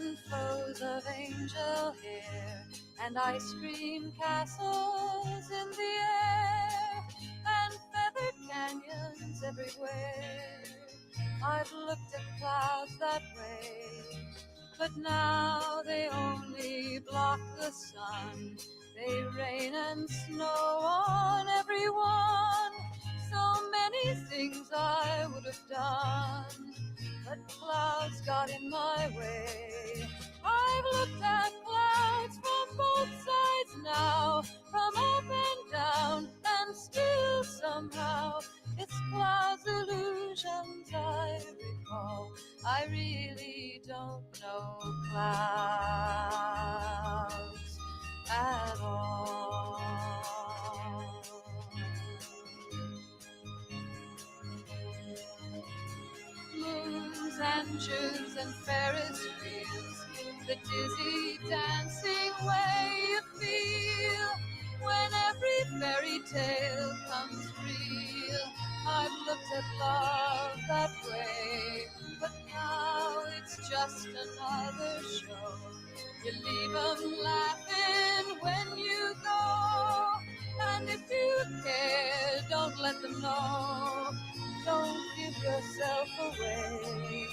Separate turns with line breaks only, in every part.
and foes of angel hair, and ice cream castles in the air, and feathered canyons everywhere. I've looked at clouds that way, but now they only block the sun. They rain and snow on everyone. So many things I would have done, but clouds got in my way. I've looked at clouds from both sides now, from up and down, and still somehow it's clouds' illusions I recall. I really don't know clouds at all. Moons and Junes and Ferris wheels, the dizzy dancing way you feel when every fairy tale comes real. I've looked at love that way, but now it's just another show. You leave 'em laughing when you go, and if you care, don't let them know. Don't give yourself away.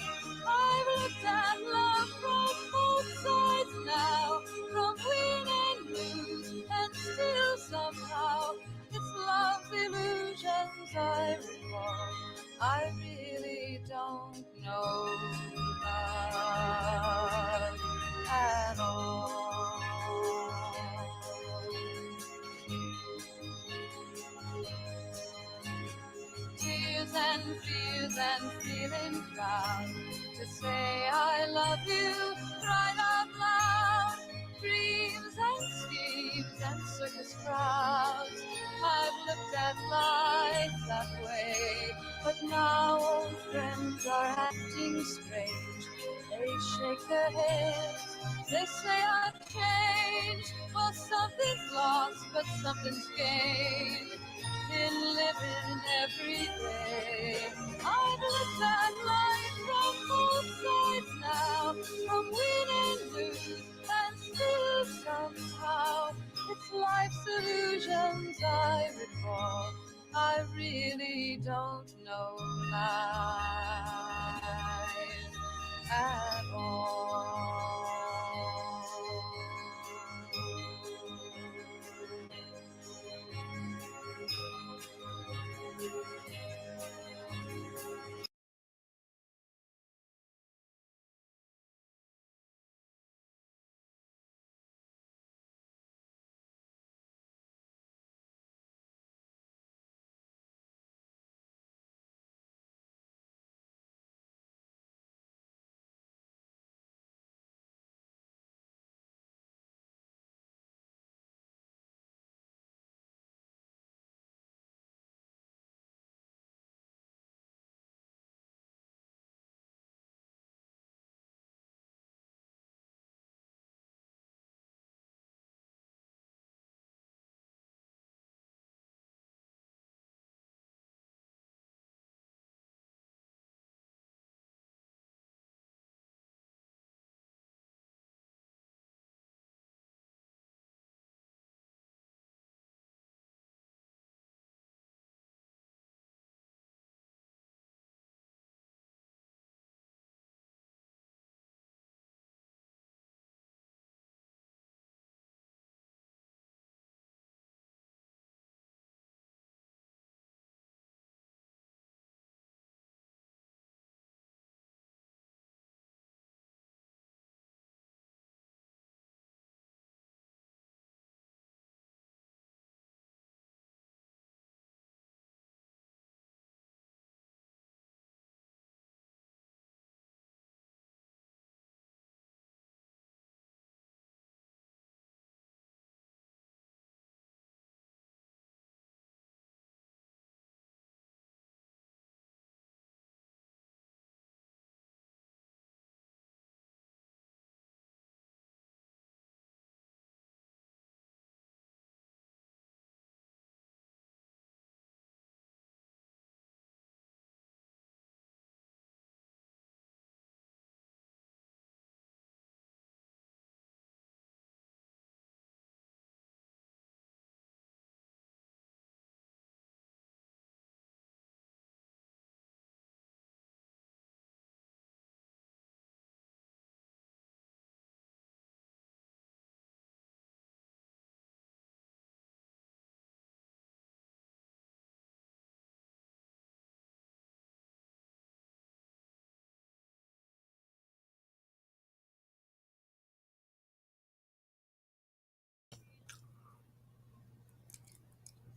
I've looked at love from both sides now, from win and lose, and still somehow it's love's illusions I recall. I really don't know love at all. Tears and fears and feeling proud to say I love you right out loud. Dreams and schemes and circus crowds. I've looked at life that way, but now old friends are acting strange. They shake their heads, they say I've changed. Well, something's lost, but something's gained in living every day. I've looked at life from both sides now, from win and lose, and still somehow it's life's illusions I recall. I really don't know life at all.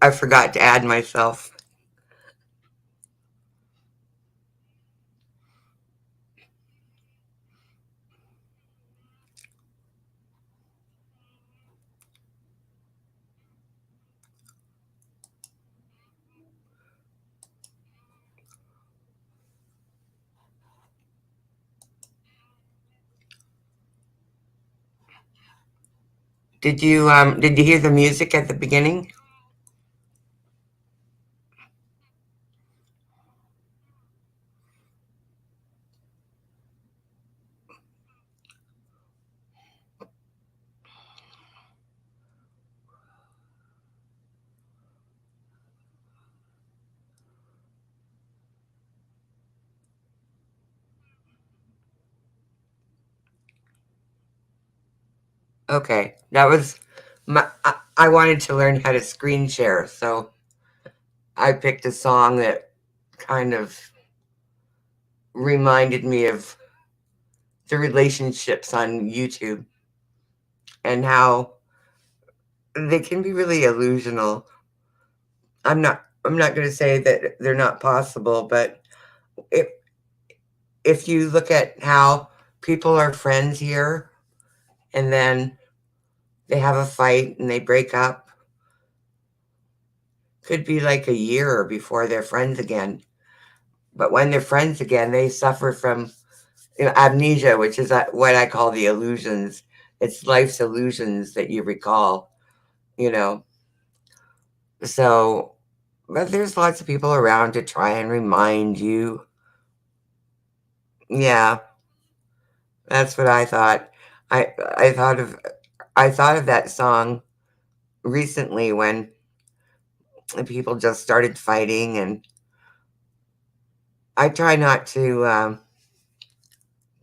I forgot to add myself. Did you hear the music at the beginning? Okay, that was I wanted to learn how to screen share, so I picked a song that kind of reminded me of the relationships on YouTube and how they can be really illusional. I'm not going to say that they're not possible, but if if you look at how people are friends here and then they have a fight and they break up, could be like a year before they're friends again. But when they're friends again, they suffer from amnesia, which is what I call the illusions. It's life's illusions that you recall, you know. So, but there's lots of people around to try and remind you. Yeah, that's what I thought. I I thought of I thought of that song recently when people just started fighting, and I try not to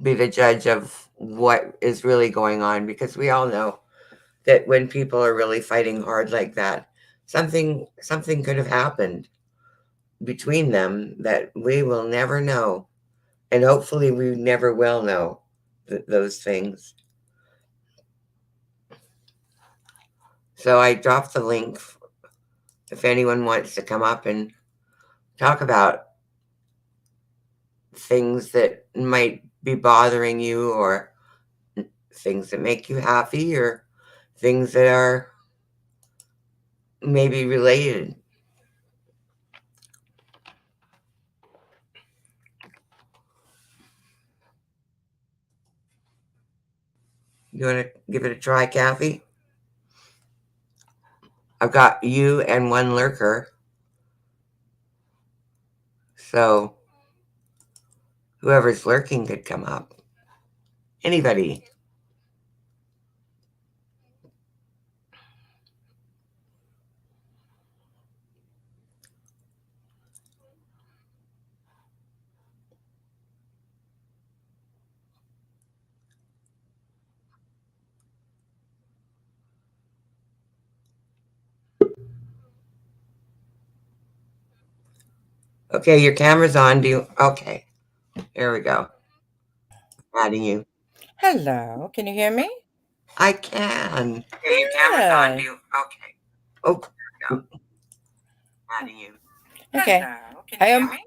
be the judge of what is really going on because we all know that when people are really fighting hard like that, something could have happened between them that we will never know, and hopefully we never will know those things. So I dropped the link if anyone wants to come up and talk about things that might be bothering you or things that make you happy or things that are maybe related. You want to give it a try, Kathy? I've got you and one lurker. So whoever's lurking could come up. Anybody. Okay, your camera's on. Do you? Okay, there we go. Adding you.
Hello, can you hear me?
I can. Okay, your camera's on. Do
Hi.
you? Okay. Oh, no. Adding you.
Okay.
Hello, can
I
you hear
am.
me?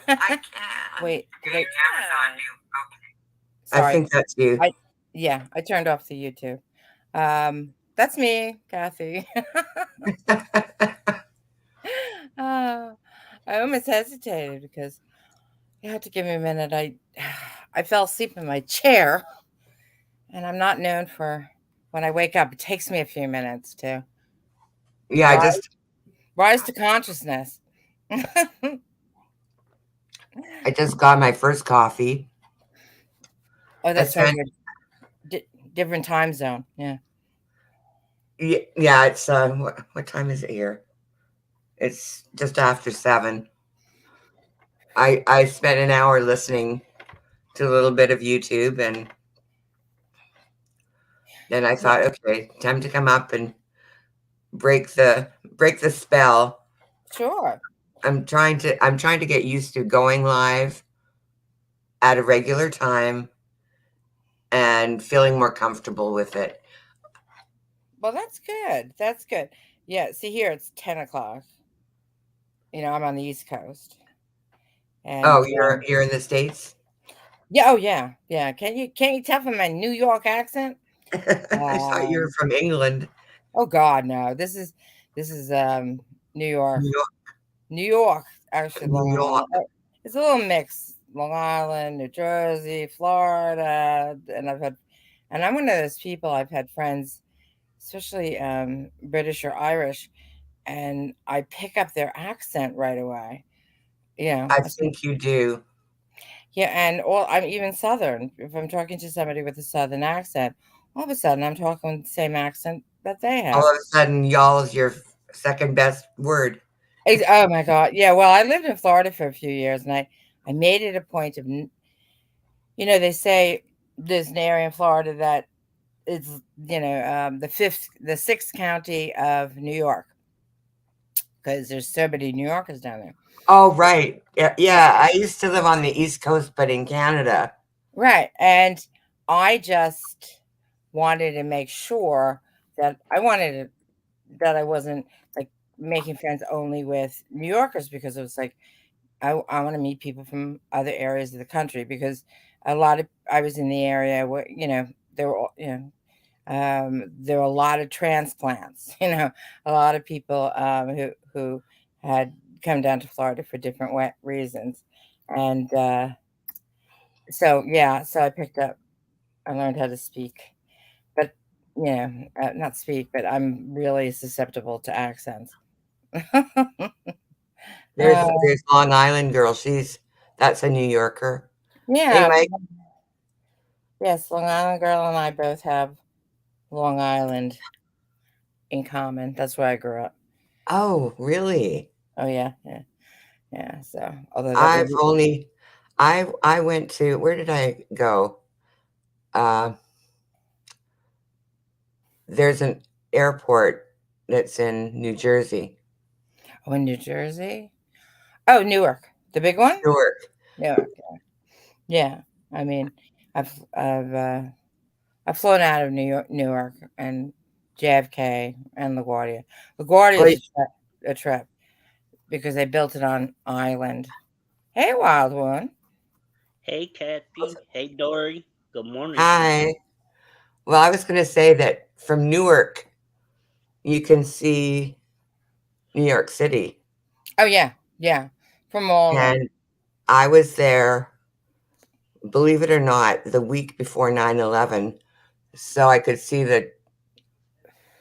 I can.
Wait, did
Okay,
I?
your camera's on. Do you? Okay. I
Sorry.
think that's you.
Yeah, I turned off the YouTube. That's me, Kathy. uh, I almost hesitated because you had to give me a minute. I fell asleep in my chair, and I'm not known for when I wake up. It takes me a few minutes to
Yeah,
rise, rise to consciousness.
I just got my first coffee.
Oh,
I
that's right.
spent
You're different time zone. Yeah.
yeah, it's what time is it here? It's just after 7. I spent an hour listening to a little bit of YouTube, and then I
Yeah.
thought, okay, time to come up and break the break the spell.
Sure.
I'm trying to get used to going live at a regular time and feeling more comfortable with it.
Well, that's good. That's good. Yeah. See, here it's 10 o'clock. I'm on the East Coast, and
Oh, you're in the States?
yeah. Oh, yeah. Yeah. Can you tell from my New York accent?
I thought you were
Um.
from England.
Oh God, no. This is New York.
New York.
New York, actually,
New
Long
York.
Island. It's a little mix. Long Island, New Jersey, Florida, and I'm one of those people. I've had friends, especially British or Irish, and I pick up their accent right away.
I
I said,
think you do.
yeah, and I'm even Southern. If I'm talking to somebody with a Southern accent, all of a sudden I'm talking the same accent that they
All
have.
of a sudden, y'all is your second best word.
Oh my God. Yeah. Well, I lived in Florida for a few years, and I made it a point of, they say there's an area in Florida that is, the sixth county of New York, because there's so many New Yorkers down there.
Oh, right. Yeah, yeah. I used to live on the East Coast, but in Canada.
Right. And I just wanted to make sure that I wasn't like making friends only with New Yorkers, because it was like, I want to meet people from other areas of the country, because I was in the area where, there were, there were a lot of transplants, a lot of people who had come down to Florida for different reasons. And so, yeah, so I learned how to speak, but, not speak, but I'm really susceptible to accents. uh,
There's Long Island girl. That's a New Yorker.
yeah,
Anyway.
yes, Long Island girl and I both have Long Island in common. That's where I grew up.
Oh, really?
Oh yeah, yeah, yeah. So although that
I've
really,
only I went to, where did I go? Uh, there's an airport that's in New Jersey.
oh, in New Jersey. Oh, Newark, the big one.
Newark.
Newark. Yeah. I mean, I've I've uh, I've flown out of Newark, and JFK and LaGuardia. LaGuardia is
Wait,
a trip because they built it on island. Hey, wild one.
Hey, Kathy. Hey, Dory. Good morning.
hi. Well, I was going to say that from Newark, you can see New York City.
Oh yeah, yeah. From all of them.
And I was there, believe it or not, the week before 9/11, so I could see the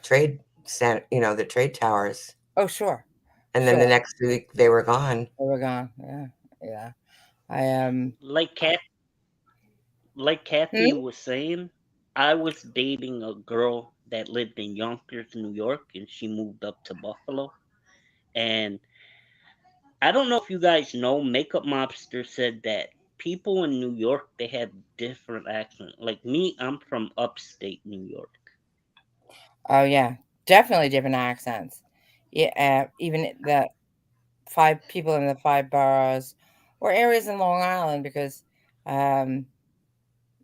trade center, the trade towers.
Oh sure,
And then the
sure.
next week they were gone.
They were gone. Yeah, yeah. I
Like Kat, like Kathy
hmm?
was saying, I was dating a girl that lived in Yonkers, New York, and she moved up to Buffalo. And I don't know if you guys know, Makeup Mobster said that people in New York they have different accents. Like me, I'm from upstate New York.
Oh yeah, definitely different accents. Yeah, even the five people in the five boroughs or areas in Long Island, because um,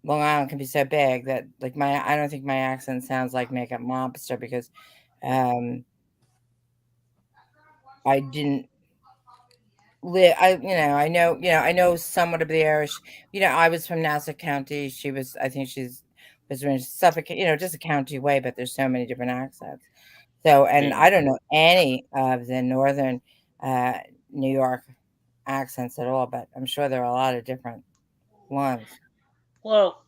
Long Island can be so big that like I don't think my accent sounds like Makeup Mobster, because um, I didn't live. I know somewhat of the area. I was from Nassau County. I think was in Suffolk. Just a county away, but there's so many different accents. So, and
And
I don't know any of the northern uh, New York accents at all, but I'm sure there are a lot of different ones.
well,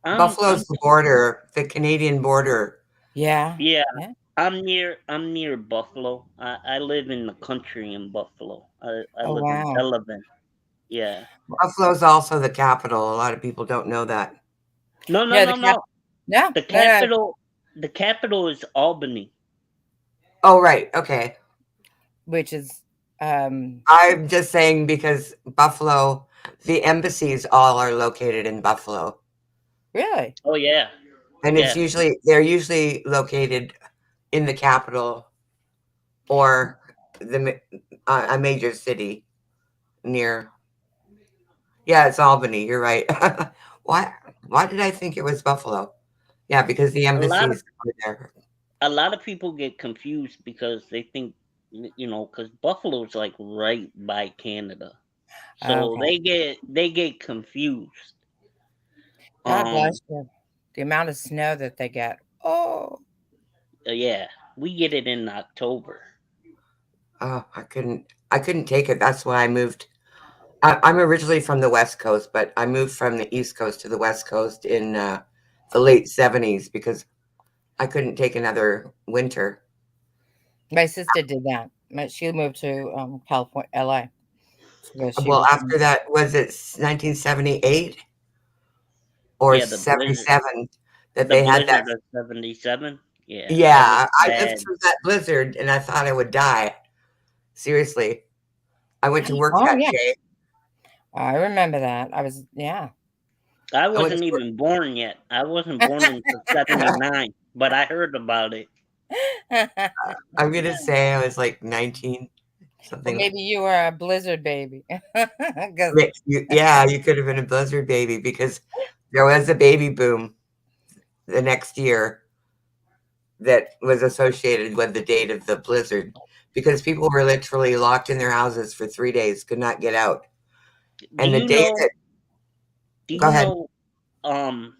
I'm
Buffalo's the border, the Canadian border.
Yeah,
yeah,
yeah.
I'm near Buffalo. I live in the country in Buffalo. I
Oh
live in
wow.
Delavan. Yeah.
Buffalo's also the capital. A lot of people don't know that.
No, no,
No,
no, no.
no,
The
no, no.
capital the capital is Albany.
Oh, right. Okay.
Which is um
I'm just saying because Buffalo, the embassies all are located in Buffalo.
really.
Oh yeah.
And
Yeah.
they're usually located in the capital or a major city near. Yeah, it's Albany. You're right. why? Why did I think it was Buffalo? Yeah, because the
A lot of
embassies are there.
people get confused because they think, because Buffalo's like right by Canada, so
Okay.
they get confused.
God
Um,
bless you. The amount of snow that they get. Oh,
yeah, we get it in October.
Oh, I couldn't take it. That's why I moved. I'm originally from the West Coast, but I moved from the East Coast to the West Coast in the late '70s because I couldn't take another winter.
my sister did that. She moved to California, LA, because she
Well,
was
after
in.
that, was it 1978 or
Yeah,
'77 that
the
they had that?
blizzard of '77. Yeah, that was
Yeah, I lived
bad.
through that blizzard and I thought I would die. Seriously, I went to work
Oh
that
yeah,
day.
I remember that. I was yeah.
I
I went
wasn't
to work.
even born yet. I wasn't born until '79, but I heard about it.
I'm gonna say I was like 19
Well,
something.
maybe you were a blizzard baby, because
Yeah, you could have been a blizzard baby because there was a baby boom the next year that was associated with the date of the blizzard because people were literally locked in their houses for 3 days, could not get out.
Do
And the
you
day
know?
that,
Do
go
you
ahead,
know? Um,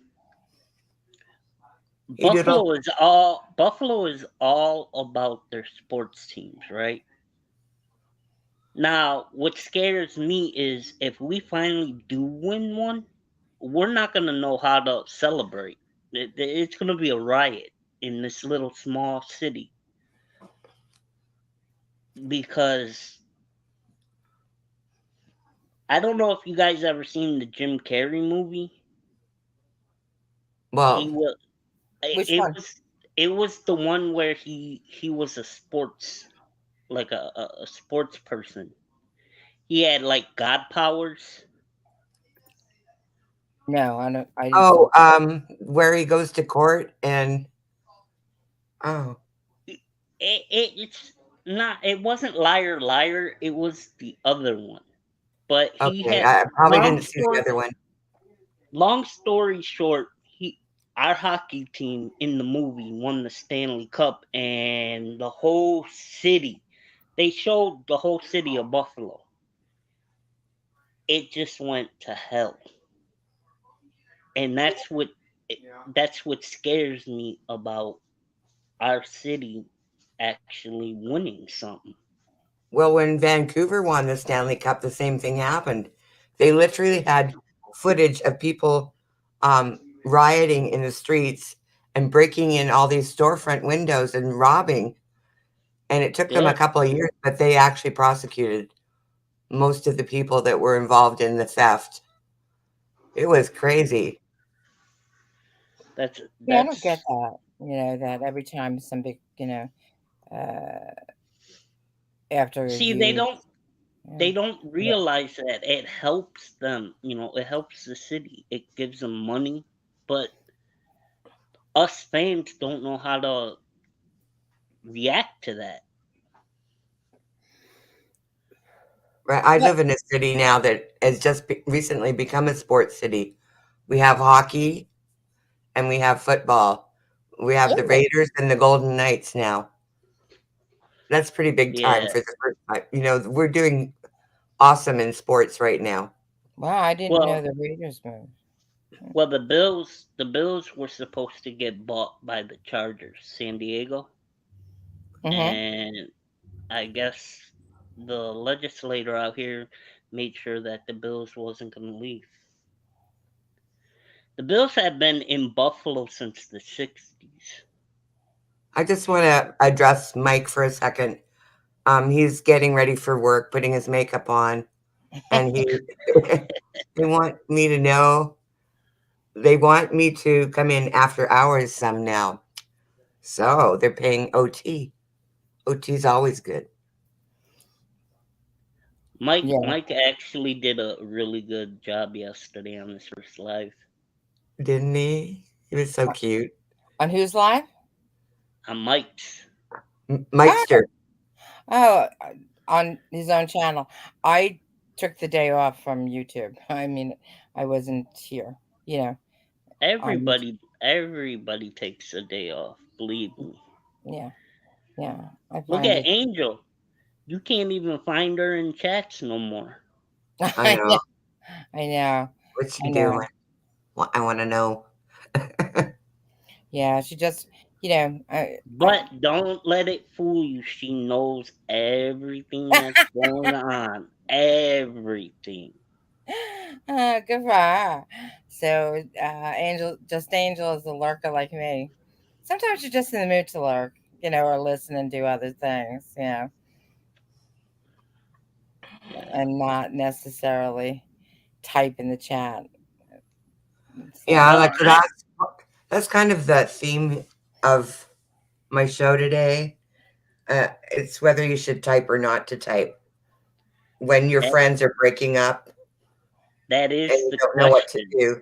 you doodle.
Buffalo is all about their sports teams, right? Now, what scares me is if we finally do win one, we're not gonna know how to celebrate. It's gonna be a riot in this little small city because I don't know if you guys ever seen the Jim Carrey movie. He
Well,
was
which
it
one?
was it was the one where he was a sports, like a sports person. He had like god powers.
No, I don't. I didn't see.
oh, where he goes to court and, oh,
It's not. It wasn't liar liar. It was the other one. But he
okay.
had
I probably
long
didn't see the
story.
other one.
Long story short, he our hockey team in the movie won the Stanley Cup, and the whole city. They showed the whole city of Buffalo. It just went to hell, and that's what scares me about our city actually winning something.
Well, when Vancouver won the Stanley Cup, the same thing happened. They literally had footage of people rioting in the streets and breaking in all these storefront windows and robbing. And it took them a
Yeah,
couple of years, but they actually prosecuted most of the people that were involved in the theft. It was crazy.
that's
Yeah, I don't get
that's.
that. That every time somebody, uh, after
See, they
you,
don't
yeah,
they don't
yeah.
realize that it helps them. It helps the city. It gives them money, but us fans don't know how to react to that.
Right? I
But
live in a city now that has just recently become a sports city. We have hockey and we have football. We have the
oh,
Raiders and the Golden Knights now. That's pretty big time
Yeah.
for the first time. We're doing awesome in sports right now.
wow, I didn't know
Well,
the Raiders moved.
the Bills were supposed to get bought by the Chargers, San Diego,
Mm-hmm.
and I guess the legislator out here made sure that the Bills wasn't going to leave. The Bills have been in Buffalo since the '60s.
I just want to address Mike for a second. He's getting ready for work, putting his makeup on, and he they want me to know they want me to come in after hours some now. So they're paying OT. OT is always good,
Mike
Yeah.
Mike actually did a really good job yesterday on his first live.
didn't he? He was so cute.
On who's live?
On Mike's.
Oh,
Mikester.
oh, on his own channel. I took the day off from YouTube. I mean, I wasn't here. You know, on
Everybody
YouTube.
Everybody takes a day off. Believe me.
Yeah, yeah. I
Look
find
at
it.
Angel. You can't even find her in chats no more.
I
I
know.
know. I know.
What's
I
she doing?
know.
I want to know.
Yeah, she just, I
But don't let it fool you. She knows everything that's going on. Everything.
good for her. So, Angel is a lurker like me. Sometimes you're just in the mood to lurk, or listen and do other things, and not necessarily type in the chat.
Yeah,
So,
Well,
like that's kind of the theme of my show today. It's whether you should type or not to type when your
that
friends are breaking up
that
and
is
you
the
don't know what to
question.
do.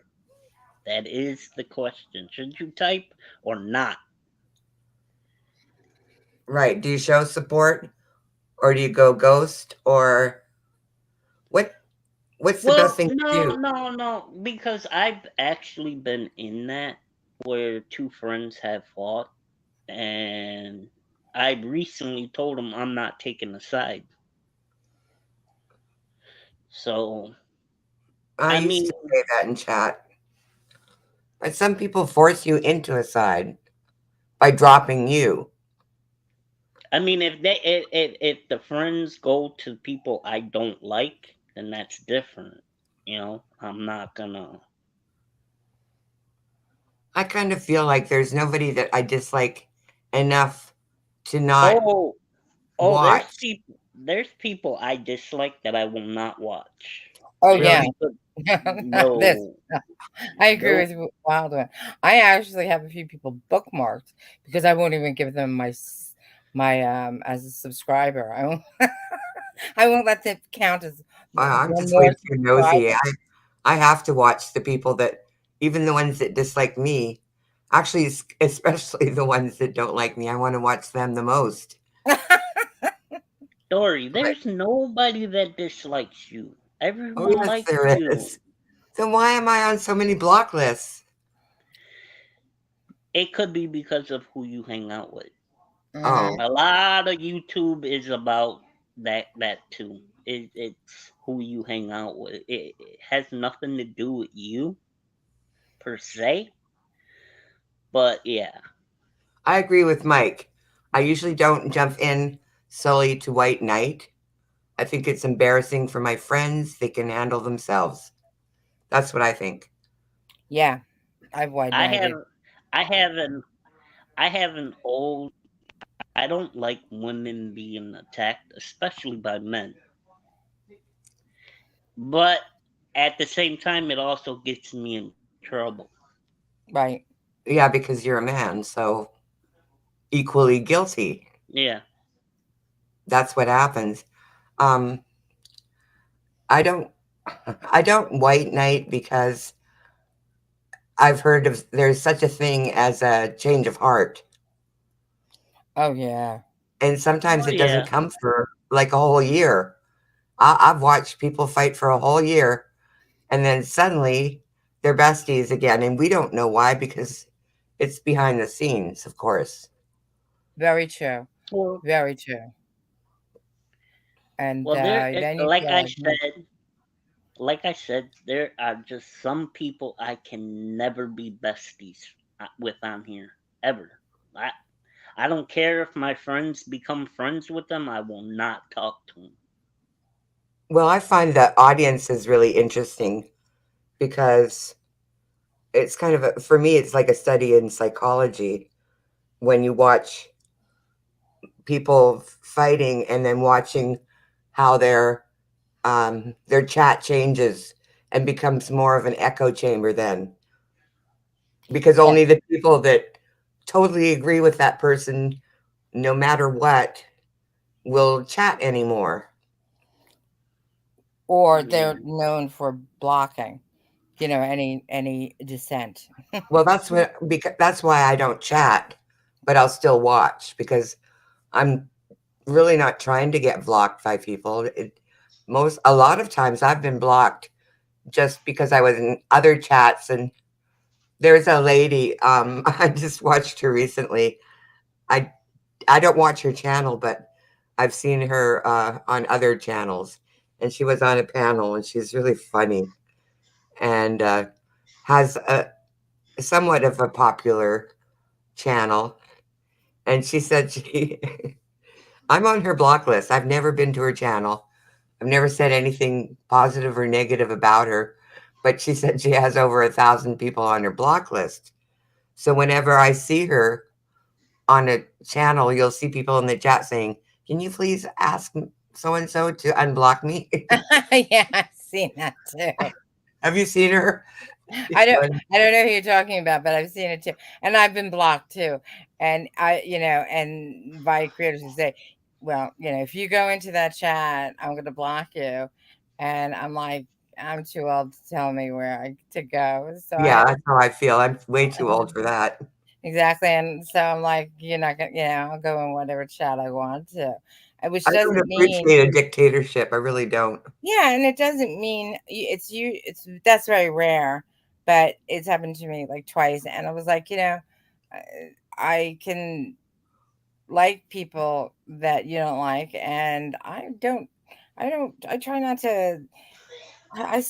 That is the question. Should you type or not?
Right? Do you show support or do you go ghost or what? What's the best
Well,
thing to
no,
do?
no, no, because I've actually been in that where two friends have fought, and I recently told them I'm not taking a side. So,
I
I
used
mean,
to say that in chat, but some people force you into a side by dropping you.
if the friends go to people I don't like, then that's different. I'm not gonna.
I kind of feel like there's nobody that I dislike enough to not
Oh, oh,
watch.
there's people I dislike that I will not watch.
oh
There's
yeah,
Really?
people.
this
No,
I agree
no.
with you, Wildman. I actually have a few people bookmarked because I won't even give them my as a subscriber. I won't let them count as
I'm
one
just way
more
too nosy.
subscriber.
I have to watch the people that, even the ones that dislike me, actually, especially the ones that don't like me, I want to watch them the most.
Dory,
But,
there's nobody that dislikes you.
oh,
Everyone
yes,
likes
there
you.
is. Then why am I on so many block lists?
It could be because of who you hang out with.
Mhm.
Oh,
A lot of YouTube is about that too. It's who you hang out with. It has nothing to do with you per se, but yeah.
I agree with Mike. I usually don't jump in solely to White Knight. I think it's embarrassing for my friends. They can handle themselves. That's what I think.
Yeah, I've white
I have
knighted.
I have an I have an old I don't like women being attacked, especially by men. But at the same time it also gets me in trouble.
Right.
Yeah, because you're a man, so equally guilty.
Yeah.
That's what happens. Um, I don't I don't white knight because I've heard of there's such a thing as a change of heart.
Oh yeah.
And
Oh
sometimes it doesn't
yeah.
come for like a whole year. I've watched people fight for a whole year and then suddenly they're besties again. And we don't know why because it's behind the scenes, of course.
Very true.
Well,
Very true. And then you
like
feel
I
like,
said, there are just some people I can never be besties with on here ever. I I don't care if my friends become friends with them. I will not talk to them.
Well, I find the audience is really interesting because it's kind of for me, it's like a study in psychology when you watch people fighting and then watching how their chat changes and becomes more of an echo chamber then because
yeah,
only the people that totally agree with that person no matter what will chat anymore.
or
Yeah.
they're known for blocking, any dissent.
Well, that's why I don't chat, but I'll still watch because I'm really not trying to get blocked by people. A lot of times I've been blocked just because I was in other chats and there's a lady. I just watched her recently. I I don't watch her channel, but I've seen her on other channels, and she was on a panel, and she's really funny and has a somewhat of a popular channel. And she said she, I'm on her block list. I've never been to her channel. I've never said anything positive or negative about her, but she said she has over 1,000 people on her block list. So whenever I see her on a channel, you'll see people in the chat saying, "Can you please ask so and so to unblock me?"
Yeah, I've seen that too.
Have you seen her?
I
She's
don't
funny.
I don't know who you're talking about, but I've seen it too. And I've been blocked too. And and by creators who say, well, if you go into that chat, I'm gonna block you. And I'm like, I'm too old to tell me where to go. So
Yeah, that's how I feel. I'm way too old for that.
exactly. And so I'm like, you're not gonna, I'll go in whatever chat I want to. Which
I don't
doesn't mean,
appreciate a dictatorship. I really don't.
yeah, and it doesn't mean it's that's very rare, but it's happened to me like twice, and I was like, I I can like people that you don't like, and I try not to.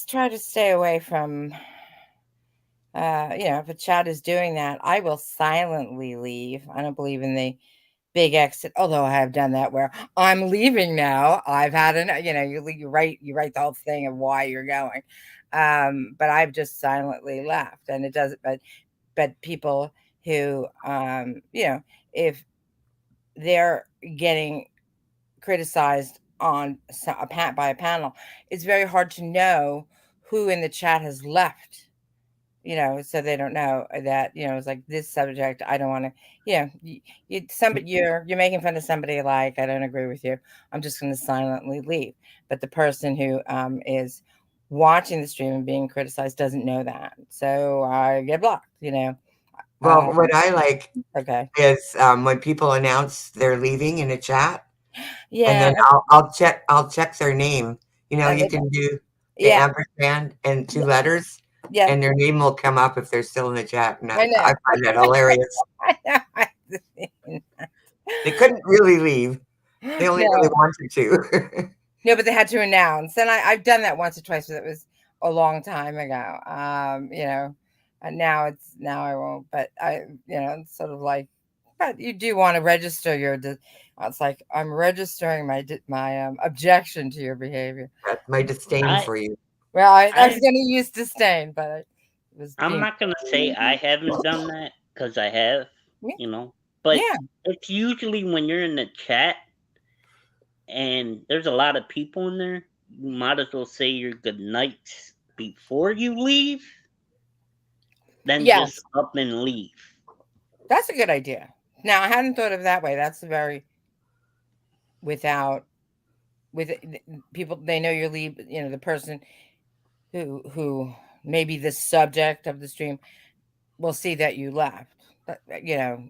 Try to stay away from. If a chat is doing that, I will silently leave. I don't believe in the big exit, although I have done that where I'm leaving now. I've had you write the whole thing of why you're going. But I've just silently left, and it doesn't. But people who if they're getting criticized on by a panel, it's very hard to know who in the chat has left, so they don't know that, it's like this subject. I don't want to, you're making fun of somebody, like, I don't agree with you. I'm just going to silently leave. But the person who is watching the stream and being criticized doesn't know that. So I get blocked.
Well,
Uh,
what I like
okay.
is when people announce they're leaving in a chat, and
Yeah.
then I'll check their name.
And
You can do the
yeah.
ampersand and two letters,
Yeah.
and their name will come up if they're still in the chat, and
I
I
know.
find that hilarious.
I know. I've seen
They couldn't really leave. They only really
no.
wanted to.
No, but they had to announce, and I've done that once or twice, but it was a long time ago. And now I won't. But it's sort of like, but you do want to register it's like I'm registering my objection to your behavior.
That's my disdain
I
for you.
Well, I was
I
going to use disdain, but it was
I'm
being
not gonna say I haven't done that because I have,
yeah,
you know. But
yeah,
it's usually when you're in the chat and there's a lot of people in there, you might as well say your good nights before you leave, then just
yes,
up and leave.
that's a good idea. Now I hadn't thought of that way. That's very without with people. They know you're leave. The person who maybe the subject of the stream will see that you left,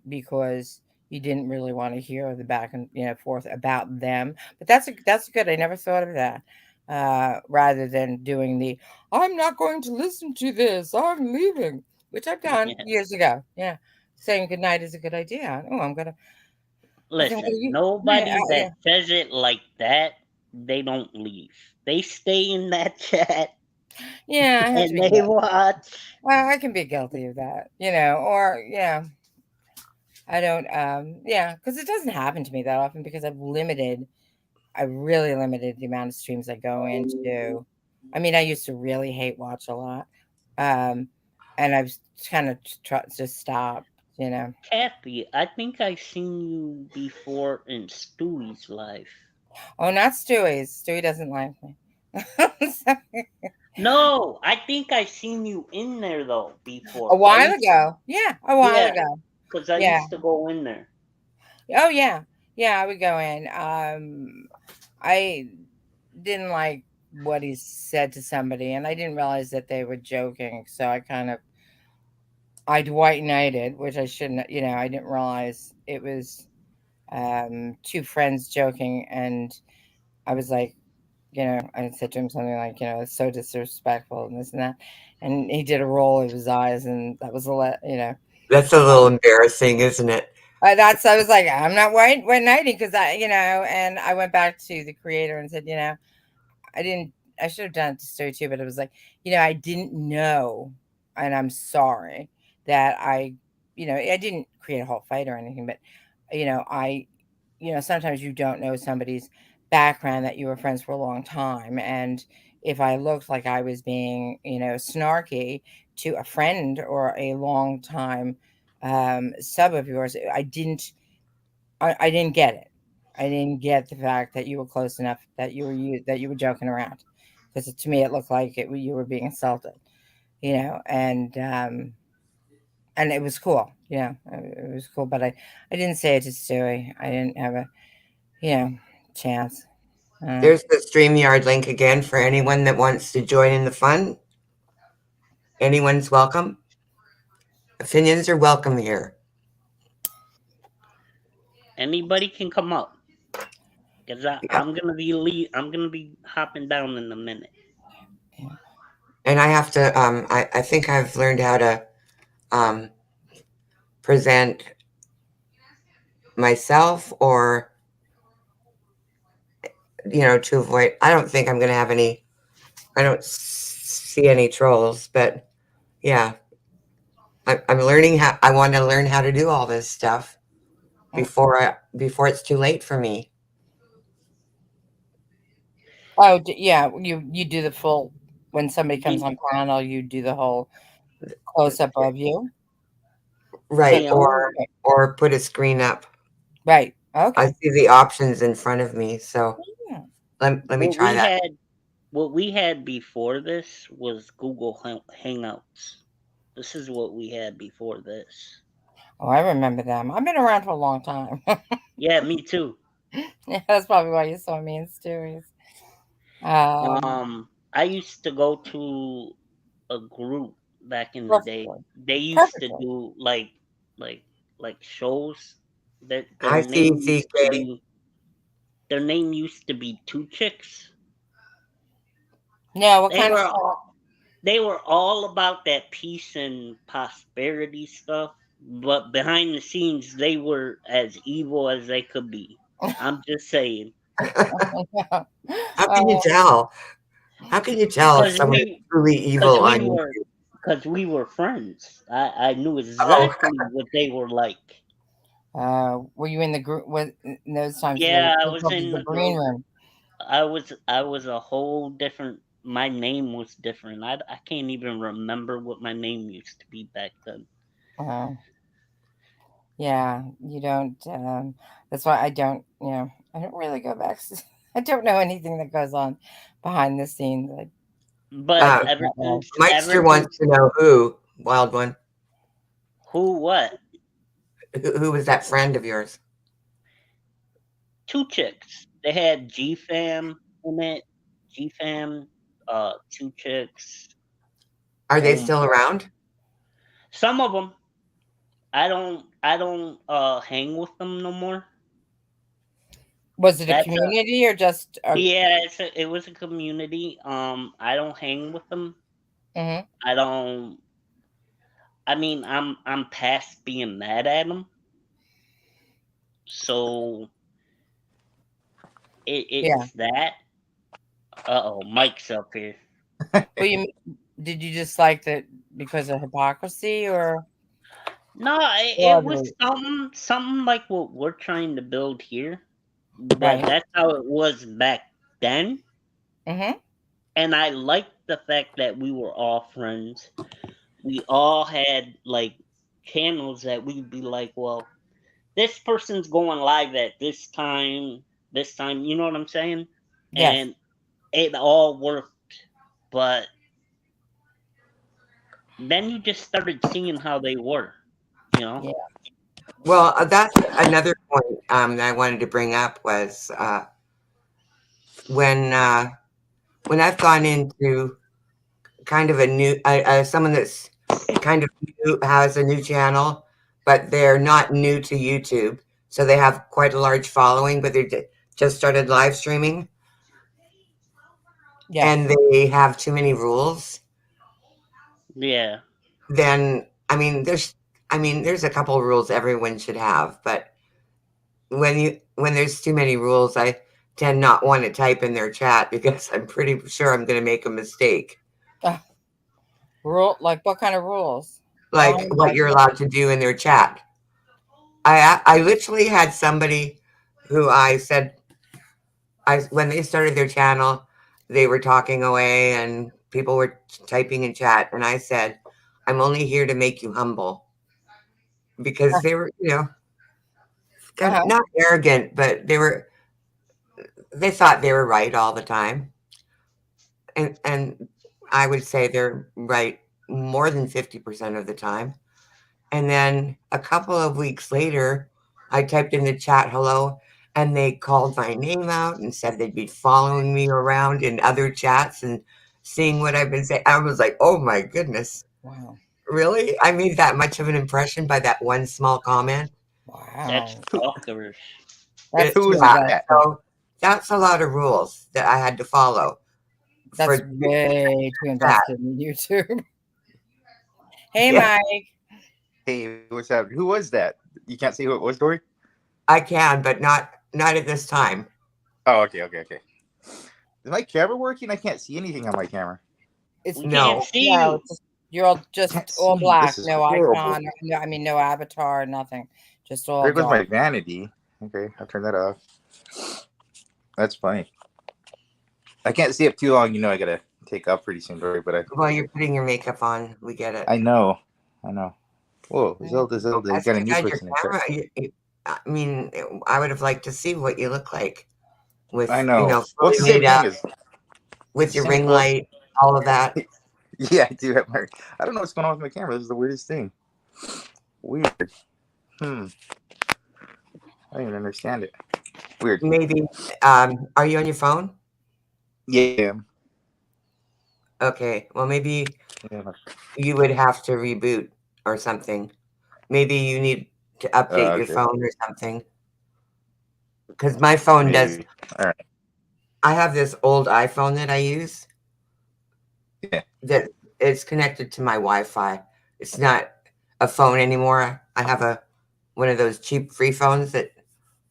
because you didn't really want to hear the back and forth about them. But that's good. I never thought of that. Rather than doing the I'm not going to listen to this, I'm leaving, which I've done
Yeah.
years ago. Yeah, saying goodnight is a good idea. Oh, I think I'm gonna
Listen,
use. Yeah,
nobody
yeah,
that says it like that, they don't leave. They stay in that chat
yeah. I have to
and
be
they
guilty.
watch.
Well, I can be guilty of that, or yeah. I don't, yeah, because it doesn't happen to me that often because I really limited the amount of streams I go into. I mean, I used to really hate watch a lot. Um, and I've kind of just stopped.
Kathy, I think I've seen you before in Stewie's life.
Oh, not Stewie's. Stewie doesn't like me. So,
No, I think I've seen you in there though before.
a
Cause I
while
used to,
ago. Yeah, a while
yeah,
ago.
cause I
Yeah.
used to go in there.
Oh, yeah. Yeah, I would go in. I didn't like what he said to somebody, and I didn't realize that they were joking. So I Dwight Knighted, which I shouldn't. I didn't realize it was two friends joking, and I was like, I said to him something like, it's so disrespectful and this and that, and he did a roll of his eyes, and that was
That's a little embarrassing, isn't it?
I was like, I'm not white knighting because and I went back to the creator and said, I didn't. I should have done it to Stu too, but it was like, I didn't know, and I'm sorry that I didn't create a whole fight or anything, but I, sometimes you don't know somebody's background that you were friends for a long time, and if I looked like I was being, snarky to a friend or a long time sub of yours, I didn't get it. I didn't get the fact that you were close enough that you were joking around, because to me it looked like you were being insulted, and it was cool, it was cool. But I didn't say it to Stewie. I didn't have a you know chance.
There's the StreamYard link again for anyone that wants to join in the fun. Anyone's welcome. Opinions are welcome here.
Anybody can come up. Cause
Yeah.
I'm gonna be hopping down in a minute.
And I have to, I think I've learned how to um, present myself or, to avoid, I don't think I'm going to have I don't see any trolls, but yeah, I'm learning I want to learn how to do all this stuff before it's too late for me.
Oh, yeah, you do the full when somebody comes on panel. You do the whole close up of you. So
Right.
You
Or,
know,
or put a screen up.
right,
I
okay.
see the options in front of me. So
Yeah.
let me
what
try
we
that.
had what we had before this was Google Hangouts. This is what we had before this.
Oh, I remember them. I've been around for a long time.
Yeah, me too.
Yeah, that's probably why you saw me in Stewie's. Um,
I used to go to a group back in the day.
perfectly,
They used to
perfectly.
do like like shows that
I see ZK.
their name used to be Two Chicks.
No, what
They
kind of
were
show?
they were all about that peace and prosperity stuff, but behind the scenes they were as evil as they could be. I'm just saying.
How can you
uh,
tell? How can you tell if
Cuz
someone is
we
truly
cuz
evil
we
on
were
YouTube?
cuz we were friends. I knew
Oh,
exactly what they were like.
were you in the group? In those times they
Yeah, I
were
was
called
in
the
the
green
group.
room?
I was a whole different. My name was different. I can't even remember what my name used to be back then.
Uh, yeah, you don't. That's why I don't. I don't really go back. I don't know anything that goes on behind the scenes. I
But
uh,
take that way.
ever
Meister
since
wants to know who, wild one,
who what
who was that friend of yours?
two chicks. They had G Fam in it. G Fam, two chicks.
Are they
Um,
still around?
some of them. I don't hang with them no more.
Was it a
That's a
community or just a?
Yeah. It was a community. I don't hang with them.
Mhm.
I don't. I mean, I'm past being mad at them. So
Yeah.
it's that. Oh, Mike's up here.
Well, did you just like that because of hypocrisy
No,
or
it
other
was
reason?
something like what we're trying to build here.
Right.
That's how it was back then,
Mhm.
and I liked the fact that we were all friends. We all had like channels that we'd be like, well, this person's going live at this time. You know what I'm saying?
Yes.
And it all worked, but then you just started seeing how they were, you know?
Yeah.
Well, that's another point that I wanted to bring up was when uh, when I've gone into kind of a new someone that's kind of new has a new channel, but they're not new to YouTube, so they have quite a large following, but just started live streaming.
Yeah.
and they have too many rules,
Yeah.
then there's a couple of rules everyone should have, but when there's too many rules, I tend not want to type in their chat because I'm pretty sure I'm going to make a mistake.
Like what kind of rules?
Like what you're allowed to do in their chat. I literally had somebody who I said when they started their channel, they were talking away and people were typing in chat, and I said, I'm only here to make you humble, because they were, kind of not arrogant, but they thought they were right all the time. And I would say they're right more than 50% of the time. And then a couple of weeks later, I typed in the chat hello, and they called my name out and said they'd be following me around in other chats and seeing what I've been saying. I was like, oh my goodness.
Wow.
Really? I made that much of an impression by that one small comment?
That's
Wow.
stalkerish.
That's
Who was
too
that?
So that's a lot of rules that I had to follow.
That's
for
way too invested in YouTube. Hey,
Yeah.
Mike.
Hey, what's up? Who was that? You can't see who it was, Dory?
I can, but not at this time.
Oh, okay. Is my camera working? I can't see anything on my camera.
It's
We
No.
can't see
no,
you.
it's you're all
Can't
just all
see.
black,
This is
no
horrible.
icon, no avatar, nothing. Just all
There goes my
dark.
vanity. Okay, I'll turn that off. That's funny. I can't see it too long. I gotta take off pretty soon, Dory. But
Well, you're putting your makeup on. We get it.
I know. Whoa, Zelda, you
That's
got a new
because your
person in chat.
camera. I would have liked to see what you look like with,
I know. Well,
fully
it's the same
made up,
thing as
with your
same.
ring
Well,
light, all of that.
yeah, I do have my. I don't know what's going on with my camera. This is the weirdest thing. Weird. I don't even understand it. Weird.
Maybe. Are you on your phone?
Yeah.
Okay. Well, maybe
Yeah.
you would have to reboot or something. Maybe you need to update your
Okay.
phone or something. Because my phone does.
Maybe. All right.
I have this old iPhone that I use.
Yeah.
That is connected to my Wi-Fi. It's not a phone anymore. I have one of those cheap free phones that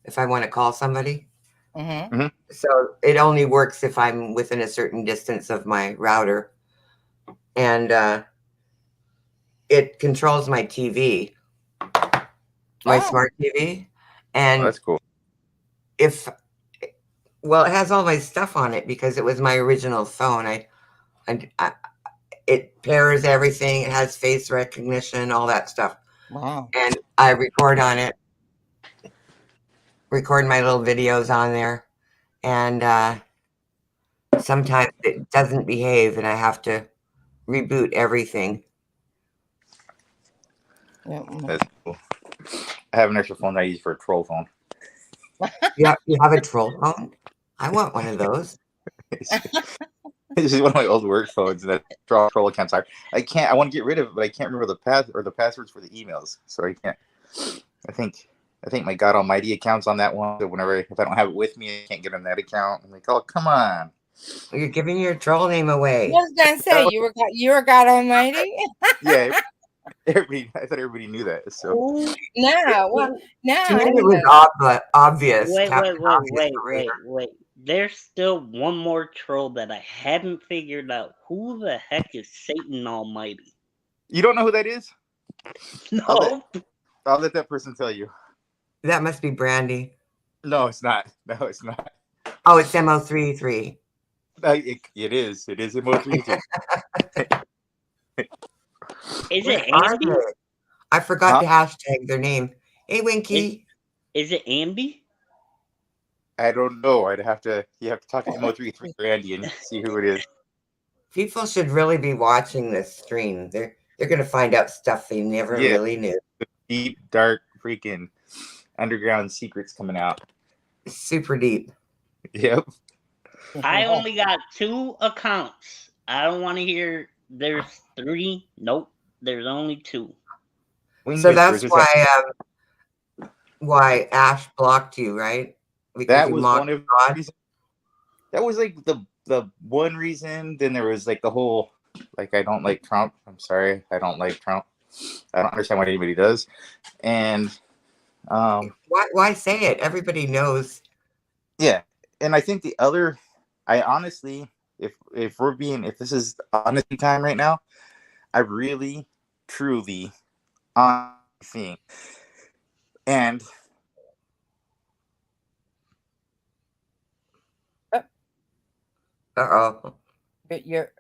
if I want to call somebody.
Mm-hmm.
So it only works if I'm within a certain distance of my router. And it controls my TV, my smart TV.
Oh,
And
that's cool.
it has all my stuff on it because it was my original phone. It pairs everything. It has face recognition, all that stuff.
Wow.
And I record on it, record my little videos on there. And sometimes it doesn't behave and I have to reboot everything.
Yeah.
That's cool. I have an extra phone that I use for a troll phone.
Yeah, you have a troll phone? I want one of those.
This is one of my old work phones that troll accounts are. I want to get rid of it, but I can't remember the passwords for the emails, so I can't. I think my God Almighty account's on that one. So if I don't have it with me, I can't get on that account. I'm like, oh, come on.
You're giving your troll name away.
I was gonna say you were God Almighty.
Yeah, I thought everybody knew that. So
No, well, no.
To me,
I
it
didn't
was
know.
obvious.
Wait,
Captain Obvious career.
wait. There's still one more troll that I haven't figured out. Who the heck is Satan Almighty?
you don't know who that is?
No.
I'll let that person tell you.
That must be Brandy.
No, it's not. No, it's not.
Oh, it's MO33.
It is. It is MO3.
Is
Where
it
are
Ambi?
they? I forgot to hashtag their name. Hey, Winky.
Is it Ambi?
I don't know. You have to talk to MO3 Randy and see who it is.
People should really be watching this stream. They're going to find out stuff they never really knew.
Deep, dark, freaking underground secrets coming out.
Super deep.
Yep.
I only got 2 accounts. I don't want to hear there's 3. Nope. There's only 2.
So that's why Ash blocked you, right? Because
That
you
was
mocked
one of
God.
that was like the the one reason. Then there was like the whole like I don't like Trump. I'm sorry, I don't like Trump. I don't understand what anybody does. And
Why say it? Everybody knows.
yeah, and I think the other, I honestly, if this is honesty time right now, I really, truly, honestly think, and
Uh-oh.
But you're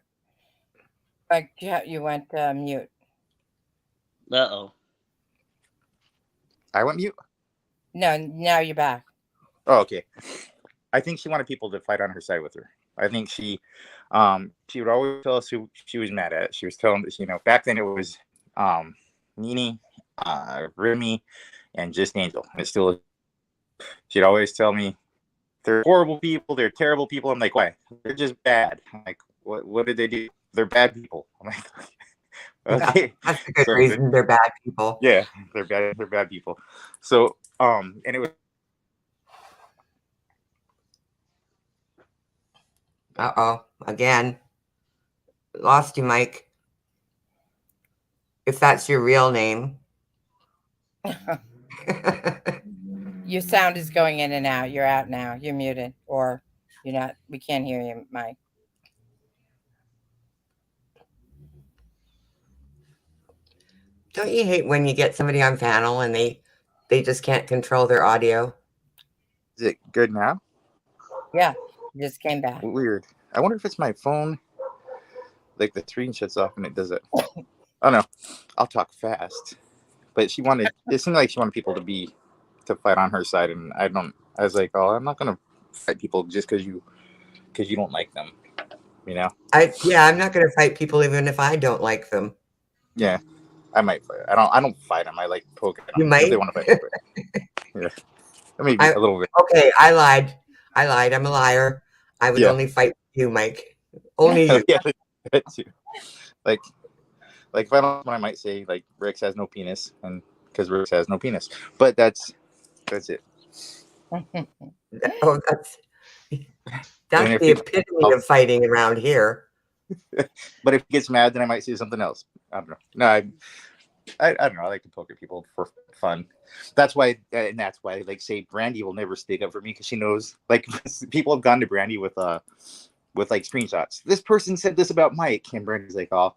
like you went mute.
Uh-oh.
I went mute.
No, now you're back.
Oh, okay. I think she wanted people to fight on her side with her. I think she would always tell us who she was mad at. She was telling us, back then it was Nene, Remy, and just Angel. And it still is. She'd always tell me they're horrible people, they're terrible people. I'm like, why? They're just bad. I'm like, what did they do? They're bad people. I'm like, okay.
That's a good
So
reason. They're bad people.
yeah, they're bad people. So and it was
Uh-oh. Again. Lost you, Mike. If that's your real name.
Your sound is going in and out. You're out now. You're muted, or you're not. We can't hear you, Mike.
Don't you hate when you get somebody on panel and they just can't control their audio?
is it good now?
Yeah, you just came back.
Weird. I wonder if it's my phone. Like the screen shuts off and it does it. Oh no, I'll talk fast. But it seemed like she wanted people to fight on her side, and I was like, oh, I'm not gonna fight people just because you don't like them,
I'm not going to fight people even if I don't like them.
Yeah, I might fight. I don't fight them. I like poke at them.
You might.
If they want to fight. Yeah, maybe a little bit.
Okay, I lied. I'm a liar. I would only fight you, Mike. Only you.
Yeah, that too. Like if I don't, I might say like Rex has no penis, and because Rex has no penis. But that's it.
Oh, that's the epitome of fighting around here.
But if he gets mad, then I might say something else. I don't know. No, I don't know. I like to poke at people for fun. That's why like say Brandy will never stick up for me because she knows like people have gone to Brandy with like screenshots. This person said this about Mike, and Brandy's like, oh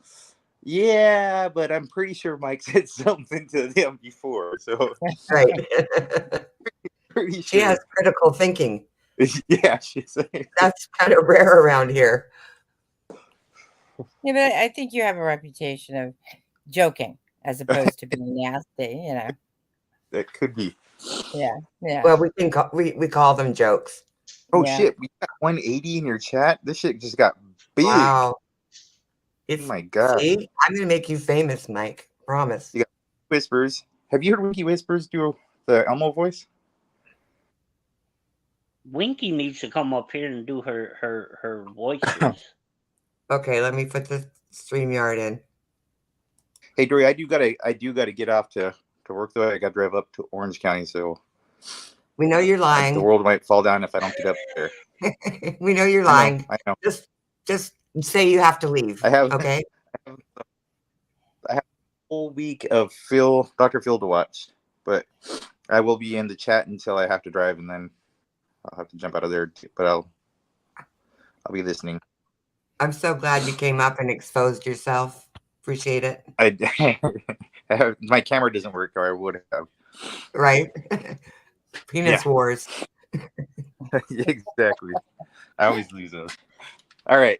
yeah, but I'm pretty sure Mike said something to them before. So
right.
pretty sure.
She has critical thinking.
Yeah,
that's kind of rare around here.
Yeah, but I think you have a reputation of joking as opposed to being nasty,
That could be.
Yeah.
Well, we call them jokes.
Oh shit, we got 180 in your chat. This shit just got big.
Wow.
Oh my god.
See, I'm gonna make you famous, Mike. Promise.
You got Whispers. Have you heard Winky Whispers do the Elmo voice?
Winky needs to come up here and do her voices.
Okay, let me put the StreamYard in.
Hey Dory, I do gotta get off to work though. I gotta drive up to Orange County, so
we know you're lying.
The world might fall down if I don't get up there.
We know you're lying.
I know.
Just say you have to leave. Okay.
I have a whole week of Dr. Phil to watch, but I will be in the chat until I have to drive, and then I'll have to jump out of there. But I'll be listening.
I'm so glad you came up and exposed yourself. Appreciate it.
My camera doesn't work, or I would have.
Right. Penis wars.
Exactly. I always lose those. All right,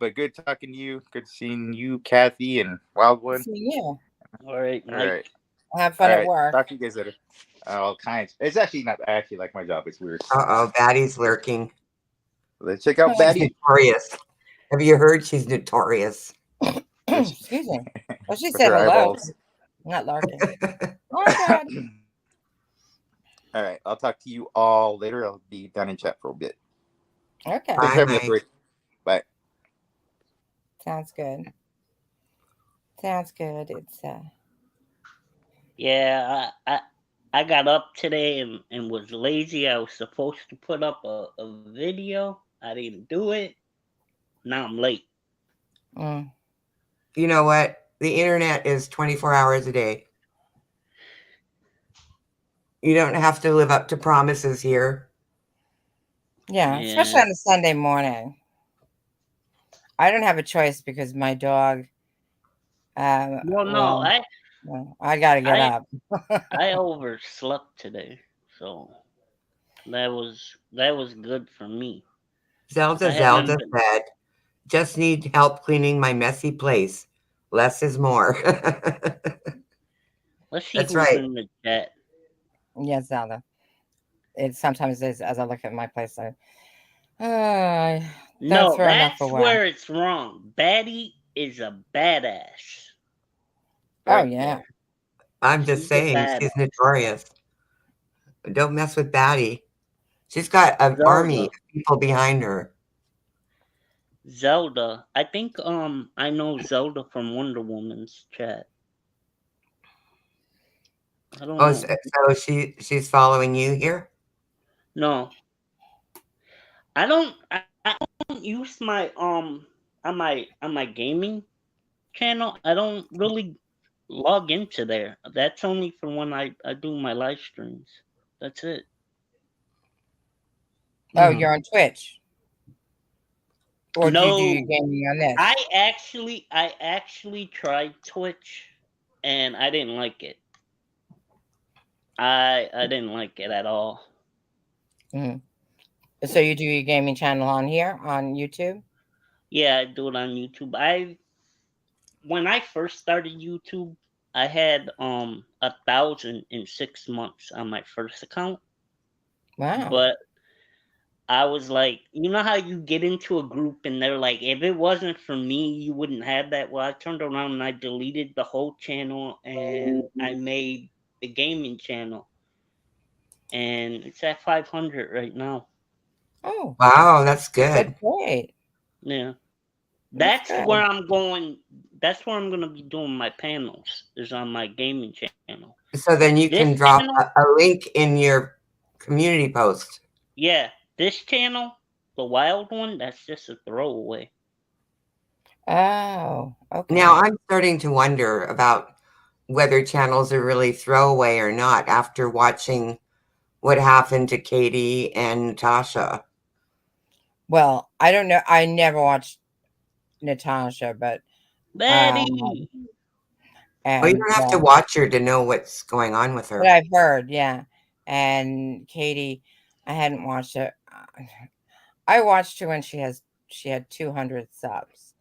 but good talking to you. Good seeing you, Kathy, and Wild One.
See you.
All right, Mike.
All right.
Have fun at work.
Talk to you guys later. All kinds. It's actually not. I actually like my job. It's weird.
Baddie's lurking.
Let's check out Baddie.
Notorious. Have you heard she's notorious?
Excuse me. Well, she said hello. Eyeballs. Not larking. Oh my god.
All right. I'll talk to you all later. I'll be down in chat for a bit.
Okay.
Bye.
Sounds good. It's
Yeah, I got up today and was lazy. I was supposed to put up a video, I didn't do it. Now I'm late.
Mm.
You know what? The internet is 24 hours a day. You don't have to live up to promises here.
Yeah, especially
Yeah.
on a Sunday morning. I don't have a choice because my dog.
Well, no,
Well, well, I got to get
I
up.
I overslept today, so that was good for me. I haven't
Zelda
been.
said, just need help cleaning my messy place. Less is more.
Let's see
That's
who's
right.
in the chat.
Yes, Zelda. It sometimes is as I look at my place. Uh, don't
No,
throw enough
that's
away.
where it's wrong. Baddie is a badass
Oh
right
yeah.
there.
I'm just
She's a
saying, she's
badass.
notorious. Don't mess with Batty. She's got an army
Zelda.
of people behind her.
Zelda. I think I know Zelda from Wonder Woman's chat. I don't
Oh,
know.
so she's following you here?
No, I don't use my on my gaming channel. I don't really log into there. That's only for when I do my live streams. That's it.
Oh,
Hmm.
you're on Twitch, or do you do your
No,
gaming on
I
this?
actually I actually tried Twitch and I didn't like it. I didn't like it at all.
Hmm. So you do your gaming channel on here on YouTube?
Yeah, I do it on YouTube. I When I first started YouTube, I had 1,000 in 6 months on my first account.
Wow.
But I was like, you know how you get into a group and they're like, if it wasn't for me, you wouldn't have that. Well, I turned around and I deleted the whole channel and I made the gaming channel, and it's at 500 right now.
Oh,
Wow, that's
that's
good.
great.
Yeah,
That's
that's where
good.
I'm going. That's where I'm gonna be doing my panels. Is on my gaming channel.
So then you
This
can drop
channel,
a link in your community post.
yeah, this channel, the wild one, that's just a throwaway.
Oh,
Now
okay.
I'm starting to wonder about whether channels are really throwaway or not after watching what happened to Katie and Natasha.
Well, I don't know. I never watched Natasha, um,
Betty,
Well, you
and
don't have to watch her to know what's going on with
but
her.
I've heard, yeah. And Katie, I hadn't watched her. I watched her when she had 200 subs,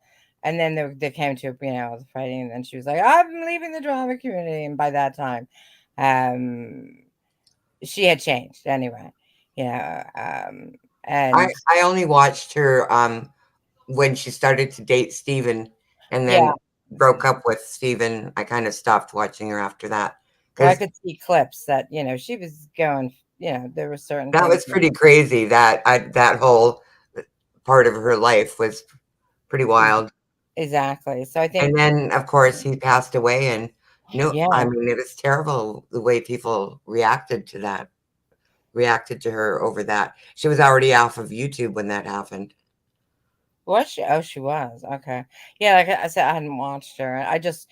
and then they came to the fighting, and then she was like, "I'm leaving the drama community," and by that time, um, she had changed anyway, you know,
I
and
I only watched her when she started to date Steven and
yeah.
then broke up with Steven. I kind of stopped watching her after that
Well, I
because
could see clips that she was going. There were certain
that
things
was pretty crazy. That whole part of her life was pretty wild.
exactly. So I think,
And then, of course, he passed away, and no, I
yeah.
mean, it was terrible the way people reacted to that, reacted to her over that. She was already off of YouTube when that happened.
Was she? Oh, she was. Okay. Yeah, like I said, I hadn't watched her. I just,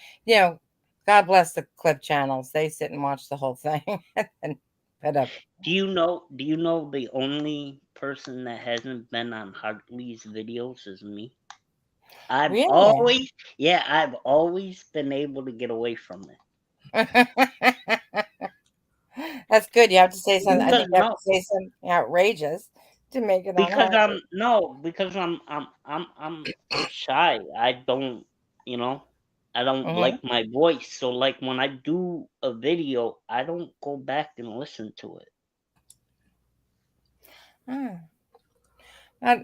God bless the clip channels. They sit and watch the whole thing and put up.
do you know the only person that hasn't been on Hartley's videos is me? I've
Really?
always, yeah, I've always been able to get away from it.
That's good. You have to say something. I
Because
think you have
no,
to say something outrageous to make it on
because
Hartley.
I'm no, because I'm shy. I don't, you know, I don't
Mm-hmm.
like my voice. So like when I do a video, I don't go back and listen to it.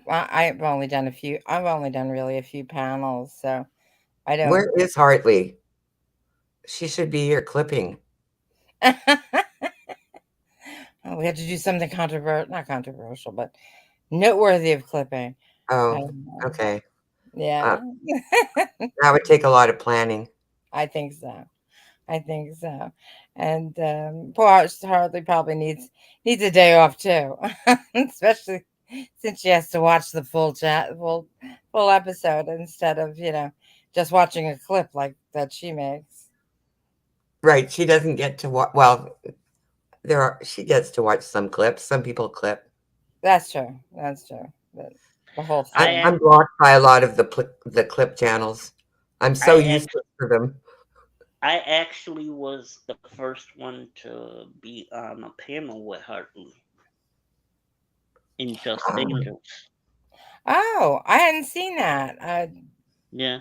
I've only done a few. I've only done really a few panels, so I don't.
Where is Hartley? She should be here clipping.
Oh, we had to do something controversial, not controversial, but noteworthy of clipping.
Oh,
Um,
okay.
yeah,
Uh, that would take a lot of planning.
I think so. I think so. And poor Hartley probably needs a day off too, especially since she has to watch the full episode instead of just watching a clip like that she makes.
Right. She doesn't get to watch. Well, she gets to watch some clips. Some people clip.
That's true. That's true. The whole
I
I'm
thing.
blocked by a lot of the clip channels. I'm so
I
useless for them.
I actually was the first one to be on a panel with Hartley in Just
Oh,
Angels.
Oh, I hadn't seen that.
Yeah.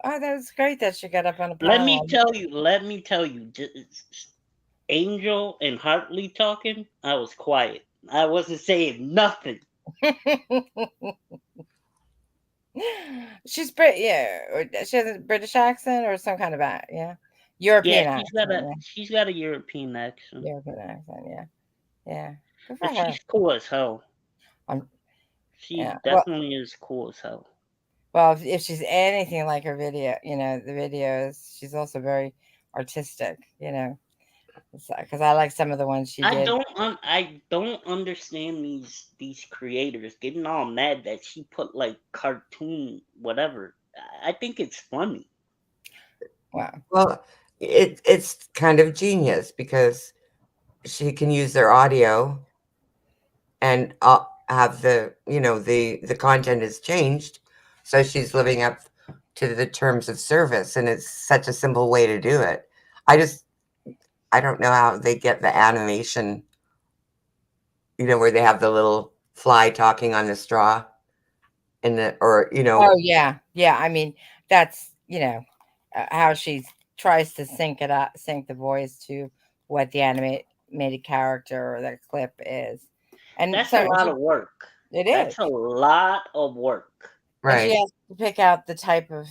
Oh, that was great that she got up on a
Let
panel.
me tell you. Let me tell you. Angel and Hartley talking. I was quiet. I wasn't saying nothing.
She's Brit. Yeah, she has a British accent or some kind of
Yeah,
European accent. Yeah,
she's got a European accent.
European accent. Yeah, yeah. Good for
But
her.
she's cool as hell.
Um,
She
yeah.
definitely is cool as hell.
Well, if she's anything like her video, the videos, she's also very artistic. Because I like some of the ones she did.
I don't understand these creators getting all mad that she put like cartoon whatever. I think it's funny.
Wow.
well, it's kind of genius because she can use their audio and have the content is changed, so she's living up to the terms of service, and it's such a simple way to do it. I don't know how they get the animation, where they have the little fly talking on the straw and
Oh yeah, yeah. I mean, that's how she tries to sync the voice to what the animated character or the clip is, and
That's a
so
lot of work.
it is,
That's a lot of work.
and she
right,
has to pick out the type of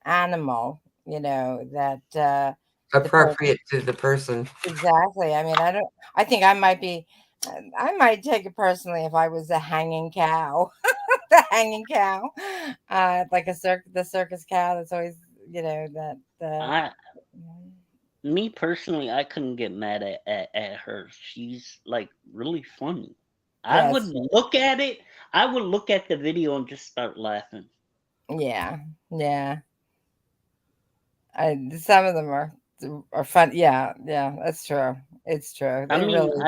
animal that the person.
appropriate to the person.
Exactly. I mean, I don't. I think I might be. I might take it personally if I was a hanging cow, the hanging cow, like the circus cow. That's always that.
I Me personally, I couldn't get mad at her. She's like really funny. I would
Yes.
look at it. I would look at the video and just start laughing.
Yeah. Yeah. Some of them are fun. Yeah. Yeah. That's true. It's true.
I
They
mean,
really.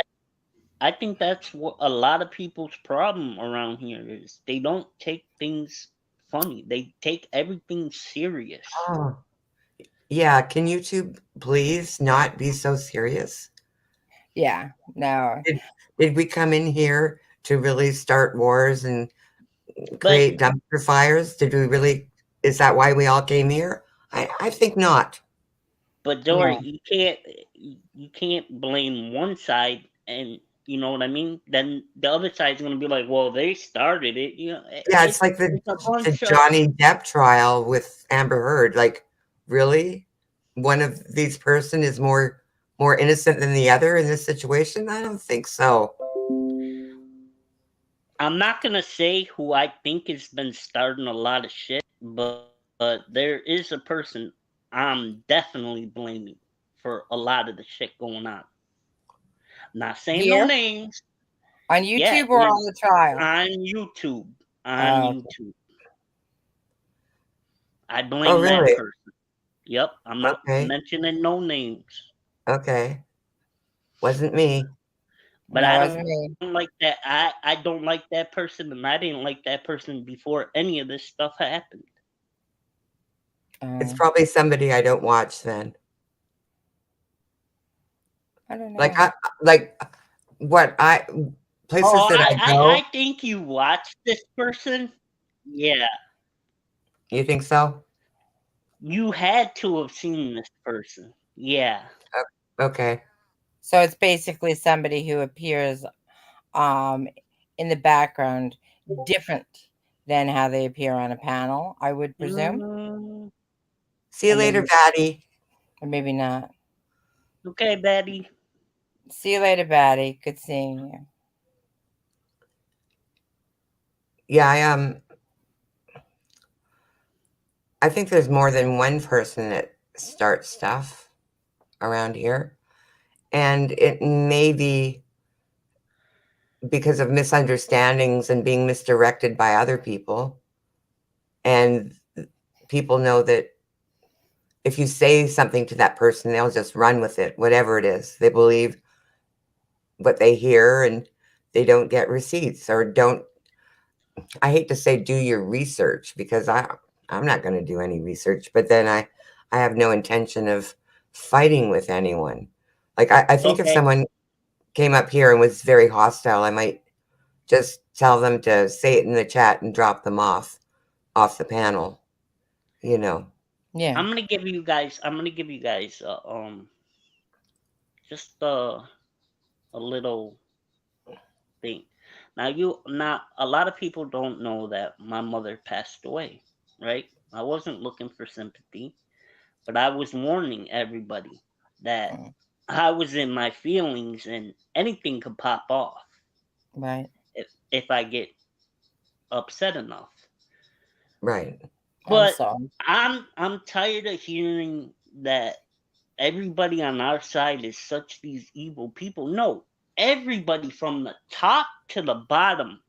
I think that's what a lot of people's problem around here is. They don't take things funny. They take everything serious.
Oh, yeah. Can YouTube please not be so serious?
Yeah. No.
Did we come in here to really start wars and
But
create dumpster fires? Did we really? Is that why we all came here? I think not.
Dory,
No.
you can't blame one side, and you know what I mean. Then the other side's gonna be like, "Well, they started it."
Yeah, it's like the
It's a
the
bunch of.
Johnny Depp trial with Amber Heard. Like, really, one of these person is more innocent than the other in this situation? I don't think so.
I'm not gonna say who I think has been starting a lot of shit, but there is a person I'm definitely blaming for a lot of the shit going on. Not saying no
Here
names.
on
Yeah,
YouTube or on the trial.
on YouTube. On
Oh,
YouTube. I
Oh,
blame that
really?
person. Yep, I'm not
Okay,
mentioning no names.
okay. Wasn't me.
But
no,
I
it
don't
wasn't me.
like that. I don't like that person, and I didn't like that person before any of this stuff happened.
It's
Oh,
probably somebody I don't watch then.
I don't
Like,
know.
like what places
Oh,
that I
I
go.
think you watched this person. Yeah,
You think so?
you had to have seen this person. Yeah.
Okay.
So it's basically somebody who appears um in the background different than how they appear on a panel, I would presume.
Mm,
See you
Or
later,
maybe
Patty.
or maybe not.
okay, Betty.
See you later, Batty. Good seeing you.
Yeah, I think there's more than one person that starts stuff around here. And it may be because of misunderstandings and being misdirected by other people. And people know that if you say something to that person, they'll just run with it, whatever it is. They believe what they hear and they don't get receipts or don't, I hate to say do your research because I'm not going to do any research, but then I have no intention of fighting with anyone. Like I think if
Okay.
someone came up here and was very hostile, I might just tell them to say it in the chat and drop them off the panel, you know.
Yeah.
I'm gonna give you guys. I'm gonna give you guys just a little thing. Now a lot of people don't know that my mother passed away, right? I wasn't looking for sympathy, but I was warning everybody that
Mm,
I was in my feelings and anything could pop off
right.
if I get upset enough.
Right.
I'm
But
sorry.
I'm tired of hearing that everybody on our side is such these evil people. No, everybody from the top to the bottom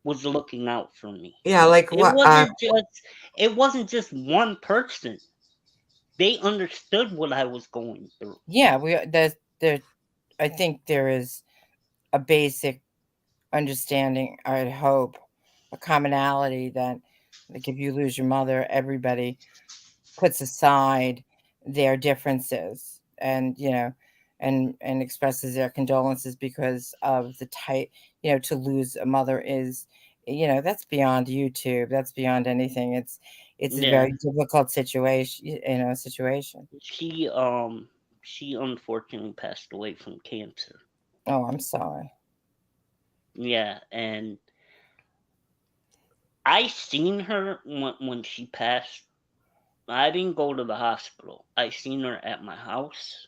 was looking out for me.
Yeah, like
It
what
wasn't just it wasn't just one person. They understood what I was going through.
Yeah, there I think there is a basic understanding, I'd hope, a commonality that like if you lose your mother, everybody puts aside their differences and and expresses their condolences because of the type, to lose a mother is, that's beyond YouTube, that's beyond anything. It's a
Yeah.
very difficult situation.
She unfortunately passed away from cancer.
Oh, I'm sorry.
Yeah, and I seen her when she passed. I didn't go to the hospital. I seen her at my house.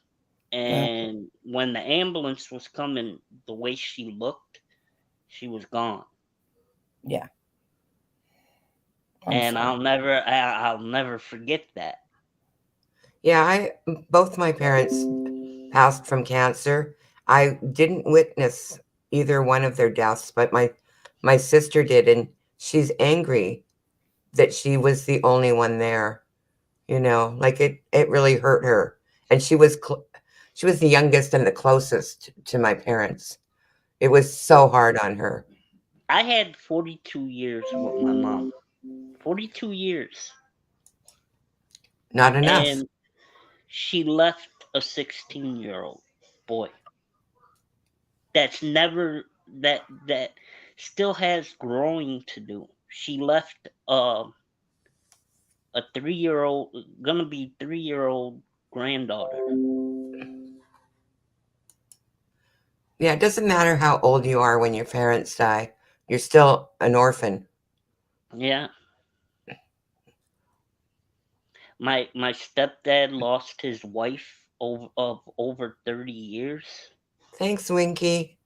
Okay.
And when the ambulance was coming, the way she looked, she was gone.
Yeah, I'm
And
sorry.
I'll never forget that.
Yeah, I both my parents passed from cancer. I didn't witness either one of their deaths, but my sister did, and she's angry that she was the only one there. Like it really hurt her, and she was the youngest and the closest to my parents. It was so hard on her.
I had 42 years with my mom. 42 years.
Not enough.
And she left a 16-year-old boy that's never that still has growing to do. She left a 3-year-old, gonna be 3-year-old granddaughter.
Yeah, it doesn't matter how old you are when your parents die. You're still an orphan.
Yeah. My stepdad lost his wife of over 30 years,
Thanks, Winky.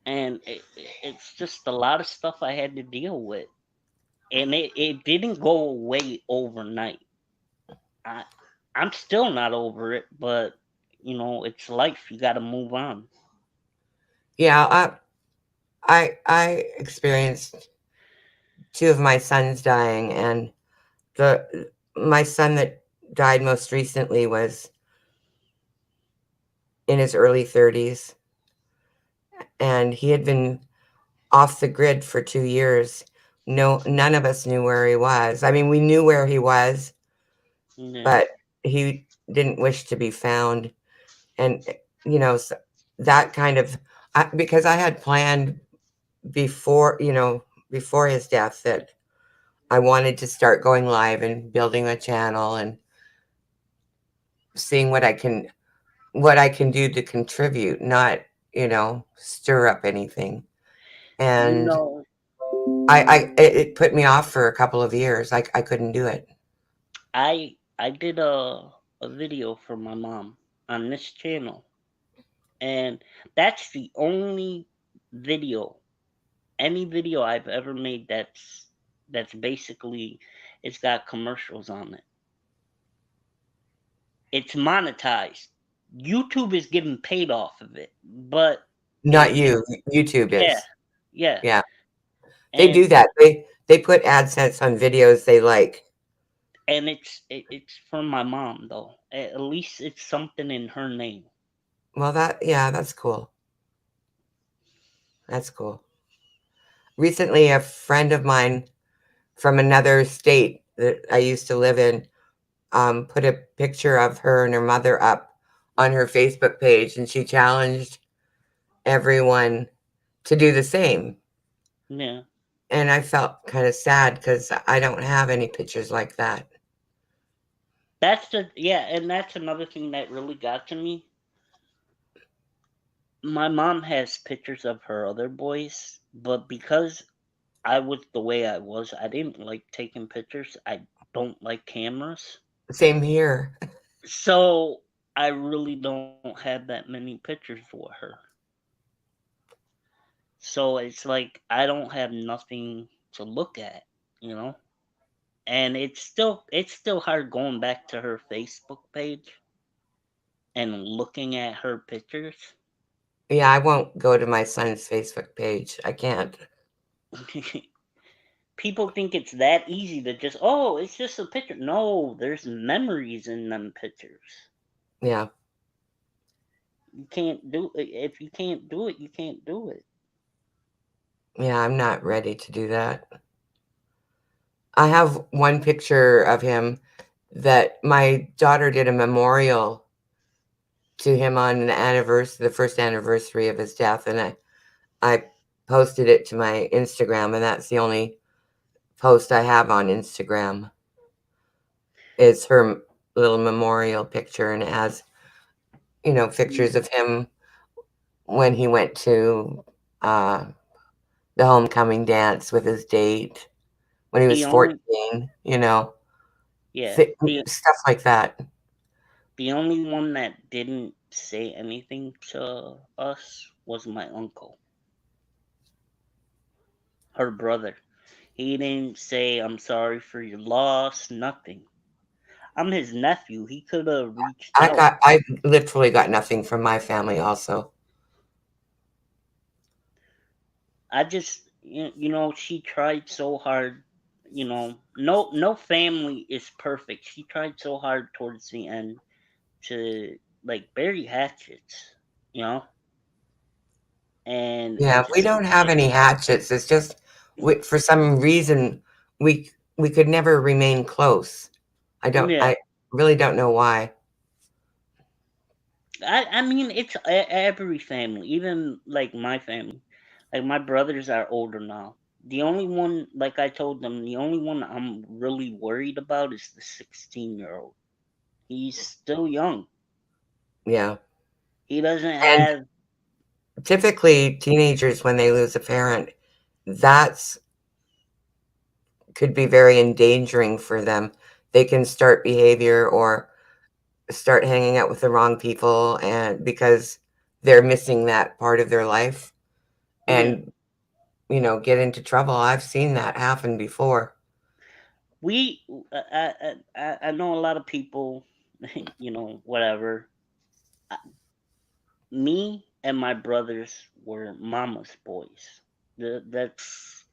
and it's just a lot of stuff I had to deal with, and it didn't go away overnight. I I'm still not over it, but it's life. You got to move on.
Yeah, I experienced two of my sons dying, and the my son that died most recently was in his early 30s, and he had been off the grid for 2 years. No, none of us knew where he was. I mean, we knew where he was,
Yeah.
but he didn't wish to be found. And so that kind of because I had planned before before his death that I wanted to start going live and building a channel and seeing what I can do to contribute, not stir up anything.
You
And
know,
it put me off for a couple of years. I couldn't do it.
I did a video for my mom on this channel, and that's the only video, any video I've ever made that's basically it's got commercials on it. It's monetized. YouTube is getting paid off of it, but
Not you. YouTube
yeah,
is.
yeah,
Yeah. They do
and
that. They put AdSense on videos they like.
it's from my mom though. At least it's something in her name.
Well, yeah, that's cool. That's cool. Recently, a friend of mine from another state that I used to live in put a picture of her and her mother up on her Facebook page, and she challenged everyone to do the same.
Yeah,
And I felt kind of sad because I don't have any pictures like that.
and that's another thing that really got to me. My mom has pictures of her other boys, but because I was the way I was, I didn't like taking pictures. I don't like cameras.
Same here.
So I really don't have that many pictures for her. So it's like I don't have nothing to look at, you know? And it's still hard going back to her Facebook page and looking at her pictures.
Yeah, I won't go to my son's Facebook page. I can't.
People think it's that easy to just, oh, it's just a picture. No, there's memories in them pictures.
Yeah.
You can't do it. If you can't do it, you can't do it.
Yeah, I'm not ready to do that. I have one picture of him that my daughter did a memorial to him on the anniversary, the first anniversary of his death, and I posted it to my Instagram, and that's the only post I have on Instagram. Is her little memorial picture, and it has pictures of him when he went to uh, the homecoming dance with his date when he was
The only
14.
yeah,
Thi- stuff like that.
the only one that didn't say anything to us was my uncle, her brother. He didn't say I'm sorry for your loss, nothing. I'm his nephew. He could have reached out.
I literally got nothing from my family also.
I just she tried so hard. No family is perfect. She tried so hard towards the end to like bury hatchets, you know, and
Yeah, we don't have
it
any hatchets. It's just for some reason we could never remain close.
yeah.
I really don't know why.
I mean it's every family, even like my family. Like my brothers are older now. The only one, like I told them, the only one I'm really worried about is the 16-year-old. He's still young.
Yeah.
He doesn't
And
have.
typically teenagers when they lose a parent, that's could be very endangering for them. They can start behavior or start hanging out with the wrong people and because they're missing that part of their life
Yeah,
and get into trouble. I've seen that happen before.
we. I know a lot of people. Whatever. Me and my brothers were mama's boys. That's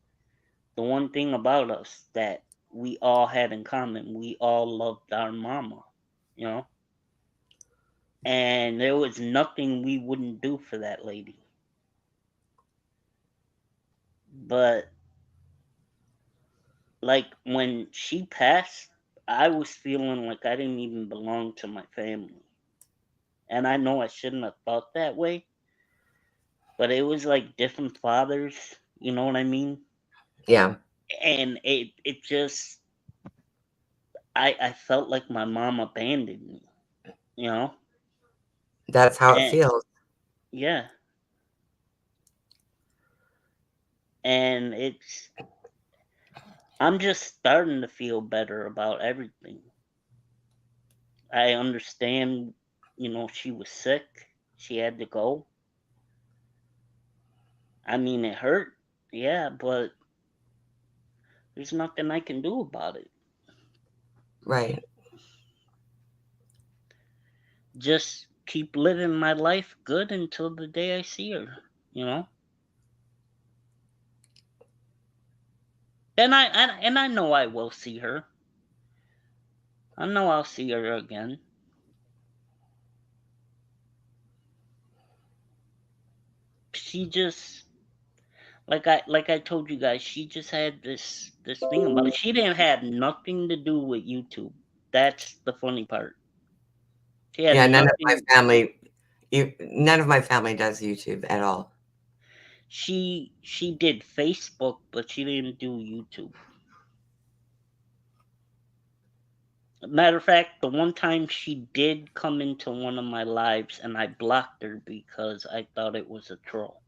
the one thing about us that we all had in common. We all loved our mama, you know? And there was nothing we wouldn't do for that lady. But like when she passed, I was feeling like I didn't even belong to my family. And I know I shouldn't have thought that way, but it was like different fathers, you know what I mean?
Yeah,
And it just I felt like my mom abandoned me, you know?
that's how it
And
feels.
yeah, and I'm just starting to feel better about everything. I understand, she was sick. She had to go. I mean, it hurt. Yeah, but there's nothing I can do about it.
Right.
Just keep living my life good until the day I see her. you know. And I know I will see her. I know I'll see her again. She just like I told you guys, she just had this thing about it. She didn't have nothing to do with YouTube. That's the funny part. She had
Yeah, none of my
nothing.
family, none of my family does YouTube at all.
She did Facebook, but she didn't do YouTube. Matter of fact, the one time she did come into one of my lives, and I blocked her because I thought it was a troll.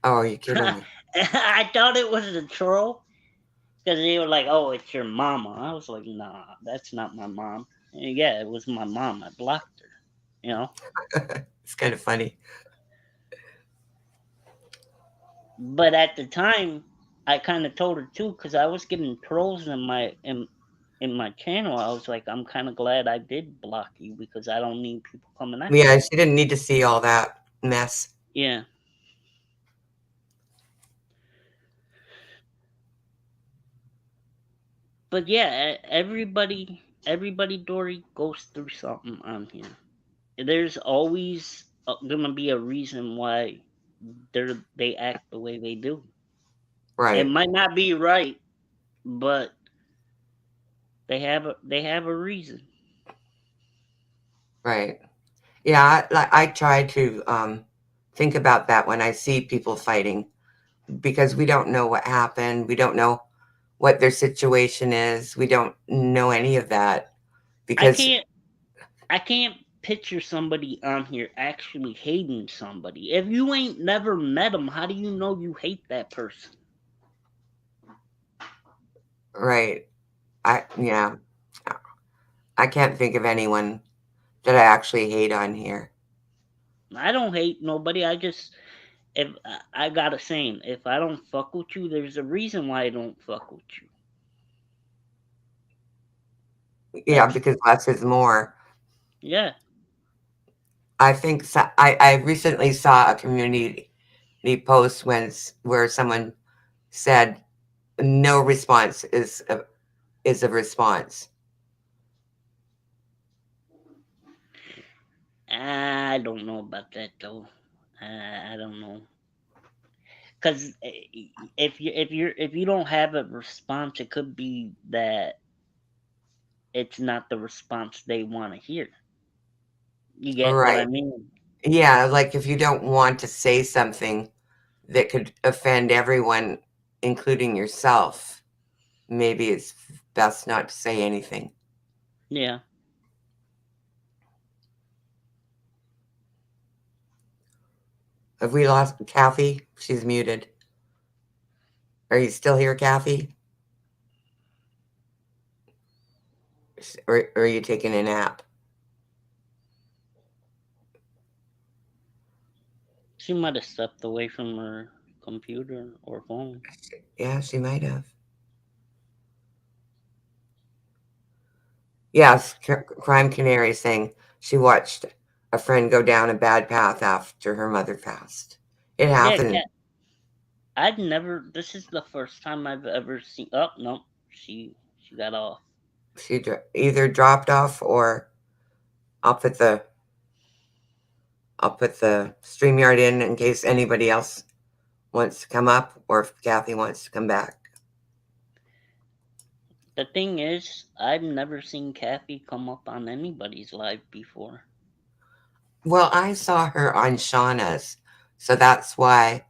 Oh, are you kidding me?
I thought it was a troll because they were like, "Oh, it's your mama." I was like, "Nah, that's not my mom." And yeah, it was my mom. I blocked her. You know,
It's kind of funny.
but at the time, I kind of told her too because I was getting trolls in my channel. I was like, I'm kind of glad I did block you because I don't need people coming after
Yeah,
me.
she didn't need to see all that mess.
Yeah, but yeah, everybody, Dory, goes through something on here. There's always gonna be a reason why they act the way they do. It
Right,
might not be right, but they have a reason.
right. Yeah, I try to think about that when I see people fighting because we don't know what happened. We don't know what their situation is. We don't know any of that
I
because,
can't I can't picture somebody on here actually hating somebody. If you ain't never met them, how do you know you hate that person?
right. Yeah, I can't think of anyone that I actually hate on here.
I don't hate nobody. I just if I got a saying, if I don't fuck with you, there's a reason why I don't fuck with you.
Yeah,
That's
because less is more.
yeah.
I think I recently saw a community post where someone said no response is a response.
I don't know about that though. I don't know. Cause if you don't have a response, it could be that it's not the response they want to hear. You get what I
Right.
mean?
Yeah, like if you don't want to say something that could offend everyone, including yourself, maybe it's best not to say anything.
Yeah.
Have we lost Kathy? She's muted. Are you still here, Kathy? Or are you taking a nap?
She might have stepped away from her computer or phone.
Yeah, she might have. Yes, Crime Canary saying she watched a friend go down a bad path after her mother passed. It
Yeah,
happened.
I'd never. This is the first time I've ever seen. Oh no, she got off.
She either dropped off or I'll put the I'll put the StreamYard in case anybody else wants to come up or if Kathy wants to come back.
The thing is, I've never seen Kathy come up on anybody's live before.
Well, I saw her on Shauna's, so that's why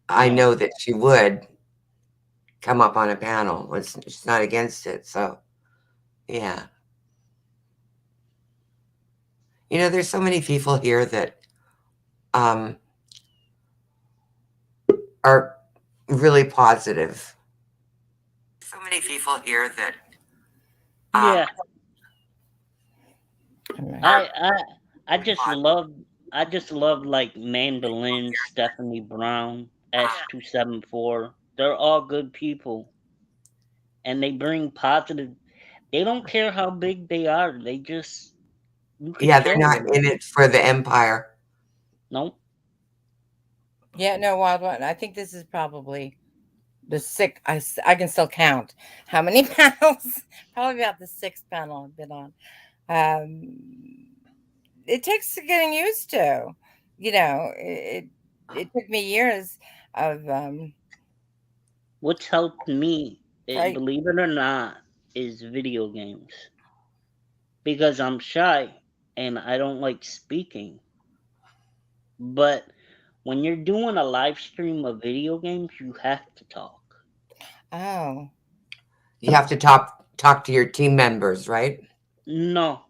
I
Oh,
know that she would come up on a panel. She's not against it, so yeah. You know, there's so many people here that um, are really positive. So many people here that
yeah.
are
I I I
really
just
positive.
love like Mandolin, Stephanie Brown, S274. They're all good people, and they bring positive. They don't care how big they are. They just you could
Yeah, they're
tell
not
them.
in it for the empire.
No,
Yeah, no, Wild One. I think this is probably the sixth. I can still count how many panels. Probably about the sixth panel I've been on. It takes getting used to. It took me years of
What's helped me,
right.
believe it or not, is video games because I'm shy and I don't like speaking. But when you're doing a live stream of video games, you have to talk.
Oh,
You have to talk to your team members, right?
No,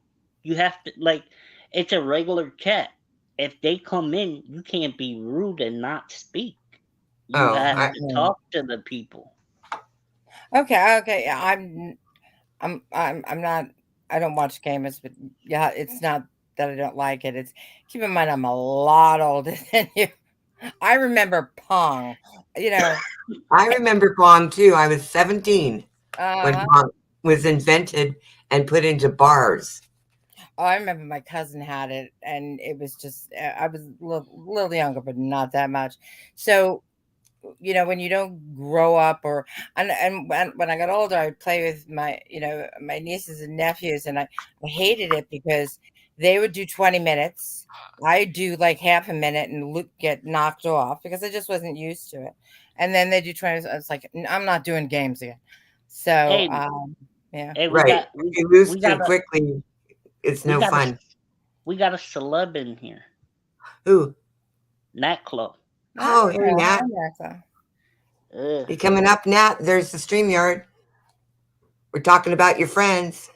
you have to like it's a regular chat. If they come in, you can't be rude and not speak. You
Oh,
have
I,
to
mhm.
talk to the people.
Okay, okay. Yeah, I'm not. I don't watch gamers, but yeah, it's not that I don't like it. It's keep in mind I'm a lot older than you. I remember Pong. You know,
I remember Pong too. I was 17 when
uh,
Pong was invented and put into bars.
oh, I remember my cousin had it, and it was just I was little younger, but not that much. So when you don't grow up, or and when I got older, I would play with my nieces and nephews, and I hated it because they would do 20 minutes. I do like half a minute and get knocked off because I just wasn't used to it. And then they do 20. It's like I'm not doing games again. So
Hey,
yeah.
hey, we
Right.
got
If
we
you lose
we
too
got a
quickly, it's
we
no
got a
fun.
we got a celeb in here.
Ooh.
Nat Club.
Oh, hey,
Oh,
Nat.
hi, Martha.
Ugh.
You coming up, Nat? There's the StreamYard. We're talking about your friends.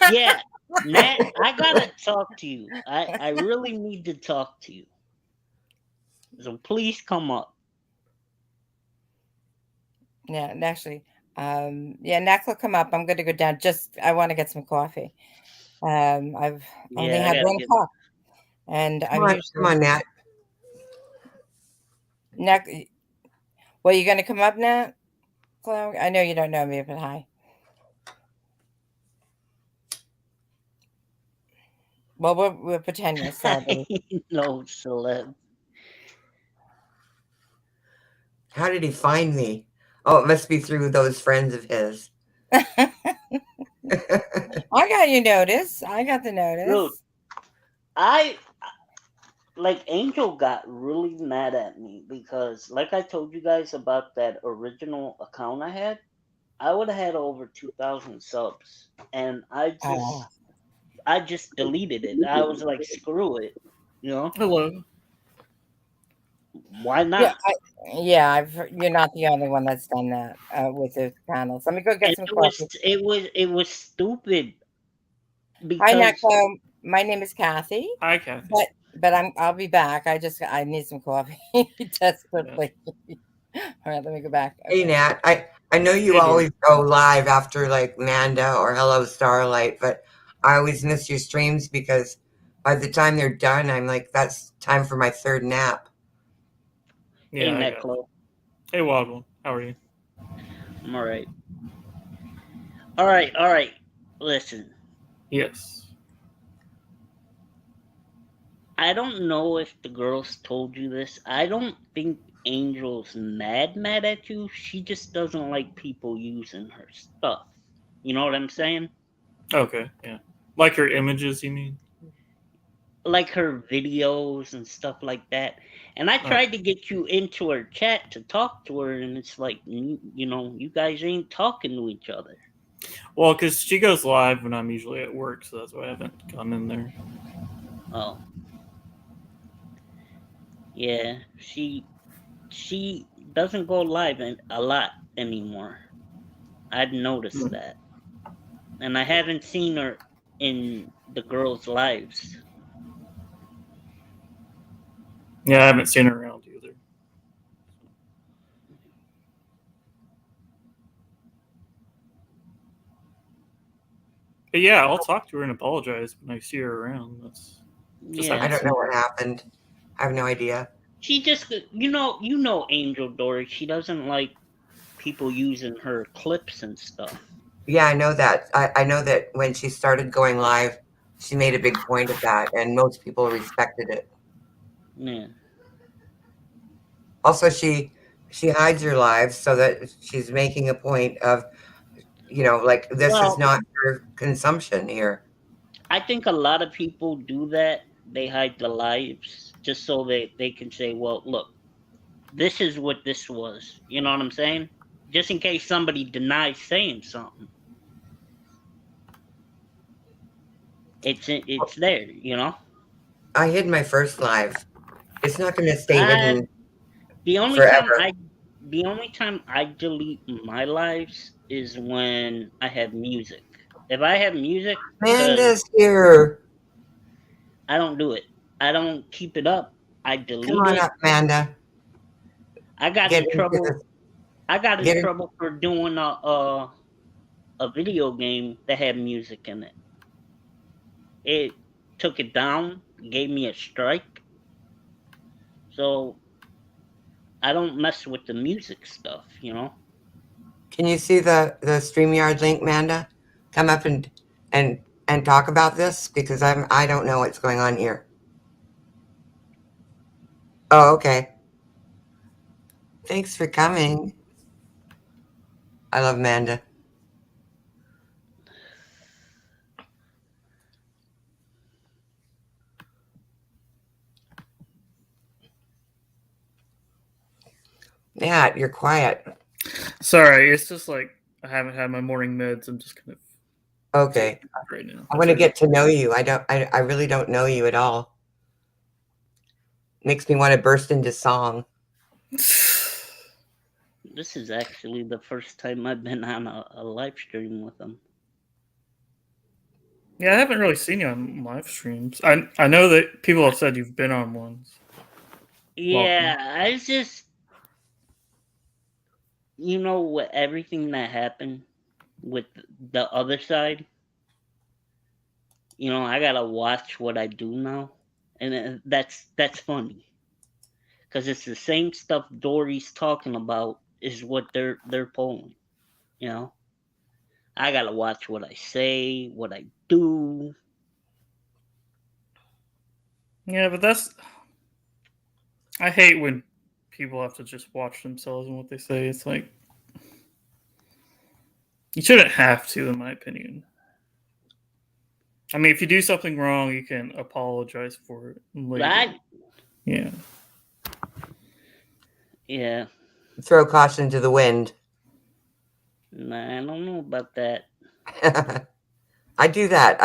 Yeah, Nat, I gotta talk to you. I really need to talk to you. So please come up.
Yeah, and actually, yeah, Nax will come up. I'm going to go down. I want to get some coffee. I've only
Yeah, I
had
gotta
one
get.
cup, and
Come
I'm
on, come
usually
on, Nat.
Nax. Well, you going to come up, Nat? Chloe? I know you don't know me, but hi. Well, we'll pretend you're a celebrity.
No celeb.
How did he find me? Oh, it must be through those friends of his.
I got you notice. I got the
Dude,
notice.
I like Angel got really mad at me because, like I told you guys about that original account I had, I would have had over 2,000 subs, and
Oh,
I just deleted it. I was like, screw it, you know?
Hello.
Why
yeah,
not?
yeah. You're not the only one that's done that with the panels. Let me go get
And
some coffee.
it was stupid
Hi,
because
Naco. My name is Kathy.
Hi, Kathy.
I'll be back. I need some coffee
Yeah.
desperately. All right, let me go back.
Hey,
Okay.
Nat. I know you
Hey, Dory.
always go live after like Manda or Hello Starlight, but I always miss your streams because by the time they're done, I'm like, that's time for my third nap.
hey,
Yeah, I got it.
Neclo,
Hey, Wild One. How are you?
I'm alright. Alright. Listen,
Yes.
I don't know if the girls told you this. I don't think Angel's mad at you. She just doesn't like people using her stuff. You know what I'm saying?
Okay, yeah. Like her images, you mean?
Like her videos and stuff like that. And I
Oh.
tried to get you into her chat to talk to her, and it's like, you guys ain't talking to each other.
Well, because she goes live when I'm usually at work, so that's why I haven't gone in there.
Oh, yeah. She doesn't go live a lot anymore. I'd noticed
Hmm.
that. And I haven't seen her in the girls' lives.
Yeah, I haven't seen her around either. But yeah, I'll talk to her and apologize when I see her around. That's just
Yeah.
I
haven't
don't know
seen her.
what happened. I have no idea.
She just, you know Angel Dory. She doesn't like people using her clips and stuff.
Yeah, I know that. I know that when she started going live, she made a big point of that, and most people respected it.
Yeah.
Also, she hides her lives so that she's making a point of, like this is
Well,
not for consumption here.
I think a lot of people do that. They hide their lives just so they can say, well, look, this is what this was. You know what I'm saying? Just in case somebody denies saying something. It's there, you know?
I hid my first live. It's not going to stay
Uh,
hidden
the only time
forever.
I the only time I delete my lives is when I have music. If I have music, because
Amanda's here.
I don't do it. I don't keep it up. I
Come
delete
on
it.
up, Amanda.
I got
Get
in
into
trouble.
this.
I got in
Get in.
trouble for doing a video game that had music in it. It took it down, gave me a strike. So I don't mess with the music stuff, you know.
Can you see the StreamYard link, Amanda? Come up and and talk about this because I don't know what's going on here. Oh, okay. Thanks for coming. I love Amanda. Yeah, you're quiet.
Sorry, it's just like I haven't had my morning meds. I'm just kind of
Okay.
right now.
I want to get to know you. I really don't know you at all. Makes me want to burst into song.
This is actually the first time I've been on a live stream with them.
Yeah, I haven't really seen you on live streams. I know that people have said you've been on ones.
Yeah, I just, you know, with everything that happened with the other side, you know, I gotta watch what I do now, and that's funny because it's the same stuff Dory's talking about is what they're pulling. You know, I gotta watch what I say, what I do.
Yeah, but that's. I hate when people have to just watch themselves and what they say. It's like you shouldn't have to, in my opinion. I mean, if you do something wrong, you can apologize for it later. Yeah.
Yeah.
Throw caution to the wind.
Nah, I don't know about that.
I do that.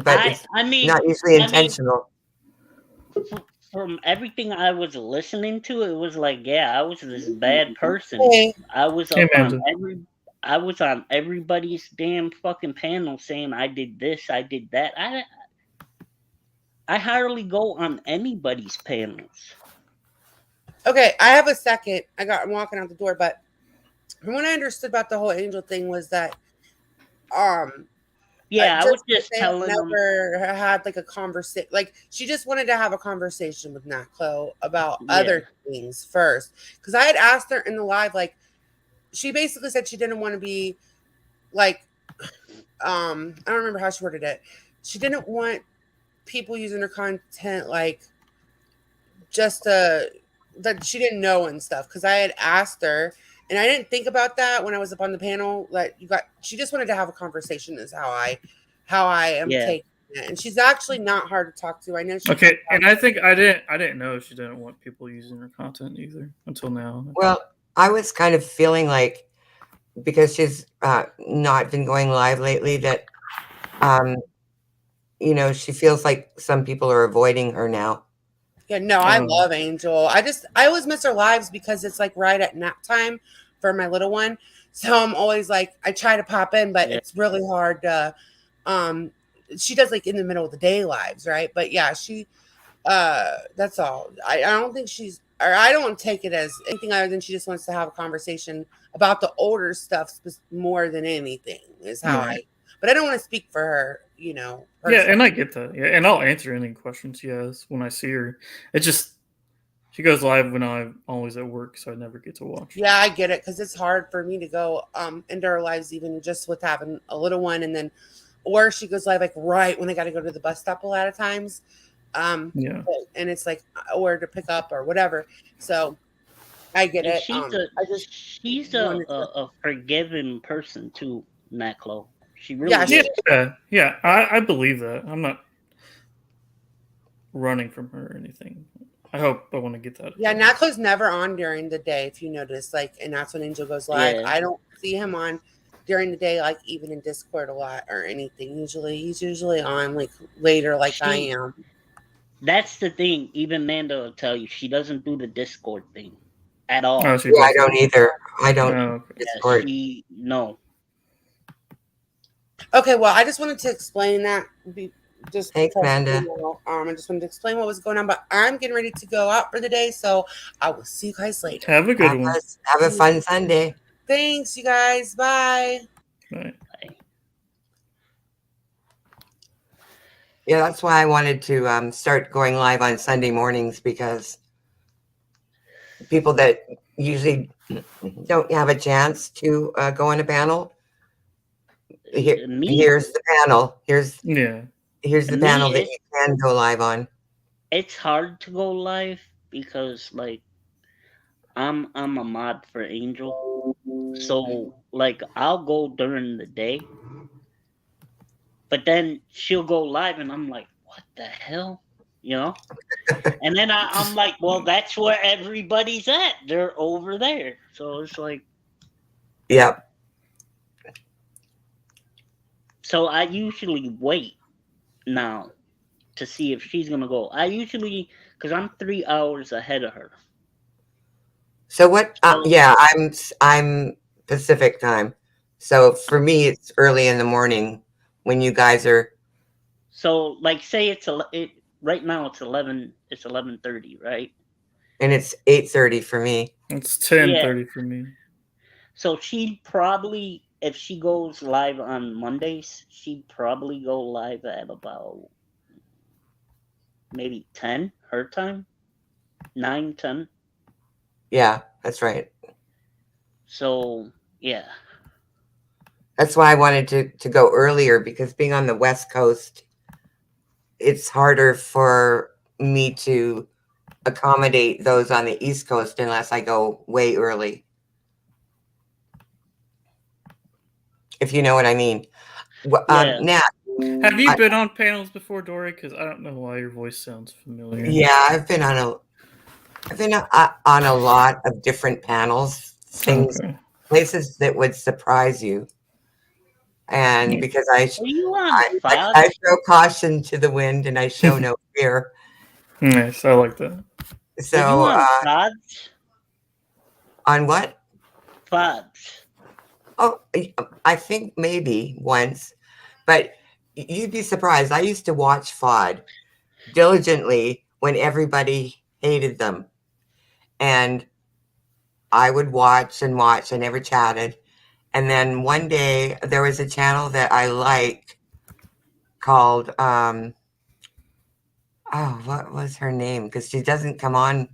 But it's
I mean,
not usually intentional.
From everything I was listening to, it was like, yeah, I was this bad person.
Hey.
I was
Hey,
up on
Amanda.
I was on everybody's damn fucking panel saying I did this, I did that. I hardly go on anybody's panels.
Okay, I have a second. I'm walking out the door, but from what I understood about the whole angel thing was that
yeah, I was just
they
telling them.
never had like a conversation. Like she just wanted to have a conversation with Nat Chloe about other things first. Because I had asked her in the live, like she basically said she didn't want to be like, I don't remember how she worded it. She didn't want people using her content like just that she didn't know and stuff. Because I had asked her. And I didn't think about that when I was up on the panel. Like she just wanted to have a conversation. Is how I am taking it. And she's actually not hard to talk to. I know.
Okay, and I think I didn't know she didn't want people using her content either until now.
Well, I was kind of feeling like because she's not been going live lately that, she feels like some people are avoiding her now.
Yeah, no, I love Angel. I always miss her lives because it's like right at nap time for my little one. So I'm always like, I try to pop in, but it's really hard to, she does like in the middle of the day lives, right? But yeah, that's all. I don't think I don't take it as anything other than she just wants to have a conversation about the older stuff more than anything is how but I don't want to speak for her, personally.
Yeah, and I get that. Yeah, and I'll answer any questions she has when I see her. It's just she goes live when I'm always at work, so I never get to watch.
Yeah, I get it because it's hard for me to go into our lives, even just with having a little one, and then or she goes live like right when I got to go to the bus stop a lot of times. And it's like or to pick up or whatever. So
I get
And
it. I just
she's
wanted to.
a forgiving person too, Naklo. She
Yeah,
really
she,
is.
Yeah. I believe that. I'm not running from her or anything. I want to get that
yeah,
across.
Naklo's never on during the day, if you notice. Like, and that's when Angel goes live.
Yeah.
I don't see him on during the day, like even in Discord a lot or anything. He's usually on like later, like I
She
am.
That's the thing. Even Manda will tell you she doesn't do the Discord thing at all.
Oh, she
Yeah, I
doesn't.
don't either. I
Oh,
don't
okay.
Yeah,
Discord.
no.
Okay, well, I just wanted to explain that. Just
Thanks,
to,
Amanda.
I just wanted to explain what was going on, but I'm getting ready to go out for the day, so I will see you guys later.
Have a good one.
Have a fun Sunday.
Thanks, you guys. Bye.
Bye.
Yeah, that's why I wanted to start going live on Sunday mornings, because people that usually don't have a chance to go on a panel, here's the panel. Here's
Yeah.
the
Me,
panel that you can go live on.
It's hard to go live because like I'm a mod for Angel. So like I'll go during the day. But then she'll go live and I'm like, what the hell? You know? And then I'm like, well, that's where everybody's at. They're over there. So it's like,
Yep.
so I usually wait now to see if she's gonna go. I usually, because I'm 3 hours ahead of her.
So what?
So,
Yeah, I'm Pacific time. So for me, it's early in the morning when you guys are.
so like, say right now it's 11:30, right?
And it's 8:30 for me.
It's 10:30 for me.
So she'd probably, if she goes live on Mondays, she'd probably go live at about maybe 10 her time, 9, 10.
Yeah, that's right.
So yeah,
That's why I wanted to go earlier, because being on the West Coast, it's harder for me to accommodate those on the East Coast unless I go way early. If you know what I mean.
yeah.
Nat,
Have you been on panels before, Dory? Because I don't know why your voice sounds familiar.
yeah, I've been on a lot of different panels, things,
Okay.
places that would surprise you. And because
Are you on FOD?
I throw caution to the wind and I show no fear.
Nice, I like that.
Are you
So
on FODs?
on what?
FODs.
Oh, I think maybe once, but you'd be surprised. I used to watch FOD diligently when everybody hated them. And I would watch and watch. I never chatted. And then one day there was a channel that I like called, oh, what was her name? Because she doesn't come on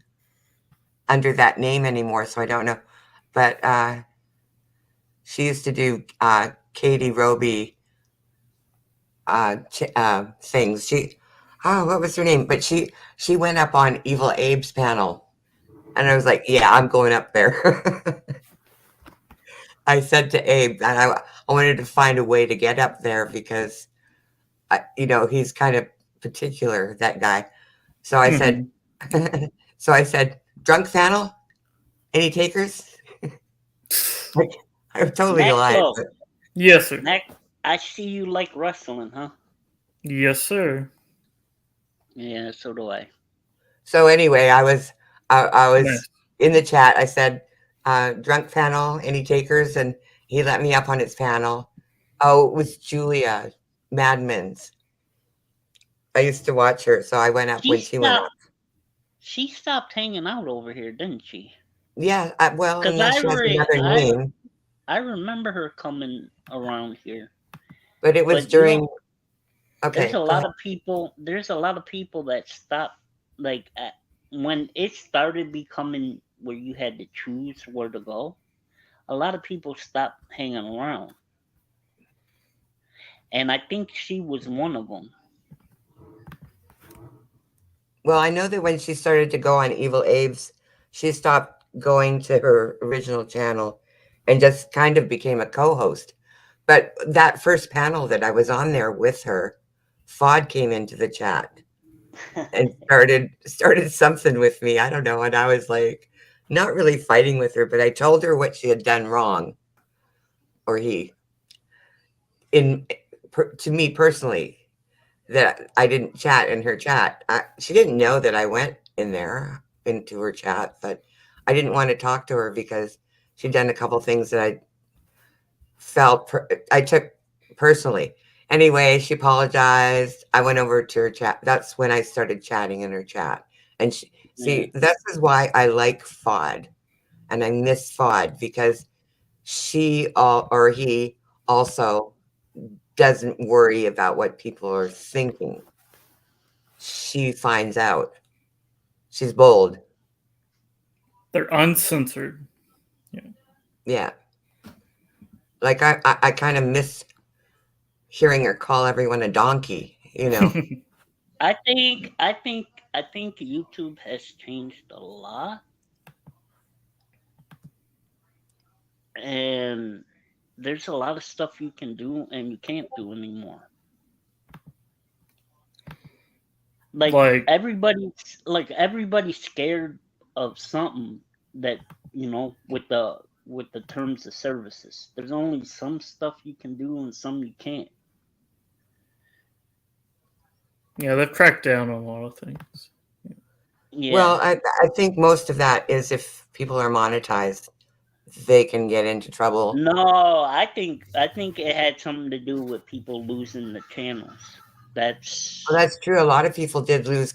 under that name anymore, so I don't know. But she used to do Katie Roby things. What was her name? But she went up on Evil Abe's panel, and I was like, yeah, I'm going up there. I said to Abe, and I wanted to find a way to get up there because, he's kind of particular, that guy. So I said, drunk panel, any takers? I'm totally lying.
Maxwell,
Yes, sir.
I see you like wrestling, huh?
Yes, sir.
Yeah, so do I.
So anyway, I was
Nice.
in the chat. I said, drunk panel, any takers? And he let me up on his panel. Oh, it was Julia Madmans. I used to watch her, so I went up when she went up.
She stopped hanging out over here, didn't she?
Yeah, well,
Because
unless she has another name.
I remember her coming around here.
But it was during. Okay.
There's a lot of people. There's a lot of people that stopped, like when it started becoming where you had to choose where to go. A lot of people stopped hanging around, and I think she was one of them.
Well, I know that when she started to go on Evil Abe's, she stopped going to her original channel and just kind of became a co-host. But that first panel that I was on there with her, Fod came into the chat and started something with me. I don't know. And I was like, not really fighting with her, but I told her what she had done wrong, or he, to me personally, that I didn't chat in her chat. She didn't know that I went in there into her chat, but I didn't want to talk to her because she'd done a couple things that I took personally. Anyway, she apologized. I went over to her chat. That's when I started chatting in her chat. And see, this is why I like Fod, and I miss Fod because he also doesn't worry about what people are thinking. She finds out. She's bold.
They're uncensored.
Yeah. Like I kind of miss hearing her call everyone a donkey, you know.
I think YouTube has changed a lot, and there's a lot of stuff you can do and you can't do anymore. Like everybody's scared of something that, with the terms of services. There's only some stuff you can do and some you can't.
Yeah, they've cracked down on a lot of things.
Yeah.
Well, I think most of that is if people are monetized, they can get into trouble.
No, I think it had something to do with people losing the channels.
That's true. A lot of people did lose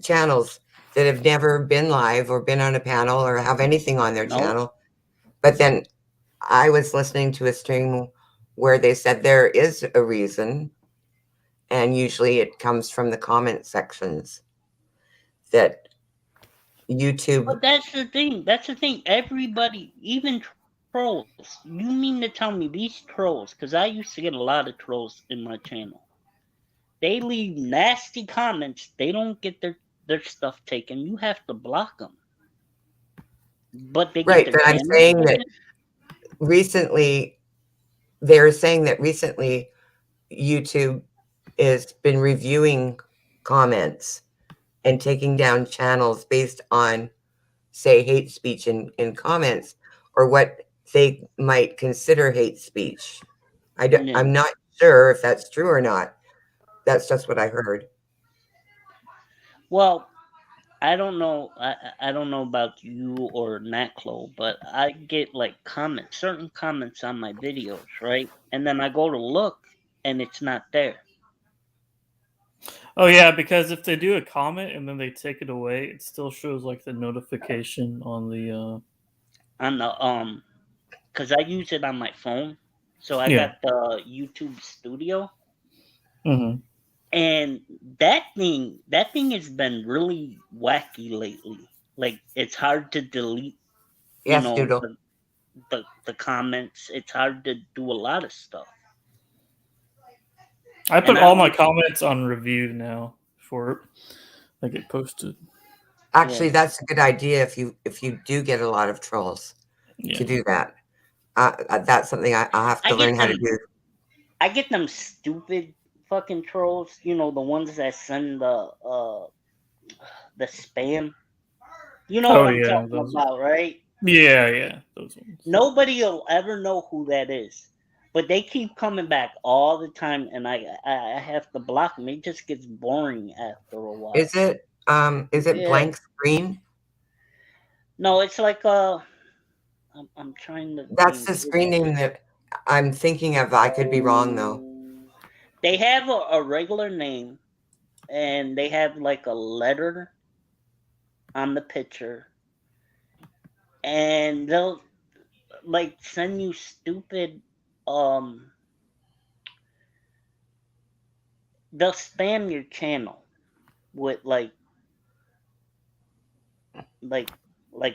channels that have never been live or been on a panel or have anything on their channel. But then I was listening to a stream where they said there is a reason, and usually it comes from the comment sections that YouTube.
But that's the thing. Everybody, even trolls. You mean to tell me these trolls? Because I used to get a lot of trolls in my channel. They leave nasty comments. They don't get their stuff taken. You have to block them. But they get
Right,
their
but I'm
channel
saying
taken?
that recently, they're saying that recently YouTube has been reviewing comments and taking down channels based on, say, hate speech in comments or what they might consider hate speech. I'm not sure if that's true or not. That's just what I heard.
Well, I don't know. I don't know about you or Natclo, but I get like certain comments on my videos, right? And then I go to look, and it's not there.
Oh yeah, because if they do a comment and then they take it away, it still shows like the notification on the
because I use it on my phone, so I got the YouTube Studio, and that thing has been really wacky lately. Like it's hard to delete,
Yes, Doodle.
the comments. It's hard to do a lot of stuff.
I put all my comments on review now before they get posted.
Actually, that's a good idea if you do get a lot of trolls to do that. That's something I'll have to learn how to do.
I get them stupid fucking trolls, the ones that send the spam. You know what I'm talking about, right?
Yeah, those ones.
Nobody will ever know who that is, but they keep coming back all the time, and I have to block them. It just gets boring after a while.
Is it blank screen?
No, it's like I'm trying to.
That's the screen name that I'm thinking of. I could be wrong though.
They have a regular name, and they have like a letter on the picture, and they'll like send you stupid they'll spam your channel with like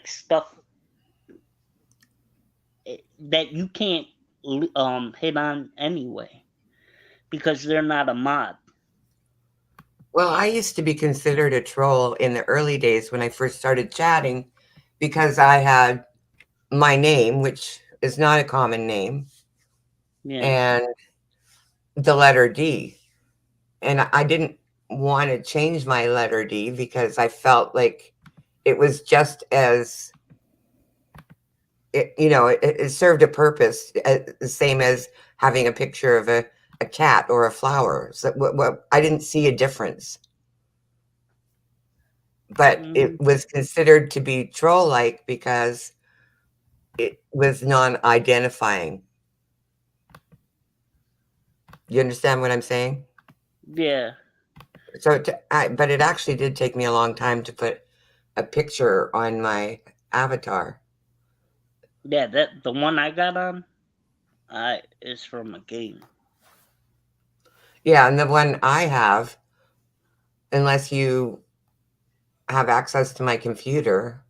stuff that you can't hit on anyway because they're not a mod.
Well, I used to be considered a troll in the early days when I first started chatting because I had my name, which is not a common name,
Yeah.
and the letter D. And I didn't want to change my letter D because I felt like it was just as it served a purpose, the same as having a picture of a cat or a flower. So I didn't see a difference, but it was considered to be troll-like because it was non-identifying. You understand what I'm saying?
Yeah.
So, but it actually did take me a long time to put a picture on my avatar.
Yeah, that the one I got on, is from a game.
Yeah, and the one I have, unless you have access to my computer,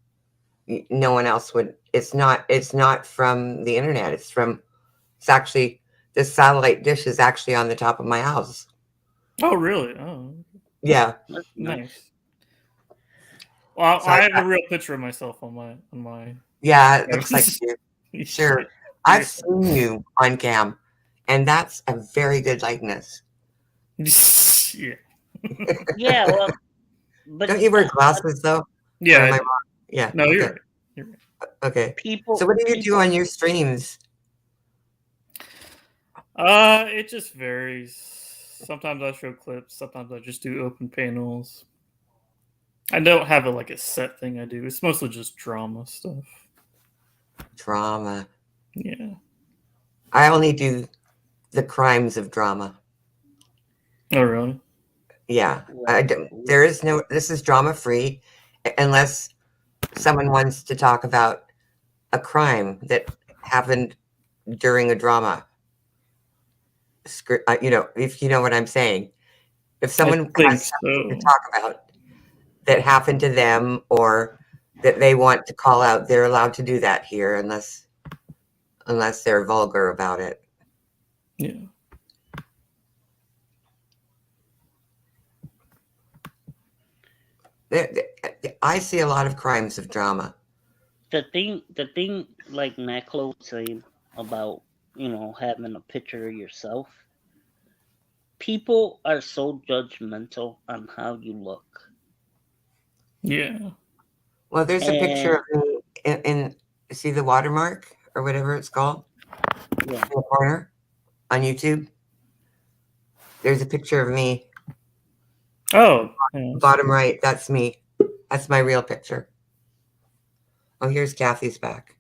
no one else would. It's not from the internet. It's actually, this satellite dish is actually on the top of my house.
Oh, really? Oh,
Yeah.
That's nice.
nice. Well,
So
I have a real picture of myself on my.
yeah, it looks like you. Sure. I've seen you on cam, and that's a very good likeness.
Yeah.
Yeah, well, but
Don't you wear glasses though? Or
Yeah.
am
I
I
do.
wrong? Yeah.
No,
Okay.
you're right. You're right.
Okay.
people.
So what do you do
people
on your streams?
It just varies. Sometimes I show clips. Sometimes I just do open panels. I don't have like a set thing I do. It's mostly just drama stuff.
Drama.
Yeah.
I only do the crimes of drama.
Oh, really?
Yeah. There is no. This is drama free, unless someone wants to talk about a crime that happened during a drama. If you know what I'm saying. If
I
someone
think
has something to
so.
talk about that happened to them or that they want to call out, they're allowed to do that here, unless they're vulgar about it.
Yeah.
I see a lot of crimes of drama.
the thing, like Maclo was saying about having a picture of yourself. People are so judgmental on how you look.
Yeah.
Well, there's a picture
And
of me in see the watermark or whatever it's called
yeah,
in the corner on YouTube. There's a picture of me.
Oh. Yeah.
Bottom right, that's me. That's my real picture. Oh, here's Kathy's back.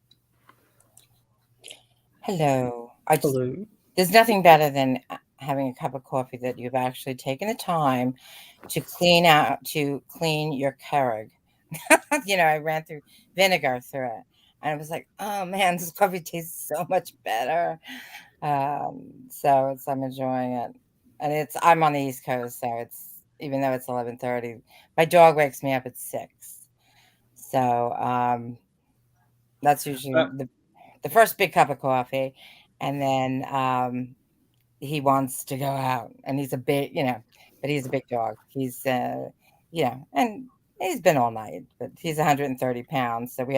Hello.
Hello.
There's nothing better than having a cup of coffee that you've actually taken the time to clean your Keurig. I ran through vinegar through it, and I was like, oh man, this coffee tastes so much better. So I'm enjoying it, and I'm on the East Coast, so it's, even though it's 11:30, my dog wakes me up at 6, so that's usually the first big cup of coffee, and then he wants to go out, and he's a big, but he's a big dog. He's, and he's been all night, but he's 130 pounds. So we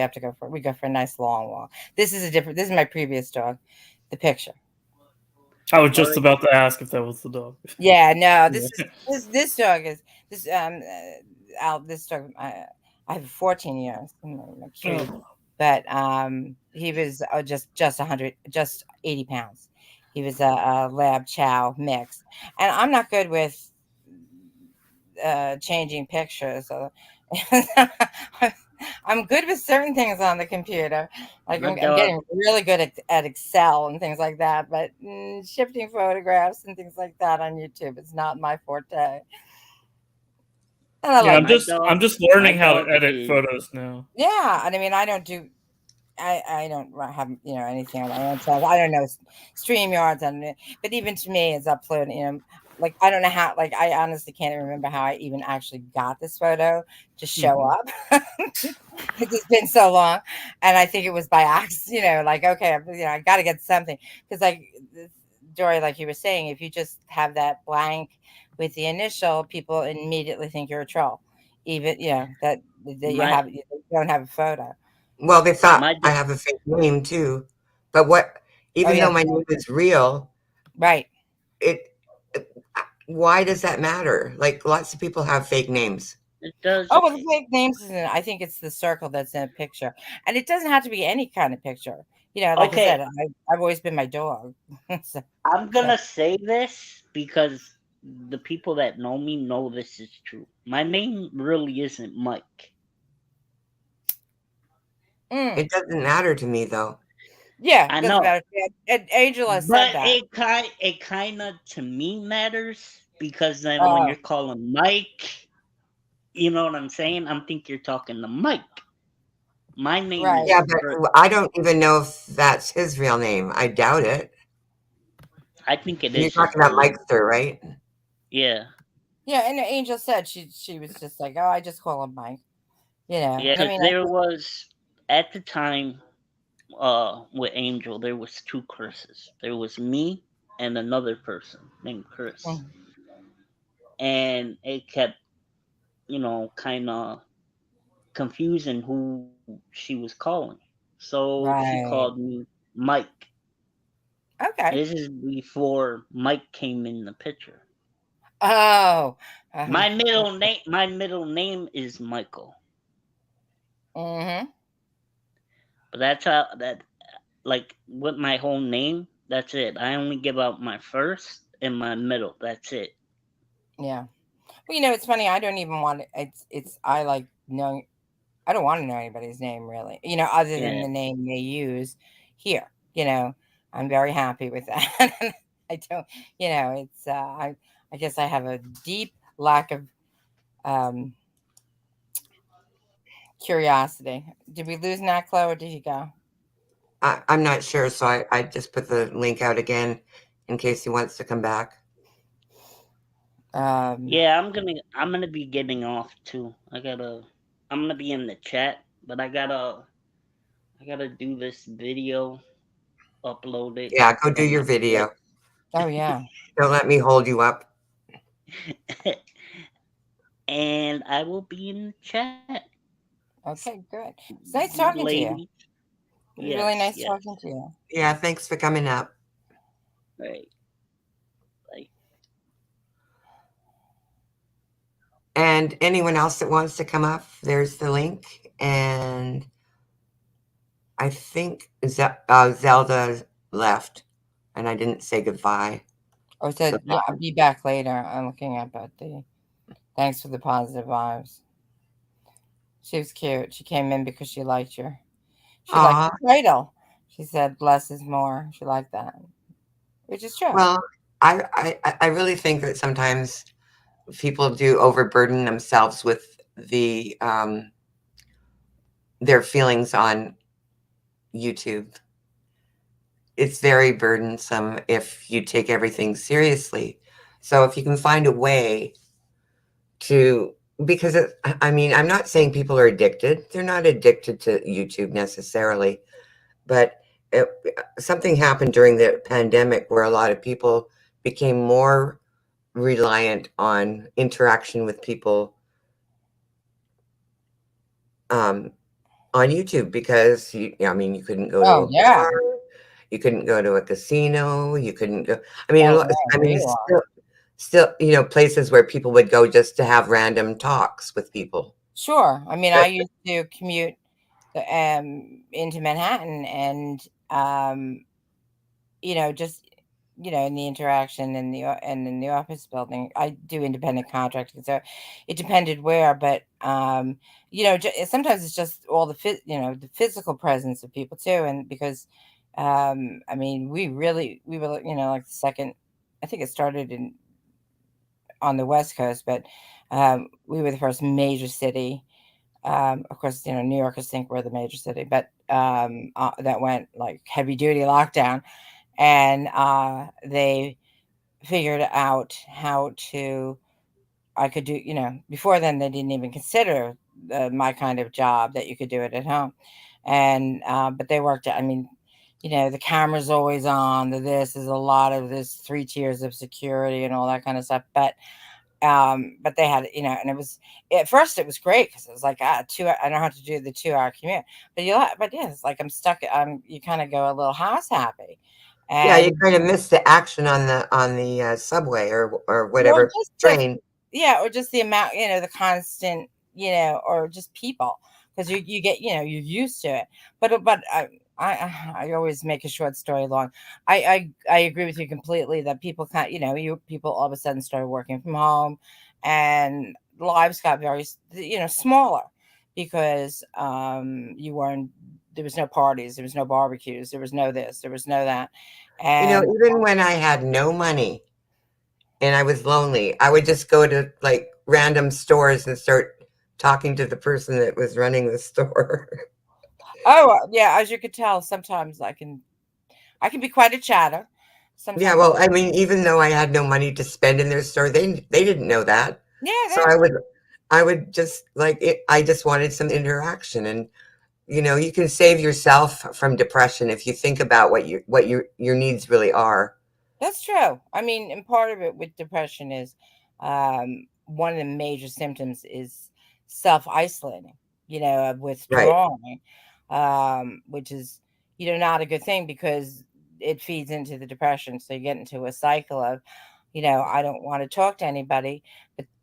go for a nice long walk. This is my previous dog, the picture.
I was just about to ask if that was the dog.
Yeah, no, this dog is, this, this dog, I have 14 years, cute, but, he was just 80 pounds. He was a lab chow mix, and I'm not good with changing pictures. I'm good with certain things on the computer. Like I'm getting really good at Excel and things like that, but shifting photographs and things like that on YouTube is not my forte.
Yeah, I'm just learning how to edit photos now.
Yeah, and I mean, I don't have anything on my own channel. I don't know StreamYards, but even to me, it's uploading. Like I don't know how. Like I honestly can't even remember how I even actually got this photo to show up. It's been so long, and I think it was by accident. Like okay, I got to get something because like Dory, like you were saying, if you just have that blank with the initial, people immediately think you're a troll, even that you don't have a photo.
Well, they thought
My
I have a fake name too. But what,
Oh,
even
yes,
though my name is real,
right.
it, why does that matter? Like lots of people have fake names.
it
Oh,
does.
well, the fake names isn't. I think it's the circle that's in a picture, and it doesn't have to be any kind of picture. Like I
Okay,
said, I've always been my dog. so,
I'm
so,
gonna say this because the people that know me know this is true. My name really isn't Mike.
mm,
It doesn't matter to me though.
yeah,
I
it doesn't
know,
matter. Yeah, and Angel has said
but
that.
it kind of to me matters because then when
Oh,
you're calling Mike, you know what I'm saying? I'm think you're talking to Mike. My name
right.
Yeah,
is
but
Bert.
I don't even know if that's his real name. I doubt it.
I think it
And you're
is his
talking about
real name.
Mikester, right?
Yeah,
Yeah, and Angel said she was just like, oh, I just call him Mike.
yeah.
I
Because
mean, I
there
think,
was at the time with Angel, there was two curses. There was me and another person named Chris,
mm,
and it kept kind of confusing who she was calling. So she called
right.
me Mike.
Okay.
This is before Mike came in the picture.
Oh,
My
um,
middle name is Michael,
mm-hmm.
but that's how that like with my whole name. That's it. I only give out my first and my middle. That's it.
Yeah. Well, it's funny. I don't even want it. I like knowing. I don't want to know anybody's name really. Other than
Yeah.
the name they use here. I'm very happy with that. I don't. It's. I guess I have a deep lack of um curiosity. Did we lose Naklo or did he go?
I'm not sure, so I just put the link out again in case he wants to come back.
Um.
Yeah, I'm gonna be getting off too. I'm gonna be in the chat, but I gotta do this video, upload
Yeah, go do
from
your
my trip,
video.
Oh yeah.
Don't let me hold you up.
and I will be in the chat,
Okay. Good. It's nice talking to you.
ladies.
It was really
Yes,
nice
yes,
talking to you.
Yeah, thanks for coming up.
right. Like,
And anyone else that wants to come up, there's the link. And I think Zelda left, and I didn't say goodbye.
Or
So
said, yeah, I'll be back later. I'm looking up at the thanks for the positive vibes. She was cute. She came in because she liked your she liked
aw,
the title. She said less is more. She liked that. Which is true.
well, I really think that sometimes people do overburden themselves with their feelings on YouTube. It's very burdensome if you take everything seriously. So if you can find a way to, because I mean, I'm not saying people are addicted. They're not addicted to YouTube necessarily, but it, something happened during the pandemic where a lot of people became more reliant on interaction with people um, on YouTube because I mean, you couldn't go to
Oh
a
yeah.
bar, you couldn't go to a casino, you couldn't go. I mean,
Oh
I
no, there
mean,
you are.
still, places where people would go just to have random talks with people.
Sure. I mean, I
But
used to commute into Manhattan and just in the interaction in and in the office building. I do independent contracting, so it depended where, but sometimes it's just all the physical presence of people too, and because I mean, we were like the second. I think it started in on the West Coast, but we were the first major city. Of course, New Yorkers think we're the major city, but that went like heavy duty lockdown, and they figured out how to. I could do, before then they didn't even consider my kind of job that you could do it at home, and but they worked. I mean, the camera's always on. This is a lot of this 3 tiers of security and all that kind of stuff, but But they had, and it was at first it was great because it was like 2. I don't have to do the 2-hour commute, but yeah, it's like I'm stuck. You kind of go a little house happy,
Yeah, you
and
kind of miss the action on the subway or
well,
whatever
just to
train.
yeah, or just the amount, the constant, or just people, because you get, you're used to it. But I always make a short story long. I agree with you completely that people can't, people all of a sudden started working from home, and lives got very, smaller because you weren't there was no parties, there was no barbecues, there was no this, there was no that, and
Even when I had no money and I was lonely, I would just go to like random stores and start talking to the person that was running the store.
oh yeah, as you could tell, sometimes I can be quite a chatter.
Yeah,
Sometimes,
well, I mean, even though I had no money to spend in their store, they didn't know that.
yeah,
So I would just like it, I just wanted some interaction, and you can save yourself from depression if you think about what your needs really are.
that's true. I mean, and part of it with depression is one of the major symptoms is self isolating. Of
Right.
withdrawing, which is not a good thing because it feeds into the depression. So you get into a cycle of, I don't want to talk to anybody,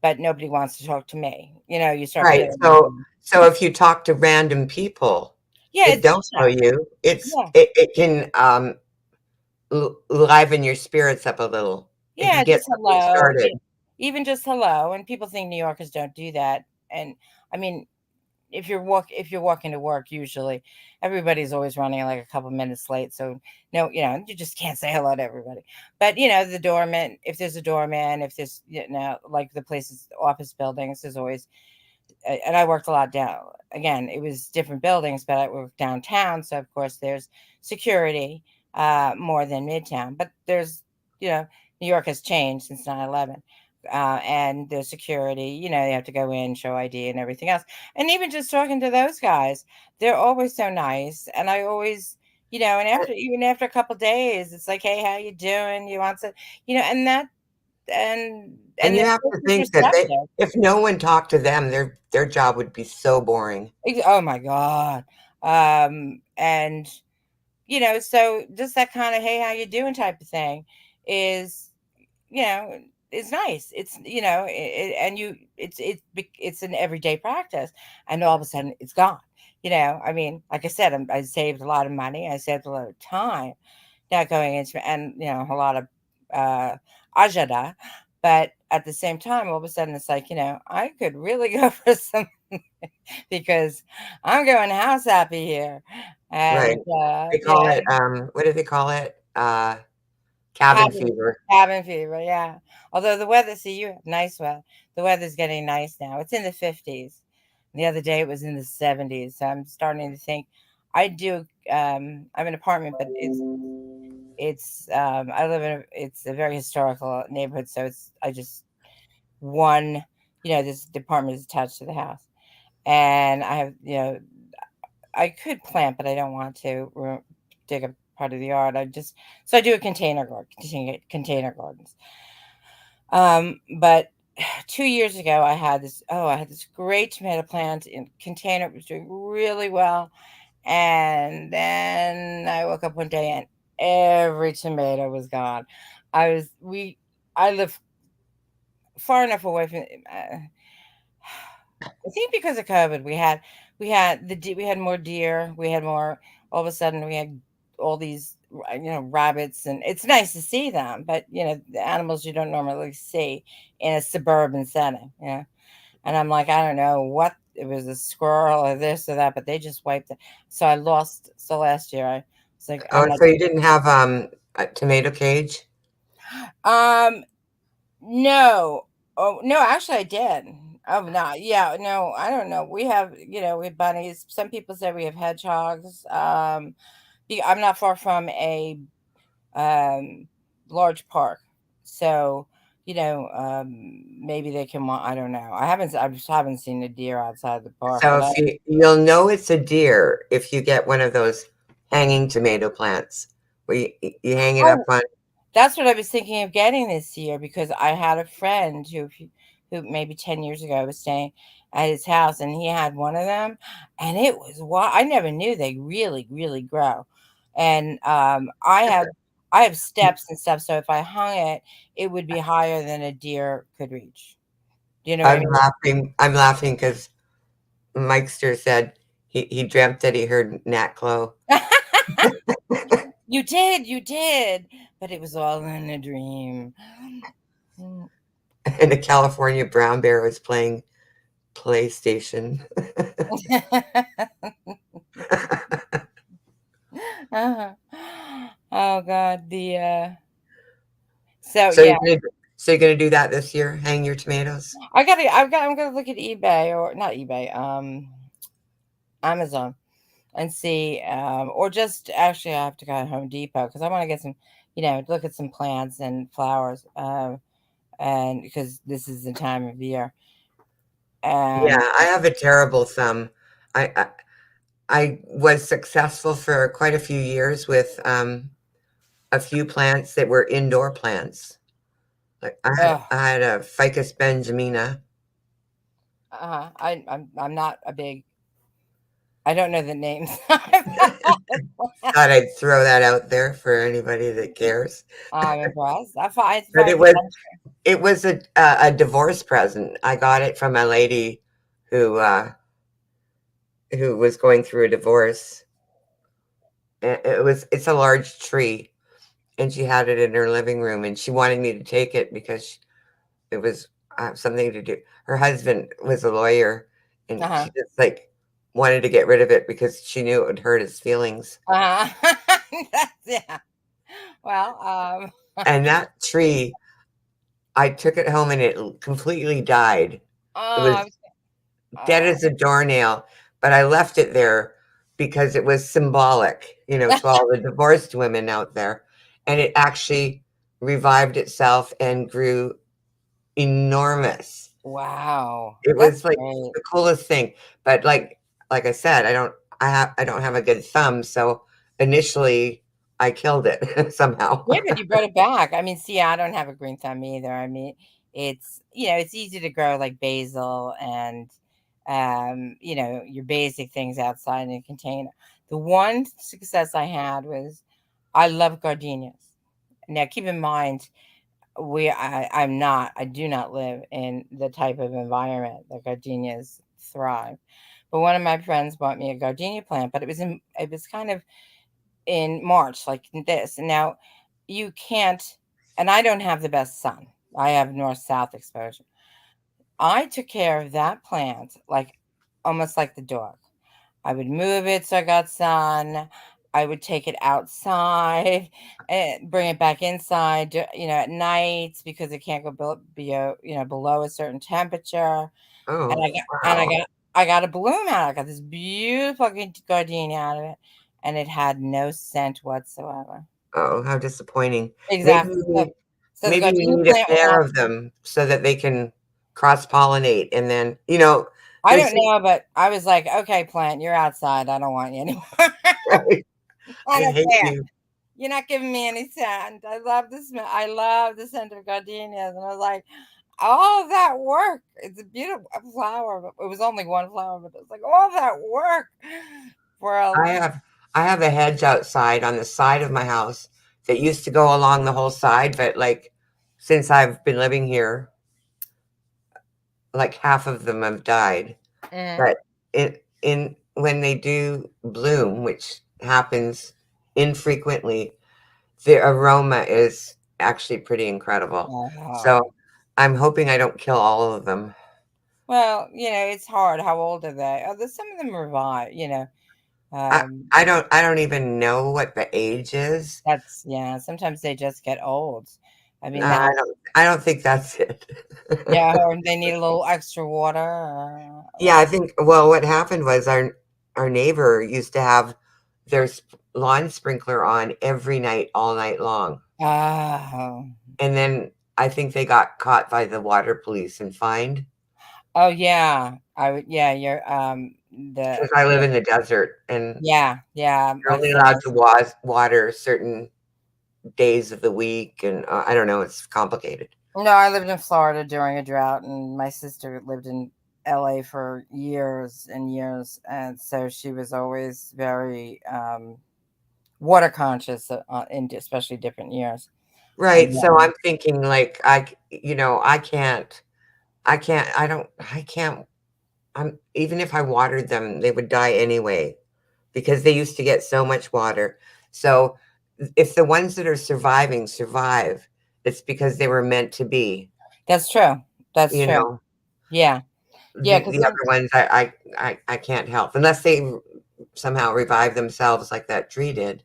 but nobody wants to talk to me. You start
Right.
feeling,
So if you talk to random people
yeah,
that
it's
don't know
different.
you,
Yeah.
it can liven your spirits up a little. It can
Yeah,
get
just
something
hello.
started.
Even just hello, and people think New Yorkers don't do that. And I mean, if you're walking to work, usually everybody's always running like a couple minutes late. So no, you just can't say hello to everybody. But the doorman, if there's a doorman, if there's like the places, office buildings, there's always and I worked a lot down. Again, it was different buildings, but I worked downtown, so of course there's security more than Midtown. But there's, New York has changed since 9/11, and there's security. You have to go in, show ID, and everything else. And even just talking to those guys, they're always so nice, and I always. And even after a couple days, it's like, hey, how you doing? You want to, and that,
And
and
you
the
have to
person's
think that
receptive.
if no one talked to them, their job would be so boring.
Oh my God. And so just that kind of hey, how you doing type of thing is, you know, is nice. It's and it's an everyday practice, and all of a sudden it's gone. I mean, like I said, I saved a lot of money. I saved a lot of time not going into, and a lot of ajada, but at the same time, all of a sudden it's like, I could really go for some because I'm going house happy here.
Right.
And
They call it what do they call it? Cabin
cabin
fever.
cabin fever, yeah. Although the weather, see, you have nice weather. The weather's getting nice now. It's in the 50s. The other day it was in the 70s. So I'm starting to think I do I'm an apartment, but I live in it's a very historical neighborhood, so it's I just one, this department is attached to the house. And I have, I could plant, but I don't want to dig a part of the yard. So I do a container gardens. But 2 years ago, I had this great tomato plant in container. It was doing really well, and then I woke up one day and every tomato was gone. I live far enough away from. I think because of COVID, we had more deer. We had more. All of a sudden, we had all these rabbits, and it's nice to see them, but the animals you don't normally see in a suburban setting. And I'm like, I don't know what it was, a squirrel or this or that, but they just wiped it. So I lost. So last year, I was like, I'm
Oh,
like,
so you didn't have a tomato cage?
um, no. Oh, no, actually I did. Oh, no. Yeah, no, I don't know. We have bunnies. Some people say we have hedgehogs. I'm not far from a um large park. So, maybe they can I don't know. I just haven't seen a deer outside the park,
So
but
if you'll know it's a deer if you get one of those hanging tomato plants where you hang it up
oh,
on.
that's what I was thinking of getting this year because I had a friend who maybe 10 years ago was staying at his house, and he had one of them, and it was I never knew they really, really grow. And I have steps and stuff, so if I hung it, it would be higher than a deer could reach. Do you know what I
I'm
mean?
laughing. I'm laughing because Mikester said he dreamt that he heard Nat Glow.
You did, but it was all in a dream. Mm.
And a California brown bear was playing PlayStation.
Uh-huh. Oh God, so
So
yeah,
you're gonna do that this year? Hang your tomatoes?
I'm gonna look at eBay, or not eBay, Amazon, and see, or just actually I have to go to Home Depot because I want to get some, look at some plants and flowers, and because this is the time of year,
Yeah,
and
I have a terrible thumb. I was successful for quite a few years with a few plants that were indoor plants. Like
oh,
I had a Ficus benjamina.
I'm not a big. I don't know the names.
Thought I'd throw that out there for anybody that cares.
I'm impressed. It's
But
fine.
it was a divorce present. I got it from a lady who was going through a divorce. It's a large tree, and she had it in her living room, and she wanted me to take it because it was something to do. Her husband was a lawyer, and
Uh-huh.
she just like wanted to get rid of it because she knew it would hurt his feelings.
Uh-huh. Yeah. Well,
And that tree, I took it home and it completely died. It
oh,
was dead as a doornail, but I left it there because it was symbolic, to all the divorced women out there. And it actually revived itself and grew enormous.
wow.
It
That's
was like
great.
the coolest thing. But like I said, I don't have a good thumb, so initially I killed it somehow.
Yeah, but you brought it back. I mean, see, I don't have a green thumb either. I mean, it's easy to grow like basil and your basic things outside in a container. The one success I had was I love gardenias. Now, keep in mind, I do not live in the type of environment that gardenias thrive. But one of my friends bought me a gardenia plant, but it was kind of in March, like this. And now you can't, and I don't have the best sun. I have north south exposure. I took care of that plant like almost like the dog. I would move it so I got sun. I would take it outside and bring it back inside, at nights because it can't go below a certain temperature. And
Oh,
I
wow.
got I got a bloom out. I got this beautiful gardenia out of it, and it had no scent whatsoever.
Oh, how disappointing. Maybe
Exactly.
you need
So the
maybe you
gardenia
need a
plant went
pair
off.
of them so that they can cross-pollinate, and then,
I
there's
don't know, but I was like, okay, plant, you're outside. I don't want you anymore. I
I
don't
hate
care.
you.
You're not giving me any scent. I love the smell. I love the scent of gardenias. And I was like, all that work. It's a beautiful flower. But it was only one flower, but it was like all that work for a.
I have I have a hedge outside on the side of my house that used to go along the whole side, but like since I've been living here, like half of them have died.
Mm,
But in when they do bloom, which happens infrequently, the aroma is actually pretty incredible. So
oh.
I'm hoping I don't kill all of them.
Well, it's hard. How old are they? Oh, there's some of them revive.
I
Um,
I don't even know what the age is.
yeah. Sometimes they just get old. I
No,
mean, that.
I don't think that's it.
Yeah, or they need a little extra water.
Yeah, I think well, what happened was our neighbor used to have their lawn sprinkler on every night, all night long.
Oh.
And then I think they got caught by the water police and fined
Oh yeah. I would. Yeah, you're
because I live in the desert and
yeah.
you're only allowed to water certain days of the week, and I don't know, it's complicated.
No, I lived in Florida during a drought, and my sister lived in LA for years and years, and so she was always very water conscious, in especially different years.
Right.
And
So I'm thinking like I can't, even if I watered them, they would die anyway because they used to get so much water. So if the ones that are surviving survive, it's because they were meant to be,
that's true. That's
you
true.
know.
Yeah, yeah. Because
The other ones I can't help unless they somehow revive themselves like that tree did.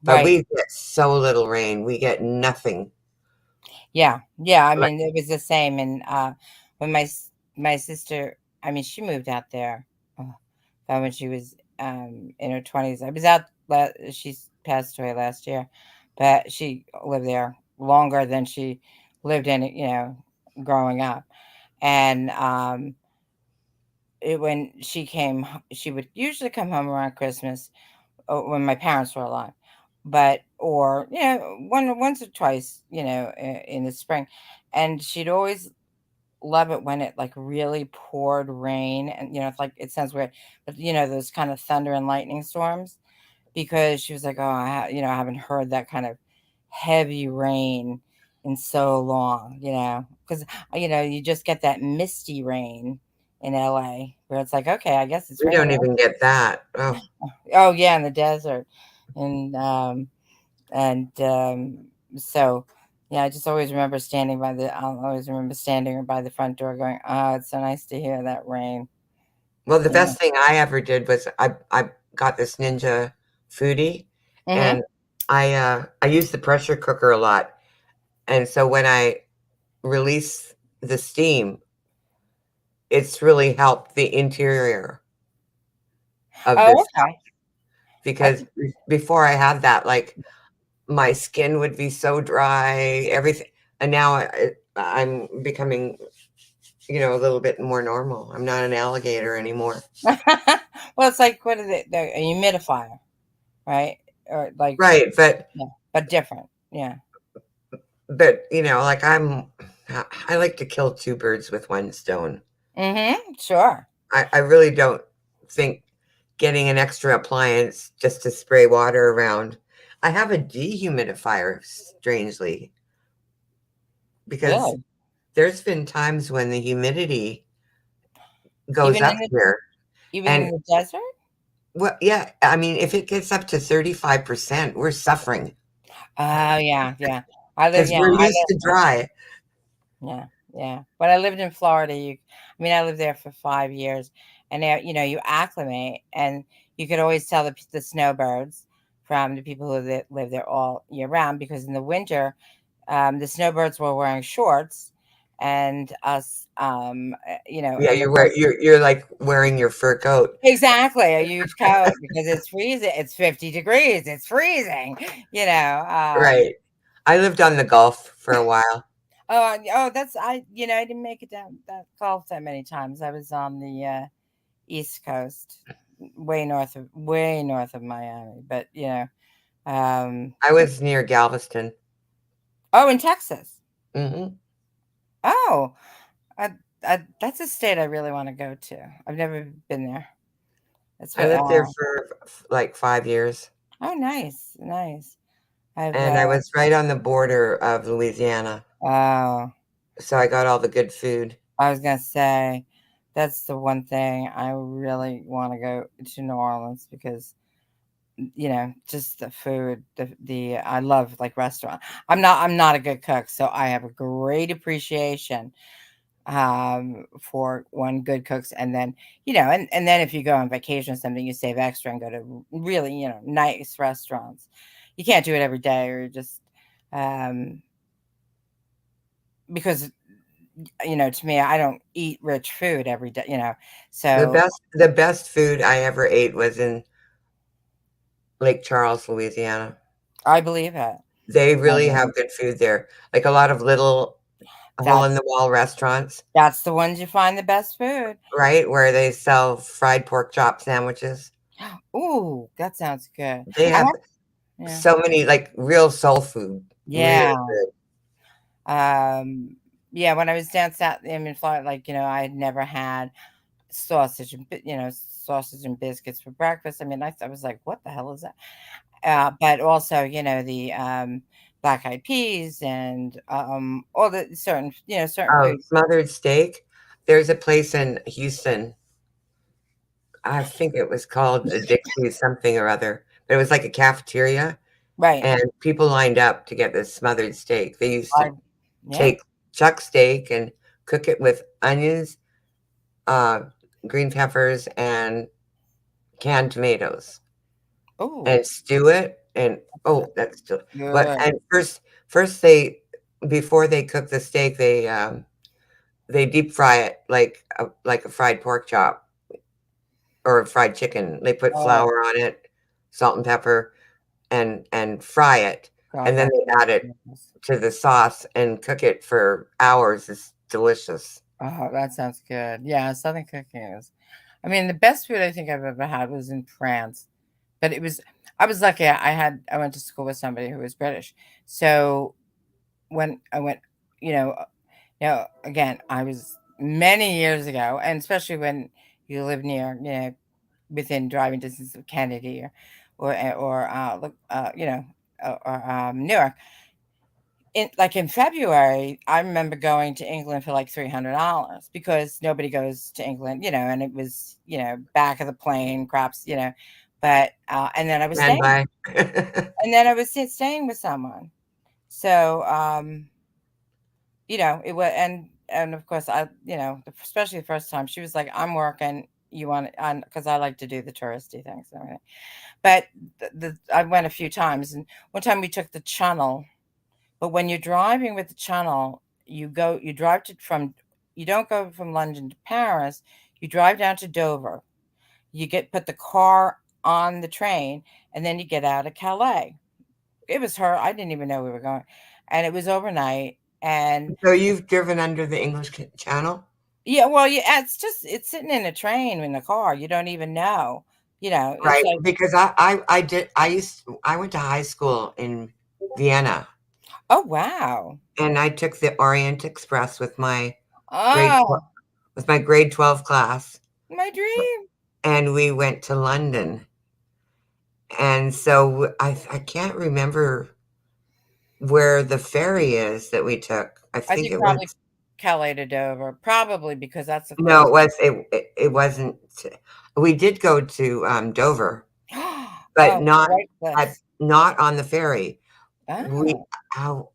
But
right.
we get so little rain. We get nothing.
Yeah, yeah. I
Like,
mean, it was the same. And when my sister, I mean, she moved out there when she was in her 20s. I was out. She's passed away last year, but she lived there longer than she lived in it. Growing up, and when she came, she would usually come home around Christmas when my parents were alive, but or once or twice, in the spring, and she'd always love it when it like really poured rain, and it's like it sounds weird, but those kind of thunder and lightning storms, because she was like, oh, I haven't heard that kind of heavy rain in so long, because you just get that misty rain in LA where it's like, okay, I guess it's
we don't
raining.
even get that. Oh,
Oh yeah, in the desert, and so yeah, I just always remember standing by the. I'll always remember standing by the front door, going, "Oh, it's so nice to hear that rain."
well, the
Yeah.
best thing I ever did was I got this Ninja foodie,
Mm-hmm.
and I use the pressure cooker a lot, and so when I release the steam, it's really helped the interior of
Oh,
this house
okay.
because
That's
before I had that, like my skin would be so dry, everything, and now I'm becoming, a little bit more normal. I'm not an alligator anymore.
well, it's like what is it? A humidifier, right? Or like,
Right,
yeah, but different. Yeah.
like I like to kill two birds with one stone.
Mm-hmm. Sure.
I really don't think getting an extra appliance just to spray water around. I have a dehumidifier, strangely, because
Really.
there's been times when the humidity goes
Even
up
in the
here.
even in
And
the desert.
well, yeah, I mean, if it gets up to 35%, we're suffering
Oh yeah, yeah. I live.
because
Yeah,
we're
I
used
live.
to dry.
Yeah, yeah. When I lived in Florida, I mean, I lived there for 5 years, and there, you acclimate, and you could always tell the snowbirds from the people who live there all year round, because in the winter, the snowbirds were wearing shorts, and us,
Yeah,
and the birds.
you're like wearing your fur coat.
Exactly, a huge coat because it's freezing. It's 50 degrees. It's freezing. You know.
Right. I lived on the Gulf for a while.
Oh, that's I didn't make it down that Gulf that many times. I was on the East Coast, way north of Miami. But
I was near Galveston.
oh, in Texas.
Hmm.
Oh, that's a state I really want to go to. I've never been there. That's
I
what.
lived there for like 5 years,
Oh, nice, nice. I've
and I was right on the border of Louisiana,
oh,
so I got all the good food.
I was gonna say that's the one thing I really want to go to New Orleans, because just the food, the I love like restaurant. I'm not a good cook, so I have a great appreciation for one good cooks, and then and then if you go on vacation or something, you save extra and go to really nice restaurants. You can't do it every day, or just um because to me, I don't eat rich food every day, so
The best food I ever ate was in Lake Charles, Louisiana.
I believe it.
They
I
really
believe
have good food there, like a lot of little hole in
that's
the wall restaurants,
that's the ones you find the best food.
right, where they sell fried pork chop sandwiches.
Ooh, that sounds good.
They
I
have
have yeah.
so many like real soul food,
Yeah.
really good.
Um, Yeah, when I was down south, I mean, Florida, like, I had never had sausage and sausage and biscuits for breakfast. I mean, I was like, what the hell is that? But also, the black eyed peas and all the certain
Oh,
foods.
smothered steak. There's a place in Houston. I think it was called the Dixie something or other, but it was like a cafeteria,
Right.
and people lined up to get this smothered steak. They used
I,
to
yeah.
take chuck steak and cook it with onions, uh, green peppers, and canned tomatoes,
Oh,
and stew it. And oh, that's still. But
good.
and first they before they cook the steak, they deep fry it like a fried pork chop or a fried chicken. They put
Oh,
flour on it, salt and pepper, and fry it,
God,
and then
that
they add it
sounds
to the sauce and cook it for hours. It's delicious.
oh, that sounds good. Yeah, Southern cooking is. I mean, the best food I think I've ever had was in France, but I was lucky. I went to school with somebody who was British, so when I went, you know, again, I was many years ago, and especially when you live near, within driving distance of Kennedy or look, Newark. In February, I remember going to England for like $300 because nobody goes to England, and it was back of the plane, craps, but and then I was
Man,
staying,
by
and then I was staying with someone, so it was, and of course especially the first time she was like, I'm working, you want on, because I like to do the touristy things and everything. But I went a few times, and one time we took the Channel. But when you're driving with the Channel, you drive you don't go from London to Paris. You drive down to Dover. You put the car on the train, and then you get out of Calais. It was her. I didn't even know we were going, and it was overnight. And
so you've driven under the English Channel,
yeah, well, yeah, it's sitting in a train in the car. You don't even know. It's
right?
like,
Because I went to high school in Vienna,
oh wow,
and I took the Orient Express with my grade
oh,
with my grade 12 class,
my dream.
and we went to London. And so I can't remember where the ferry is that we took. I
I
think
think
it was
probably Calais to Dover, probably because that's the
no,
closest.
it wasn't. We did go to Dover, but
Oh, right place.
not on the ferry. We
Oh,
how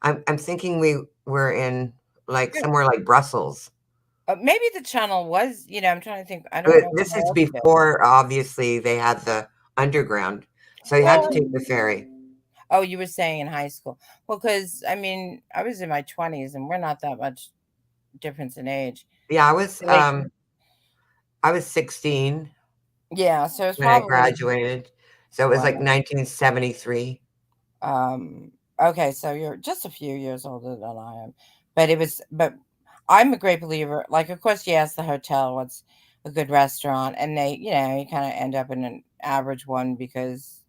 I'm thinking we were in like
good.
somewhere like Brussels.
Maybe the Channel was. I'm trying to think. I don't know
This
where
is
else to go.
before obviously they had the underground, so you had to
Well,
take the ferry.
oh, you were saying in high school. Well, because I mean, I was in my 20s, and we're not that much difference in age.
Yeah,
Late.
I was 16
Yeah, so it's
when I
probably
graduated, so it was like
wow.
1973.
Um, okay, so you're just a few years older than I am, but I'm a great believer. Like, of course, you ask the hotel what's a good restaurant, and you kind of end up in an average one because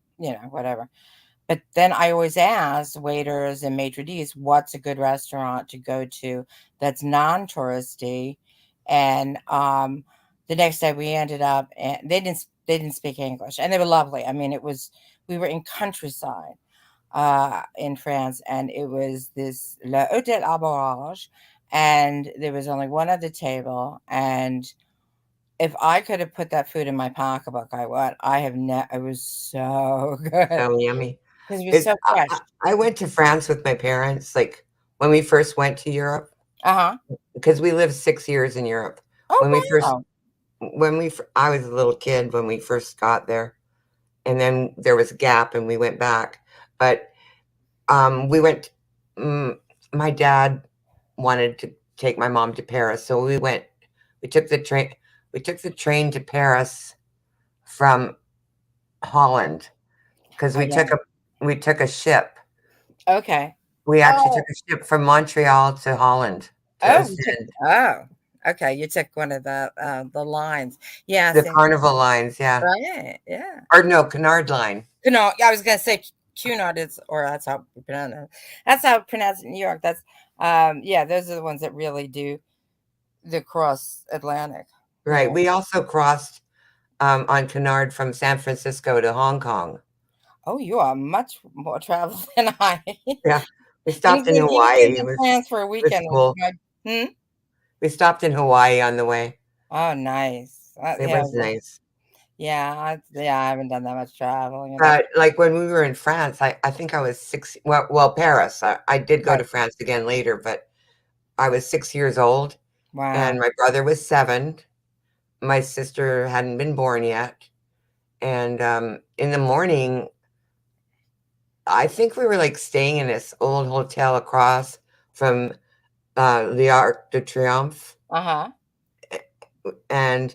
whatever. But then I always ask waiters and maitre d's, what's a good restaurant to go to that's non-touristy, and the next day we ended up, and they didn't speak English, and they were lovely. I mean, we were in countryside in France, and it was this Le Hôtel Arborage, and there was only one other table. And if I could have put that food in my pocketbook, I would. I have It was so good
So yummy.
because it was
It
so fresh.
I went to France with my parents, like, when we first went to Europe,
Uh huh.
because we lived 6 years in Europe.
Oh
When we first
wow.
I was a little kid when we first got there, and then there was a gap and we went back. But, we went mm, my dad wanted to take my mom to Paris, so we took the train to Paris from Holland, 'cause
Oh yeah.
we took a ship.
Okay.
We actually took
Oh.
a ship from Montreal to Holland, to
Oh, you took.
Ostend.
Oh. Okay, you took one of the lines. Yeah.
The
Same.
Carnival lines, yeah.
Right. Yeah.
Or no, Canard line.
Yeah, I was gonna say Cunard is, or that's how we pronounce it. That's how we pronounce it in New York. Yeah, those are the ones that really do the cross Atlantic.
Right.
Yeah.
We also crossed on Canard from San Francisco to Hong Kong.
Oh, you are much more travel than I.
Yeah. We
You
stopped in
you did
Hawaii.
the plans for a
It was
weekend.
cool.
Hmm?
We stopped in Hawaii on the way.
Oh, nice.
It
Yeah,
was nice.
yeah, I haven't done that much traveling.
But like when we were in France, I think I was 6, well, Paris. I did go
Right.
to France again later, but I was 6 years old and
Wow.
my brother was 7. My sister hadn't been born yet. And in the morning, I think we were like staying in this old hotel across from the Arc de Triomphe.
Uh-huh.
And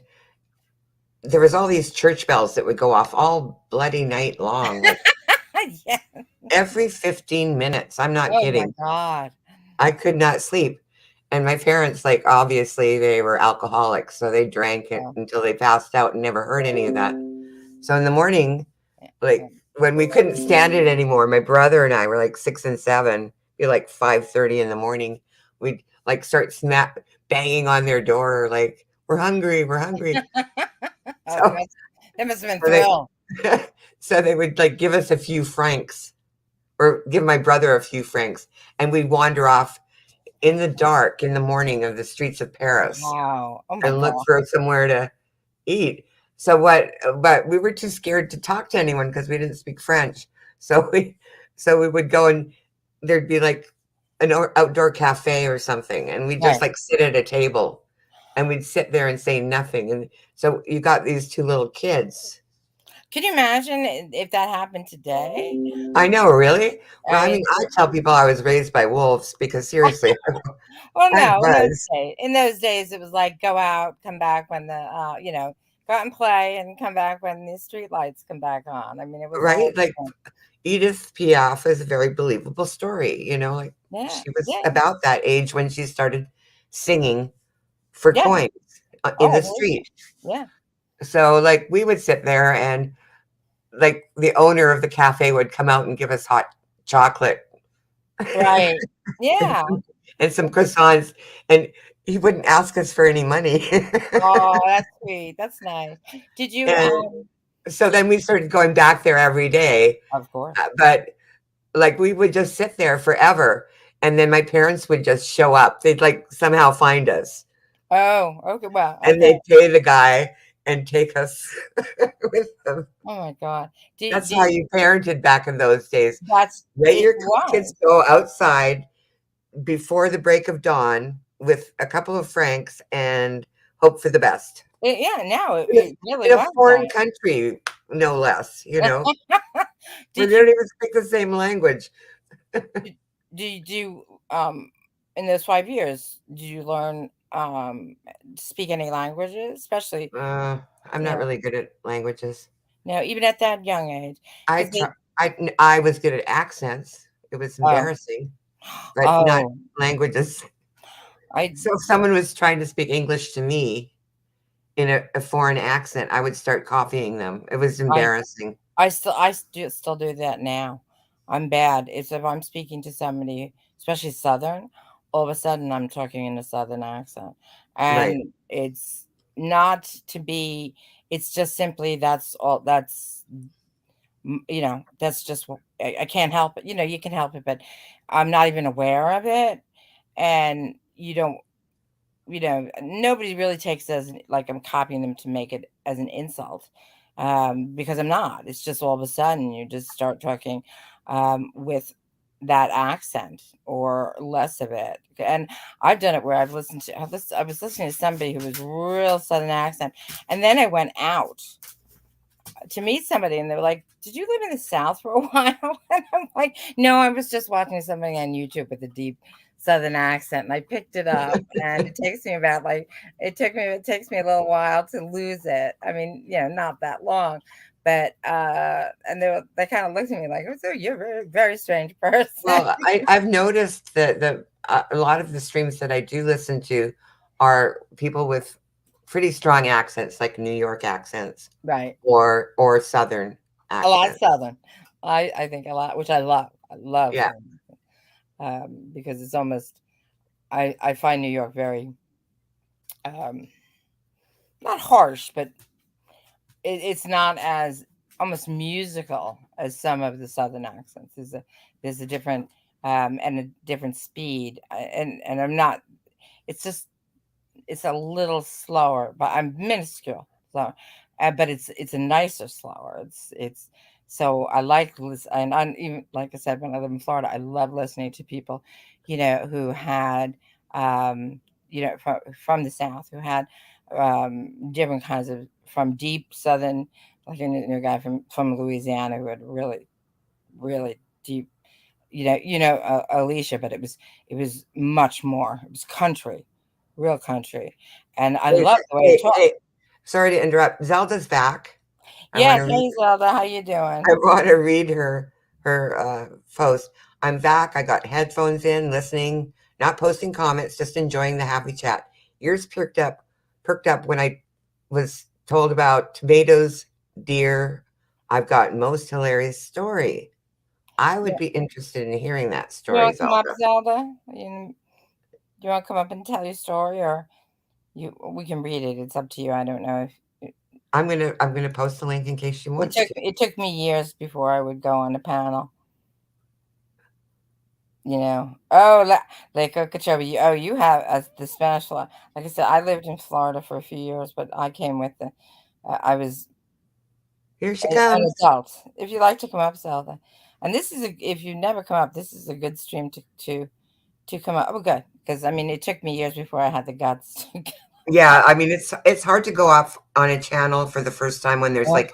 there was all these church bells that would go off all bloody night long, like
Yeah.
every 15 minutes. I'm not
Oh my
kidding.
God.
I could not sleep. And my parents, like, obviously they were alcoholics, so they drank it
Oh,
until they passed out and never heard any of that. So in the morning,
yeah.
like when we couldn't stand it anymore, my brother and I were like 6 and 7, be like 5:30 in the morning. We'd like start banging on their door, like, we're hungry, we're hungry.
Oh,
So,
that must have been
so they
thrill.
so they would like give us a few francs or give my brother a few francs, and we'd wander off in the dark in the morning of the streets of Paris
Wow. Oh my
and look
God.
for somewhere to eat. So but we were too scared to talk to anyone because we didn't speak French. So we would go and there'd be like an outdoor cafe or something, and we'd just
Right.
like sit at a table and we'd sit there and say nothing. And so you got these 2 little kids.
Can you imagine if that happened today?
I know, really? Well,
I
I
mean,
mean, I tell people I was raised by wolves because seriously,
well,
I
no,
was.
in those days, it was like go out, come back when go out and play and come back when the street lights come back on. I mean, it was all
Right? Like Edith Piaf is a very believable story, like
yeah,
she was
yeah,
about that age when she started singing for
yeah.
coins in the
Oh,
street.
yeah.
So like we would sit there and like the owner of the cafe would come out and give us hot chocolate
Right. Yeah.
and some croissants, and he wouldn't ask us for any money.
Oh, that's sweet. That's nice. Did you?
And so then we started going back there every day.
Of course.
But like we would just sit there forever, and then my parents would just show up. They'd like somehow find us,
Oh, okay. Well,
and
okay.
they'd pay the guy and take us with them.
Oh my God.
That's how you parented back in those days.
That's
Let
it
your kids
was.
go outside before the break of dawn with a couple of francs and hope for the best.
Yeah. Now
In a,
it really
in a
was
foreign country, no less.
that.
We
Did
don't
you
even speak the same language.
do in those 5 years? Did you learn speak any languages, especially
I'm not really good at languages.
even at that young age?
I
Because
try.
they
I was good at accents. It was
oh
embarrassing, but not
oh
languages.
I
So if someone was trying to speak English to me in a foreign accent, I would start copying them. It was
I
embarrassing.
I still do that now. I'm bad. It's if I'm speaking to somebody, especially Southern, all of a sudden I'm talking in a Southern accent,
Right.
and it's not to be. It's just simply that's all. That's just I can't help it. You can help it, but I'm not even aware of it, and nobody really takes it as like I'm copying them to make it as an insult, because I'm not. It's just all of a sudden you just start talking with that accent or less of it. And I've done it where I was listening to somebody who was real Southern accent, and then I went out to meet somebody and they were like, "Did you live in the South for a while?" And I'm like, "No, I was just watching somebody on YouTube with a deep Southern accent and I picked it up and it takes me a little while to lose it. I mean, not that long. But and they kind of looked at me like, "Oh, so you're a very, very strange person."
Well, I've noticed that a lot of the streams that I do listen to are people with pretty strong accents, like New York accents
Right.
or Southern
A lot of
accents.
Southern. I think a lot, which I love. I love
Yeah.
Southern, because it's almost I find New York very um, not harsh, but it's not as almost musical as some of the southern accents. There's a different and a different speed, and I'm not. It's just it's a little slower, but I'm minuscule. So, but it's a nicer slower. It's so I like and I even like I said when I live in Florida, I love listening to people, who had from the South who had different kinds of from deep Southern, like a new guy from Louisiana who had really deep Alicia, but it was much more. It was country, real country, and I
Hey,
love the way he
hey,
talked.
hey, sorry to interrupt. Zelda's back. I want
Yes,
to read.
hey Zelda, how you
I
doing?
want to read her post. I'm back. I got headphones in, listening, not posting comments, just enjoying the happy chat. Yours perked up when I was told about tomatoes, deer. I've got most hilarious story. I would
Yeah.
be interested in hearing that
You
story,
want to come up,
Zelda.
Zelda? You want to come up and tell your story, or we can read it. It's up to you. I don't know if
I'm gonna post the link in case she
it
wants
took
to.
it took me years before I would go on a panel. Oh, like Okeechobee. Oh, you have the Spanish law. Like I said, I lived in Florida for a few years, but I came with the. I was
Here she
an
comes.
adult. If you like to come up, Zelda, and if you never come up, this is a good stream to come up. Oh, good, because I mean, it took me years before I had the guts.
Yeah, I mean it's hard to go off on a channel for the first time when there's
Well,
like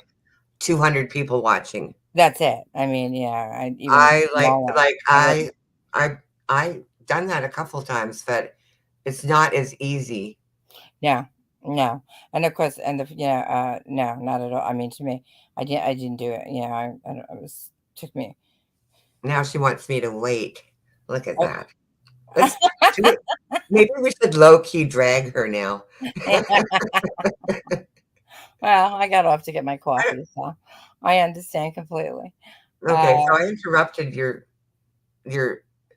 200 people watching.
that's it. I mean, yeah, even a
I like
small one.
like
I would,
I done that a couple times, but it's not as easy.
yeah, no, and of course, and no, not at all. I mean, to me, I didn't do it. I was took me.
Now she wants me to wait. Look at
Oh.
that. Let's do it. Maybe we should low key drag her now.
Well, I got off to get my
I don't-
coffee, so I understand completely. Uh,
Okay, so I interrupted your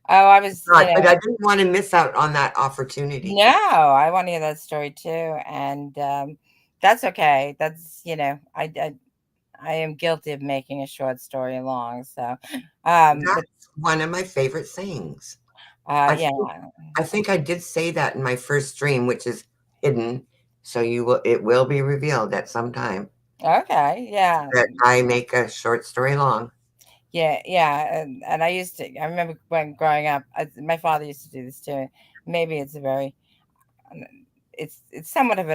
oh, I was,
thought, but I didn't want to miss out on that opportunity.
no, I want to hear that story too, and that's okay. That's I am guilty of making a short story long, so but
That's one of my favorite things.
yeah,
I think I did say that in my first stream, which is hidden, so it will be revealed at some time
okay, yeah,
that I make a short story long.
yeah, and I remember when growing up, my father used to do this too. Maybe it's somewhat of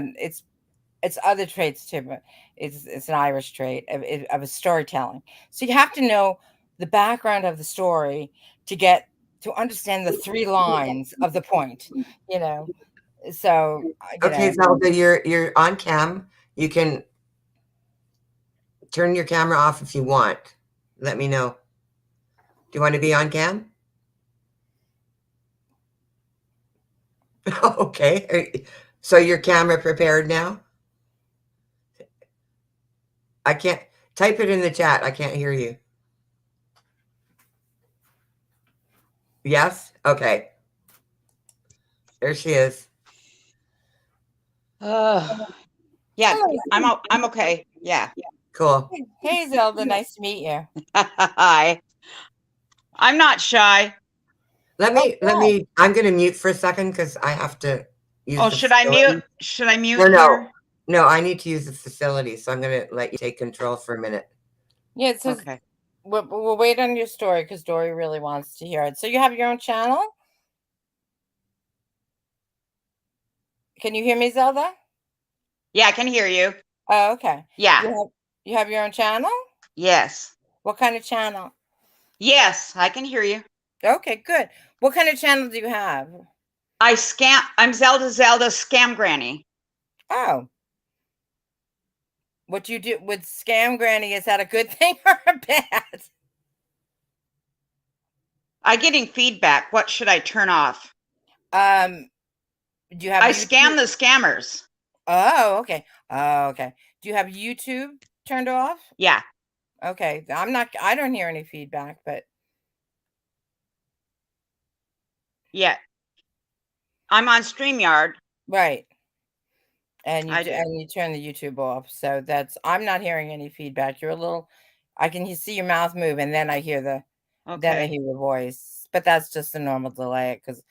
it's other traits too, but it's an Irish trait of a storytelling. So you have to know the background of the story to understand the three lines of the point. You know, so
Okay, Zelda, you're on cam. You can turn your camera off if you want. Let me know. Do you want to be on cam? Okay. So your camera prepared now? I can't type it in the chat. I can't hear you. Yes? Okay. There she is.
Yeah,
Hello.
I'm okay. Yeah.
Cool.
Hey Zelda, nice to meet you.
Hi. I'm not shy.
Let me I'm gonna mute for a second because I have to use
Oh,
the
should I mute?
facility.
Should I mute
No, no.
here?
No, I need to use the facility, so I'm gonna let you take control for a minute.
Yeah, it says
Okay.
we'll wait on your story because Dory really wants to hear it. So you have your own channel? Can you hear me, Zelda?
Yeah, I can hear you.
Oh, okay.
Yeah.
You have your own channel?
Yes.
What kind of channel?
Yes, I can hear you.
Okay, good. What kind of channel do you have?
I'm Zelda Scam Granny.
Oh, what you do with Scam Granny, is that a good thing or a bad?
I'm getting feedback. What should I turn off?
Do you have
I
YouTube?
scam the scammers.
Oh, okay. Oh, okay. Do you have YouTube turned off?
Yeah.
Okay. I don't hear any feedback, but
Yeah. I'm on StreamYard.
Right. And
I do.
you turn the YouTube off. So I'm not hearing any feedback. You're a little, I can see your mouth move, and then I hear then I
Okay.
hear your voice. But that's just a normal delay because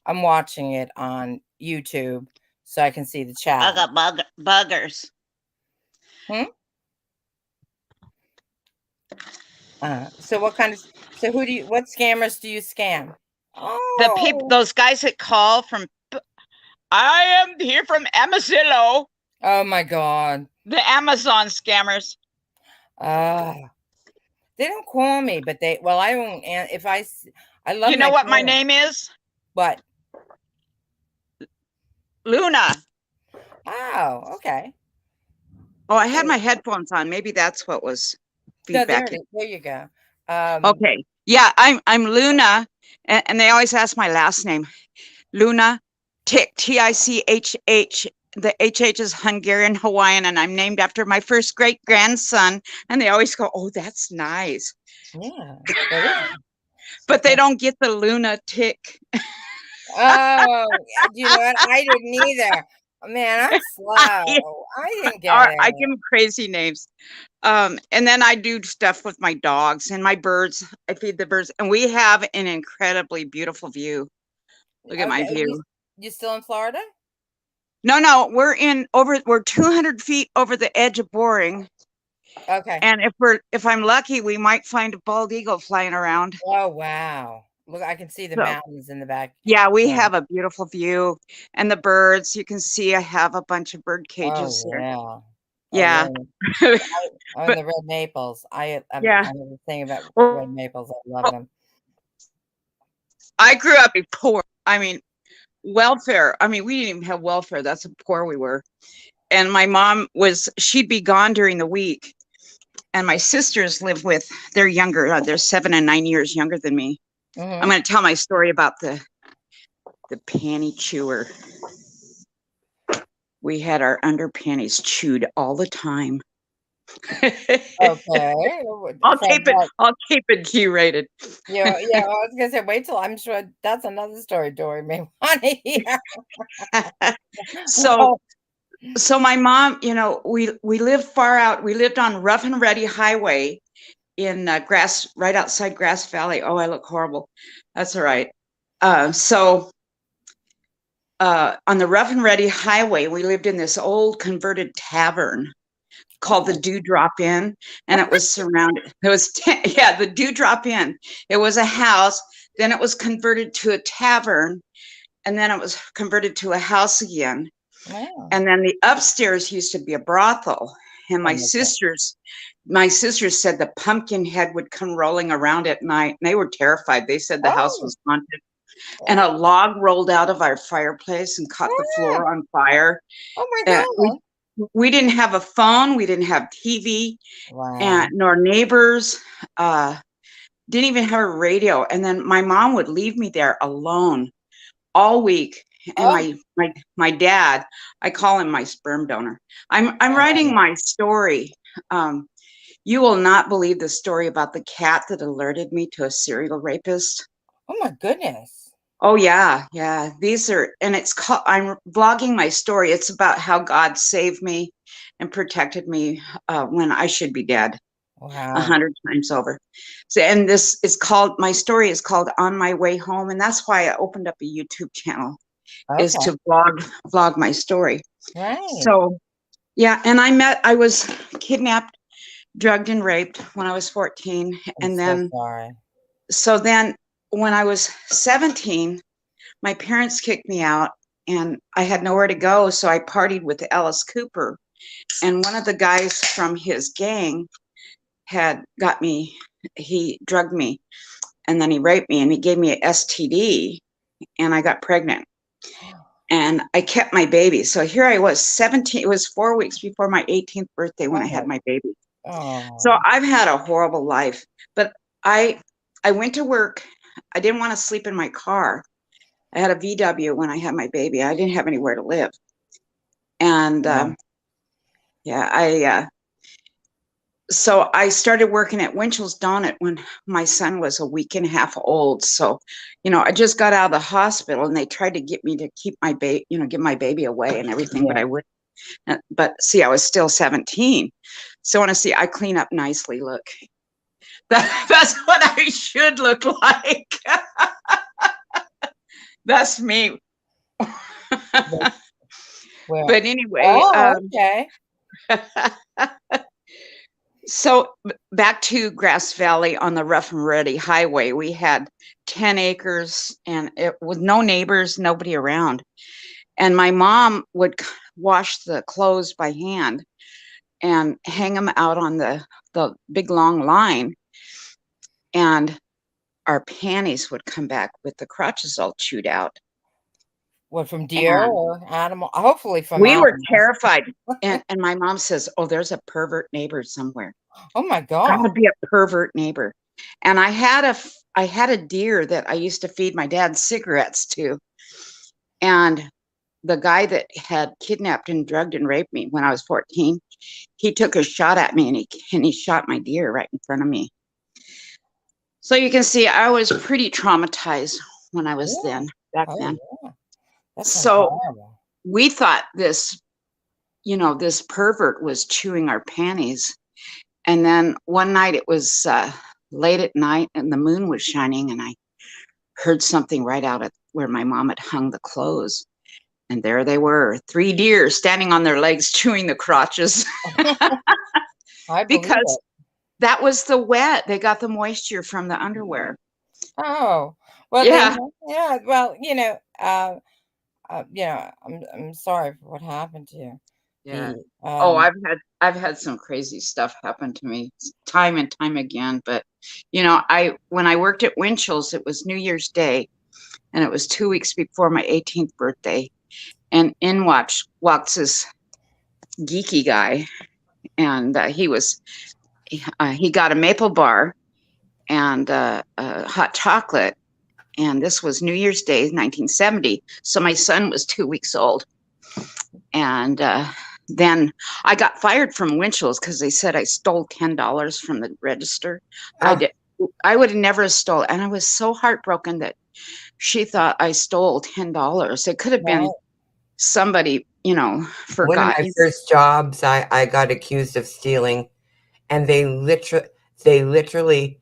I'm watching it on YouTube so I can see the
I
chat.
got buggers.
So what scammers do you scam?
The people,
Oh,
those guys that call from, I am here from Amazillo,
oh my God.
the Amazon scammers.
They don't call me, but I won't. And if I love
You know
my
what my
phone.
name is?
What?
Luna.
Oh, okay.
Oh, I had my headphones on. Maybe that's what was
No, there
feedback.
it is. There you go.
Okay. Yeah, I'm Luna, and they always ask my last name. Luna Tick, Tichh. The HH is Hungarian Hawaiian, and I'm named after my first great grandson. And they always go, "Oh, that's nice."
Yeah, that is.
But they don't get the Luna Tick.
Oh, you know what? I didn't either. Man, I'm slow. I didn't get it.
I give them crazy names. And then I do stuff with my dogs and my birds. I feed the birds, and we have an incredibly beautiful view. Look at my view.
You still in Florida?
No, we're 200 feet over the edge of Boring.
Okay.
And if I'm lucky, we might find a bald eagle flying around.
Oh, wow. Look, I can see the mountains in the back.
Yeah, we have a beautiful view, and the birds. You can see I have a bunch of bird cages
Oh,
there.
yeah.
Yeah.
I'm in the red maples. I know the thing about red maples. I love them.
I grew up poor. I mean, welfare. I mean, we didn't even have welfare. That's how poor we were. And my mom she'd be gone during the week. And my sisters live they're younger. They're 7 and 9 years younger than me.
Mm-hmm.
I'm going to tell my story about the panty chewer. We had our underpanties chewed all the time.
Okay.
I'll keep it G-rated.
Yeah. I was gonna say, wait till I'm sure that's another story Dory may want to hear.
So my mom, we lived far out. We lived on Rough and Ready Highway in right outside Grass Valley. Oh, I look horrible. That's all right. So on the Rough and Ready Highway, we lived in this old converted tavern called the Dewdrop Inn, and it was surrounded. It was the Dewdrop Inn. It was a house, then it was converted to a tavern, and then it was converted to a house again.
Wow.
And then the upstairs used to be a brothel. And my sisters said the pumpkin head would come rolling around at night, and they were terrified. They said the house was haunted. And a log rolled out of our fireplace and caught the floor on fire.
Oh my God.
We didn't have a phone. We didn't have TV, nor neighbors. Didn't even have a radio. And then my mom would leave me there alone all week. And my dad, I call him my sperm donor. I'm writing my story. You will not believe the story about the cat that alerted me to a serial rapist.
Oh my goodness.
Oh yeah. It's called, I'm blogging my story. It's about how God saved me and protected me when I should be dead.
Wow.
100 times over. So, and my story is called On My Way Home. And that's why I opened up a YouTube channel, is to vlog my story.
Right.
So yeah. And I was kidnapped, drugged, and raped when I was 14. So then when I was 17, my parents kicked me out and I had nowhere to go. So I partied with Alice Cooper, and one of the guys from his gang had got me. He drugged me, and then he raped me, and he gave me an STD, and I got pregnant. And I kept my baby. So here I was, 17. It was 4 weeks before my 18th birthday when I had my baby. So I've had a horrible life, but I went to work. I didn't want to sleep in my car. I had a VW when I had my baby. I didn't have anywhere to live. And so I started working at Winchell's Donut when my son was a week and a half old. So, I just got out of the hospital and they tried to get me to keep my baby, give my baby away and everything, but I wouldn't. But see, I was still 17. So when I clean up nicely, look. That's what I should look like. That's me. But anyway,
okay.
So back to Grass Valley on the Rough and Ready Highway, we had 10 acres and with no neighbors, nobody around. And my mom would wash the clothes by hand and hang them out on the big long line. And our panties would come back with the crotches all chewed out.
What, from deer or animal? Hopefully from
We
animals.
were terrified. And my mom says, oh, there's a pervert neighbor somewhere.
Oh my God.
I'm gonna be a pervert neighbor. And I had a deer that I used to feed my dad cigarettes to. And the guy that had kidnapped and drugged and raped me when I was 14, he took a shot at me and he shot my deer right in front of me. So you can see I was pretty traumatized when I was back then.
Yeah. That's
so
horrible.
We thought this pervert was chewing our panties. And then one night it was late at night and the moon was shining and I heard something right out at where my mom had hung the clothes. And there they were, 3 deer standing on their legs, chewing the crotches. Because that was the wet. They got the moisture from the underwear.
Oh, well,
yeah.
Yeah. Well, I'm sorry for what happened to you.
Yeah. I've had some crazy stuff happen to me time and time again. But when I worked at Winchell's, it was New Year's Day, and it was 2 weeks before my 18th birthday. And in walks this geeky guy, and he got a maple bar and hot chocolate. And this was New Year's Day, 1970. So my son was 2 weeks old. And then I got fired from Winchell's because they said I stole $10 from the register. I would have never stole. And I was so heartbroken that she thought I stole $10. It could have been somebody, forgot.
One of my first jobs, I got accused of stealing, and they literally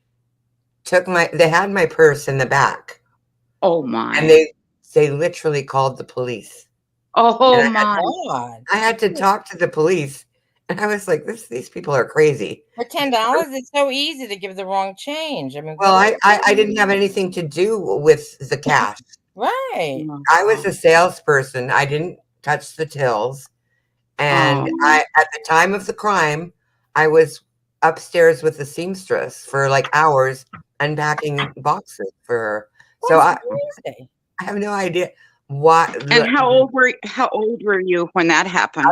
took they had my purse in the back.
Oh my.
And they literally called the police.
Oh my
God.
I had to talk to the police, and I was like, these people are crazy.
For $10, it's so easy to give the wrong change. I mean,
well, I didn't have anything to do with the cash.
Right.
I was a salesperson. I didn't touch the tills. And at the time of the crime, I was upstairs with the seamstress for like hours unpacking boxes for her. So I have no idea what.
And how old were you when that happened?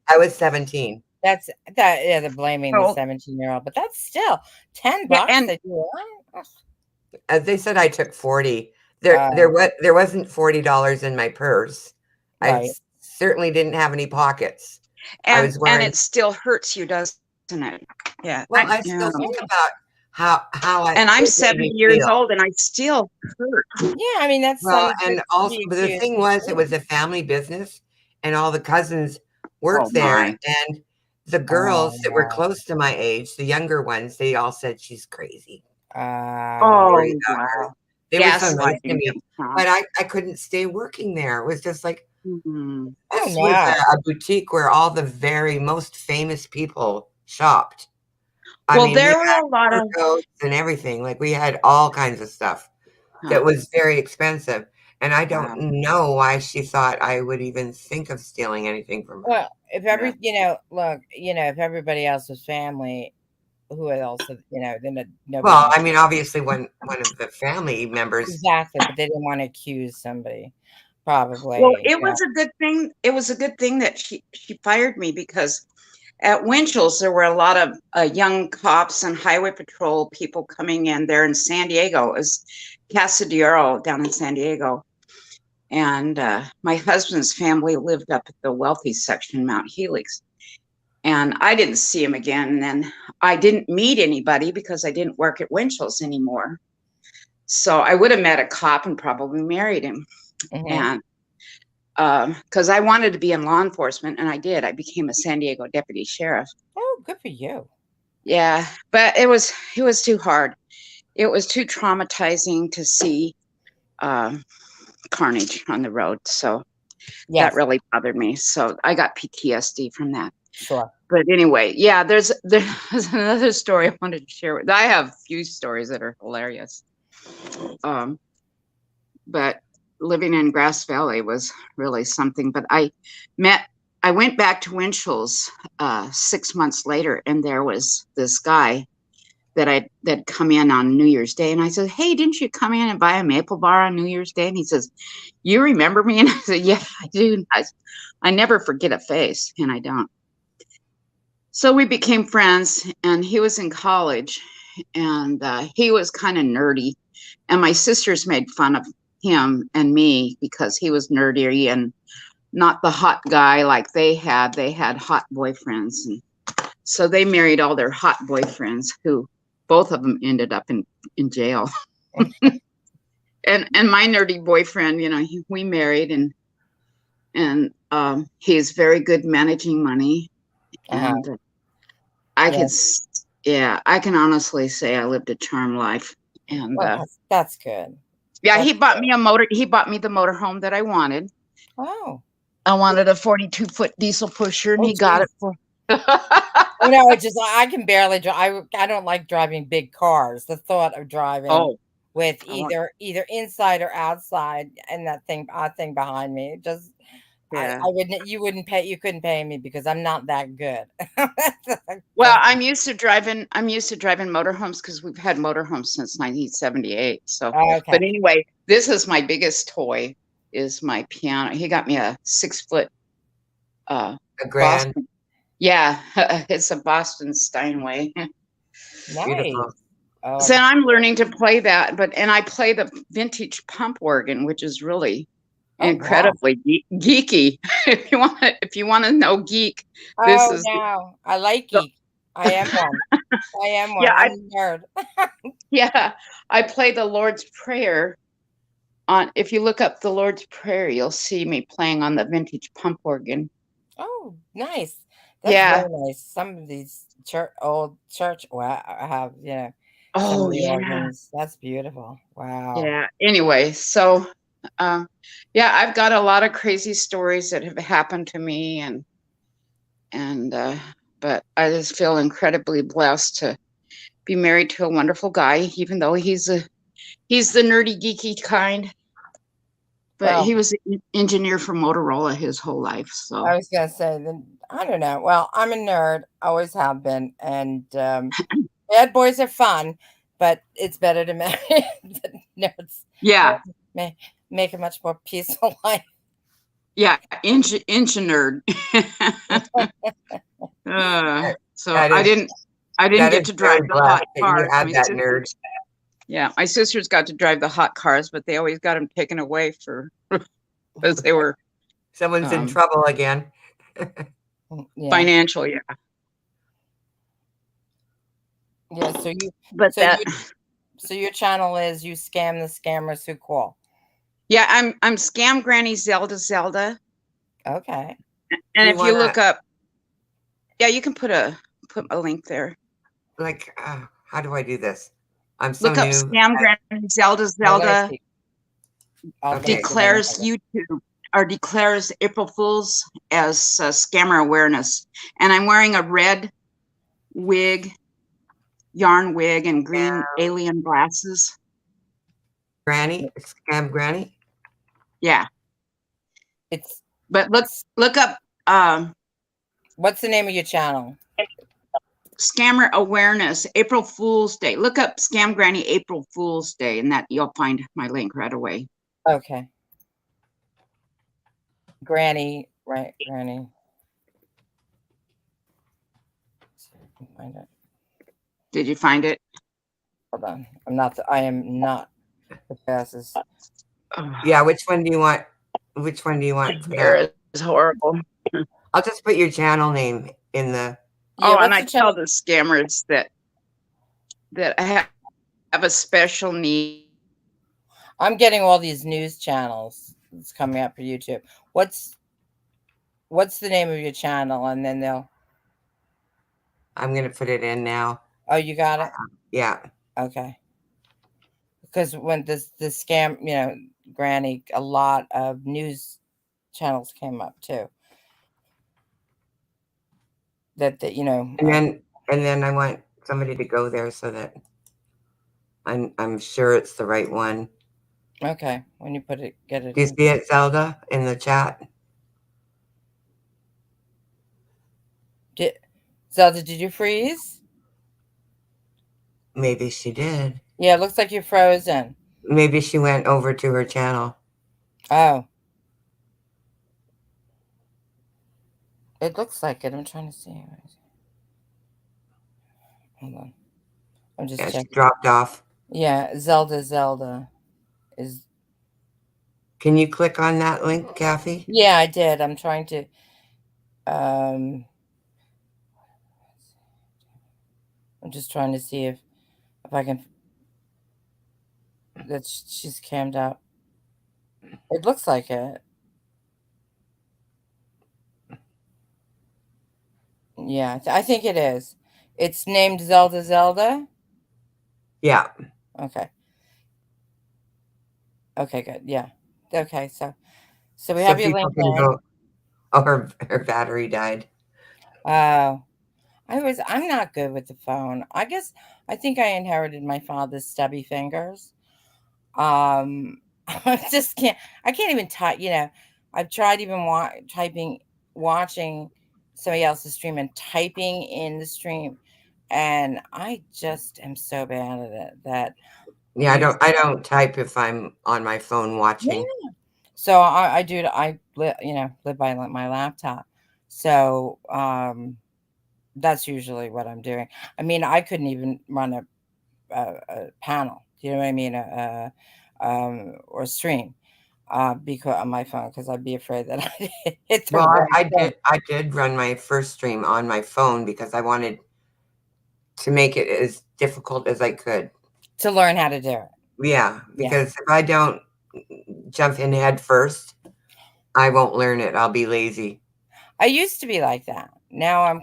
I was 17.
Yeah, they're blaming the 17-year-old, but that's still $10 that you
As they said, I took 40. There wasn't $40 in my purse. Right. I certainly didn't have any pockets.
And it still hurts you, doesn't it? Yeah.
Well, I still think about how
I'm 70 years old and I still hurt.
Yeah, I mean that's
and also but the thing was it was a family business and all the cousins worked there and the girls that were close to my age, the younger ones, they all said she's crazy.
Wow.
They were so nice to me, but I couldn't stay working there. It was just like this was a boutique where all the very most famous people shopped. I mean,
there were a lot of
and everything. Like we had all kinds of stuff that was very expensive, and I don't know why she thought I would even think of stealing anything from her.
Well, if if everybody else was family, who else? Then nobody.
Well, I mean, obviously, one of the family members
exactly, but they didn't want to accuse somebody. Probably.
Well, it was a good thing. It was a good thing that she fired me because at Winchell's there were a lot of young cops and highway patrol people coming in there in San Diego. It was Casa de Oro down in San Diego, and my husband's family lived up at the wealthy section, Mount Helix, and I didn't see him again. And then I didn't meet anybody because I didn't work at Winchell's anymore. So I would have met a cop and probably married him. And because I wanted to be in law enforcement, and I did. I became a San Diego deputy sheriff.
Oh, good for you.
Yeah, but it was too hard. It was too traumatizing to see carnage on the road. So that really bothered me. So I got PTSD from that.
Sure.
But anyway, yeah, there's another story I wanted to share. I have a few stories that are hilarious. But living in Grass Valley was really something. But I went back to Winchell's 6 months later, and there was this guy that come in on New Year's Day. And I said, hey, didn't you come in and buy a maple bar on New Year's Day? And he says, you remember me? And I said, yeah, I do. I never forget a face, and I don't. So we became friends, and he was in college, and he was kind of nerdy. And my sisters made fun of him and me because he was nerdy and not the hot guy like they had. They had hot boyfriends. And so they married all their hot boyfriends, who both of them ended up in jail. and my nerdy boyfriend, we married, and he's very good managing money. And I can honestly say I lived a charmed life. And
that's good.
Yeah, he bought me the motorhome that I wanted.
Oh.
I wanted a 42-foot diesel pusher, and he got it for.
I can barely drive. I don't like driving big cars. The thought of driving with either inside or outside, and that thing behind me, just I wouldn't. You couldn't pay me because I'm not that good.
Well, I'm used to driving motorhomes because we've had motorhomes since 1978. So, but anyway, this is my biggest toy. Is my piano. He got me a 6-foot.
A grand.
Boston. Yeah, it's a Boston Steinway.
Nice.
So I'm learning to play that, and I play the vintage pump organ, which is really incredibly geeky. If you want to know geek, this is.
No, I like geek. I am one. I am one.
Yeah,
I'm a nerd.
Yeah, I play the Lord's Prayer. If you look up the Lord's Prayer, you'll see me playing on the vintage pump organ.
Oh, nice. That's very nice. Some of these old church, I have, some of the organs. That's beautiful. Wow.
Yeah. Anyway, so, I've got a lot of crazy stories that have happened to me, but I just feel incredibly blessed to be married to a wonderful guy, even though he's the nerdy, geeky kind. But he was an engineer for Motorola his whole life. So
I was gonna say, I don't know. Well, I'm a nerd, always have been, and bad boys are fun, but it's better to marry nerds.
Yeah,
make a much more peaceful life.
Yeah, engineered. So I didn't get to drive the hot cars. Yeah, my sisters got to drive the hot cars, but they always got them taken away because they were.
Someone's in trouble again.
Financial, yeah.
Yeah, so your channel is You Scam the Scammers Who Call.
Yeah, I'm Scam Granny Zelda.
Okay.
And if you look up, you can put a link there.
Like, how do I do this? I'm so
new. Look up Scam Granny Zelda. Declares YouTube or declares April Fools as scammer awareness. And I'm wearing a red yarn wig, and green alien glasses.
Granny, Scam Granny.
Yeah. But look up.
What's the name of your channel?
Scammer Awareness, April Fool's Day. Look up Scam Granny April Fool's Day, and that you'll find my link right away.
Okay. Granny, right? Granny. Find it.
Did you find it?
Hold on. I am not the fastest.
Yeah, which one do you want? Which one do you want?
It's horrible.
I'll just put your channel name in the.
Yeah,
and
what's
I
the
tell
channel?
the scammers that have a special need.
I'm getting all these news channels that's coming up for YouTube. What's the name of your channel? And then they'll.
I'm gonna put it in now.
Oh, you got it.
Yeah.
Okay. Because when the scam, Granny, a lot of news channels came up too.
And then I want somebody to go there so that I'm sure it's the right one.
Okay, when you get it
Do you
in.
see it, Zelda, in the chat?
Zelda, did you freeze?
Maybe she did.
Yeah, it looks like you're frozen.
Maybe she went over to her channel.
Oh. It looks like it. I'm trying to see. Hold on. I'm just
Yeah, she
checking.
dropped off.
Yeah, Zelda is.
Can you click on that link, Kathy?
Yeah, I did. I'm trying to. Um, I'm just trying to see if I can. That she's cammed out. It looks like it. Yeah, I think it is. It's named Zelda.
Yeah.
Okay. Okay, good. Yeah. Okay, so we
So
have your
people
link
can
in.
go. Oh, her battery died.
Oh, I'm not good with the phone. I think I inherited my father's stubby fingers. I just can't. I can't even type. I've tried even watching somebody else's stream and typing in the stream, and I just am so bad at it that
Yeah, I don't type if I'm on my phone watching.
yeah. So I do. I live by my laptop. So that's usually what I'm doing. I mean, I couldn't even run a panel. Do you know what I mean? Or stream because on my phone because I'd be afraid that I hit the
Well,
wrong thing
I did run my first stream on my phone because I wanted to make it as difficult as I could.
to learn how to do it.
Yeah,
Yeah.
because if I don't jump in head first, I won't learn it. I'll be lazy.
I used to be like that. Now I'm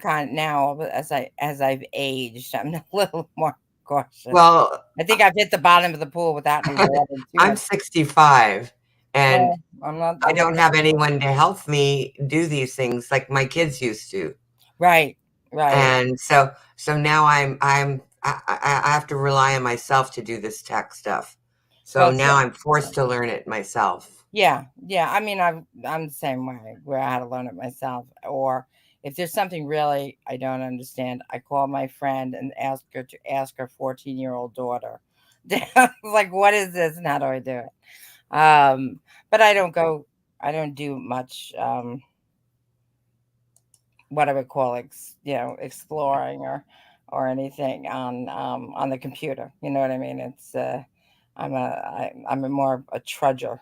as I've aged, I'm a little more cautious.
Well,
I think I've hit the bottom of the pool without any water.
I'm 65 and
Well, I'm not.
I don't have anyone to help me do these things like my kids used to.
Right.
And so now I have to rely on myself to do this tech stuff. So
Well,
now I'm forced to learn it myself.
Yeah. I mean, I'm the same way where I had to learn it myself. Or if there's something really I don't understand, I call my friend and ask her 14-year-old daughter. Like, what is this and how do I do it? But I don't do much. What I would call exploring or anything on the computer. You know what I mean? It's I'm a more a trudger.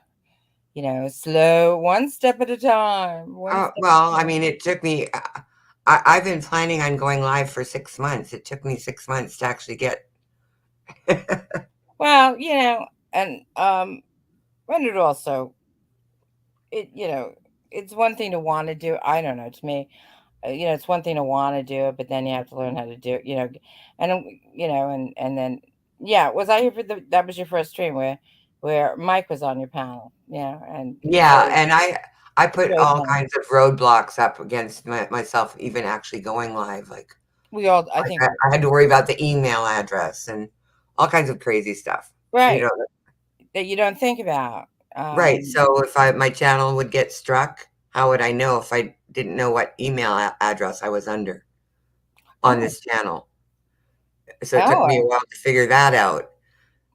Slow, one step at a time.
Well, I mean, it took me. I've been planning on going live for 6 months. It took me 6 months to actually get.
Well, and it also it's one thing to want to do. I don't know. To me, it's one thing to want to do it, but then you have to learn how to do it. And then was I here for that was your first stream where Mike was on your panel, and
Yeah, and I put
showed
all
him.
kinds of roadblocks up against myself, even actually going live. Like
I think
I had to worry about the email address and all kinds of crazy stuff.
right that you don't think about.
Right. So if my channel would get struck, how would I know if I didn't know what email address I was under on this channel? So it took me a while to figure that out.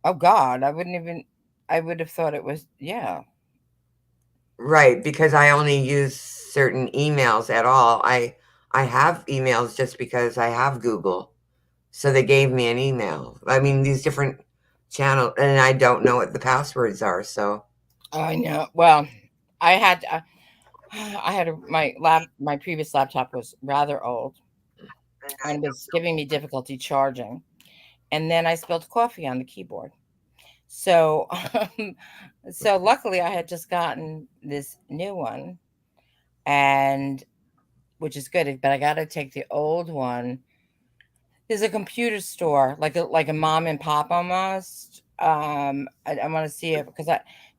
Oh God, I would have thought it was, yeah.
Right, because I only use certain emails at all. I have emails just because I have Google. So they gave me an email. I mean, these different channels, and I don't know what the passwords are. So
I know. Well, I had my previous laptop was rather old, and it was giving me difficulty charging. And then I spilled coffee on the keyboard. So, so luckily I had just gotten this new one, and which is good. But I got to take the old one. There's a computer store, like a mom and pop almost. I want to see it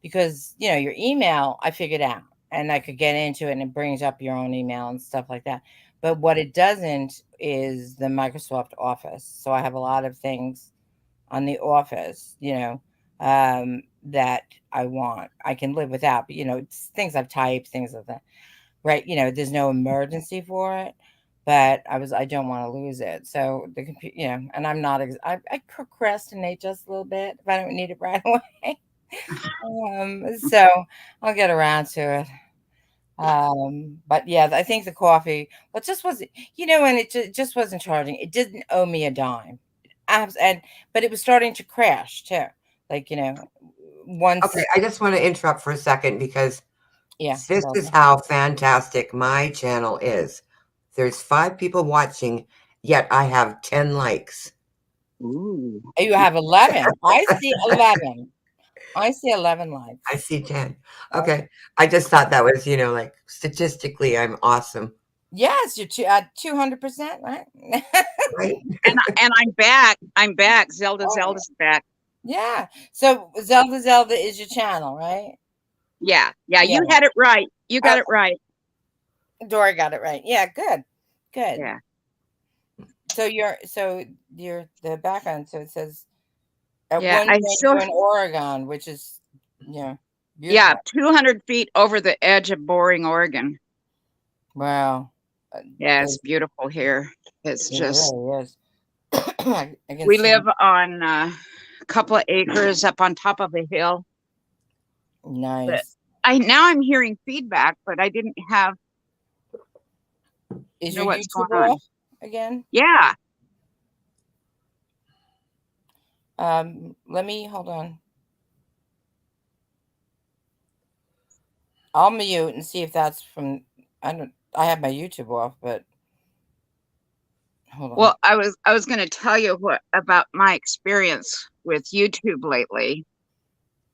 because your email I figured out, and I could get into it, and it brings up your own email and stuff like that. But what it doesn't is the Microsoft Office. So I have a lot of things on the Office, that I want. I can live without, but it's things I've typed, things like that. Right? There's no emergency for it, but I don't want to lose it. So the computer, and I'm not. I procrastinate just a little bit if I don't need it right away. So I'll get around to it. But yeah, I think the coffee, well, it just wasn't, and it just wasn't charging. It didn't owe me a dime. But it was starting to crash too. Like, once.
Okay, I just want to interrupt for a second because
Yeah,
this is how fantastic my channel is. There's 5 people watching, yet I have 10 likes.
Ooh. You have 11. I see 11. I see 11 likes.
I see 10. Okay. I just thought that was, like statistically, I'm awesome.
Yes, you're at 200%, right?
Right.
And I'm back. I'm back. Zelda's back.
Yeah. So Zelda is your channel, right?
Yeah. You had it right. You got it right.
Dora got it right. Yeah, good.
Yeah.
So you're the background. So it says at
Yeah,
one point you're in Oregon, which is beautiful.
Yeah, 200 feet over the edge of Boring, Oregon.
Wow.
Yeah, it's beautiful here. It's just
really is.
we live on a couple of acres up on top of a hill.
Nice.
Now I'm hearing feedback, but I didn't have.
Is your
what's
YouTube
going on
off again?
Yeah.
Let me hold on. I'll mute and see if that's from. I have my YouTube off, but hold on.
Well, I was going to tell you about my experience with YouTube lately.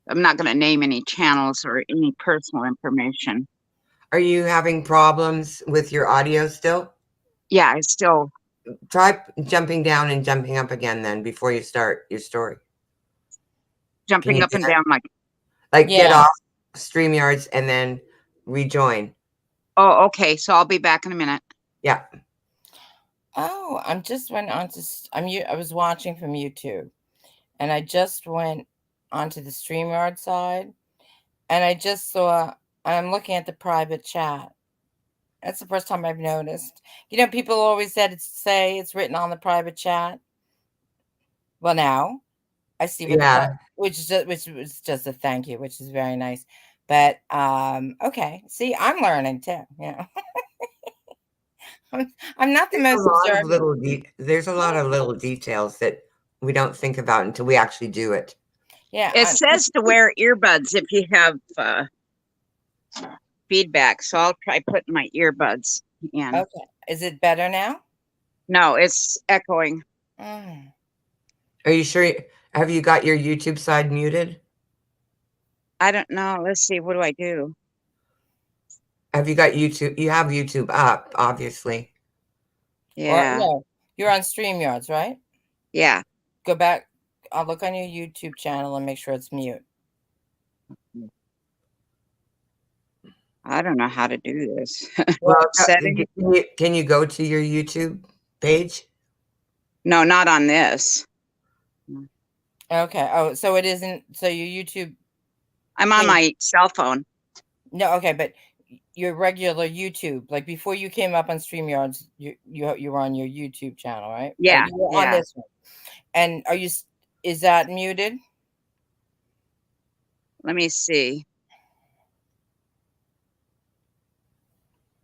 I'm not going to name any channels or any personal information.
Are you having problems with your audio still?
Yeah, I still.
Try jumping down and jumping up again then before you start your story.
Jumping up and down
get off StreamYards and then rejoin.
Oh, okay. So I'll be back in a minute.
Yeah.
Oh, I just went on to. I was watching from YouTube, and I just went onto the StreamYard side, and I just saw. I'm looking at the private chat. That's the first time I've noticed. People always say it's written on the private chat. Well, now I see what which was just a thank you, which is very nice. But okay, see, I'm learning too. I'm not the most observant.
There's a lot of little details that we don't think about until we actually do it.
Yeah,
it says to wear earbuds if you have feedback, so I'll try putting my earbuds in.
Okay, is it better now?
No, it's echoing.
Are you sure? Have you got your YouTube side muted?
I don't know. Let's see. What do I do?
Have you got YouTube? You have YouTube up, obviously.
Yeah.
No, you're on StreamYards, right?
Yeah.
Go back. I'll look on your YouTube channel and make sure it's mute.
I don't know how to do this.
Well, can you go to your YouTube page?
No, not on this.
Okay. Oh, so it isn't. So your YouTube.
I'm on my cell phone.
No, okay, but your regular YouTube, like before you came up on StreamYards, you were on your YouTube channel, right?
Yeah.
You were on this one. And is that muted?
Let me see.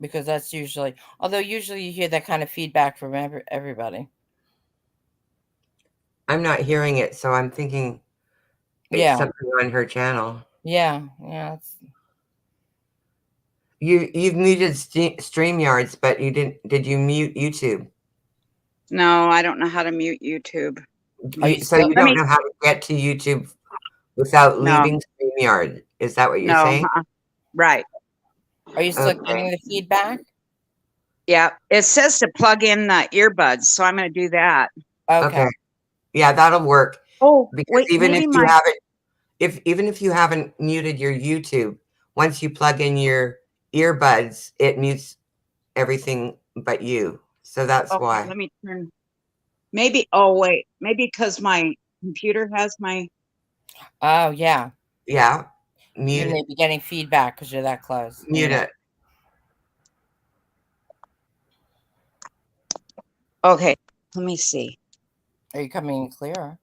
Because that's usually you hear that kind of feedback from everybody.
I'm not hearing it, so I'm thinking it's something on her channel.
Yeah.
You've muted StreamYards, but you didn't. Did you mute YouTube?
No, I don't know how to mute YouTube.
Are you
So you
still?
Let
don't
me.
know how to get to YouTube without
No,
leaving StreamYard. Is that what you're
no.
saying?
Right.
Are you still
Okay.
getting the feedback?
Yeah. It says to plug in the earbuds, so I'm going to do that.
Okay.
Okay. Yeah, that'll work.
Oh,
Because
wait.
even if
Maybe
you
my.
haven't, even if you haven't muted your YouTube, once you plug in your earbuds, it mutes everything but you. So that's
Okay.
why.
Let me turn. Maybe. Oh, wait. Maybe because my computer has my.
Oh yeah.
Yeah.
You
Mute
may
it.
be getting feedback because you're that close.
Mute it.
Okay. Let me see.
Are you coming in clearer?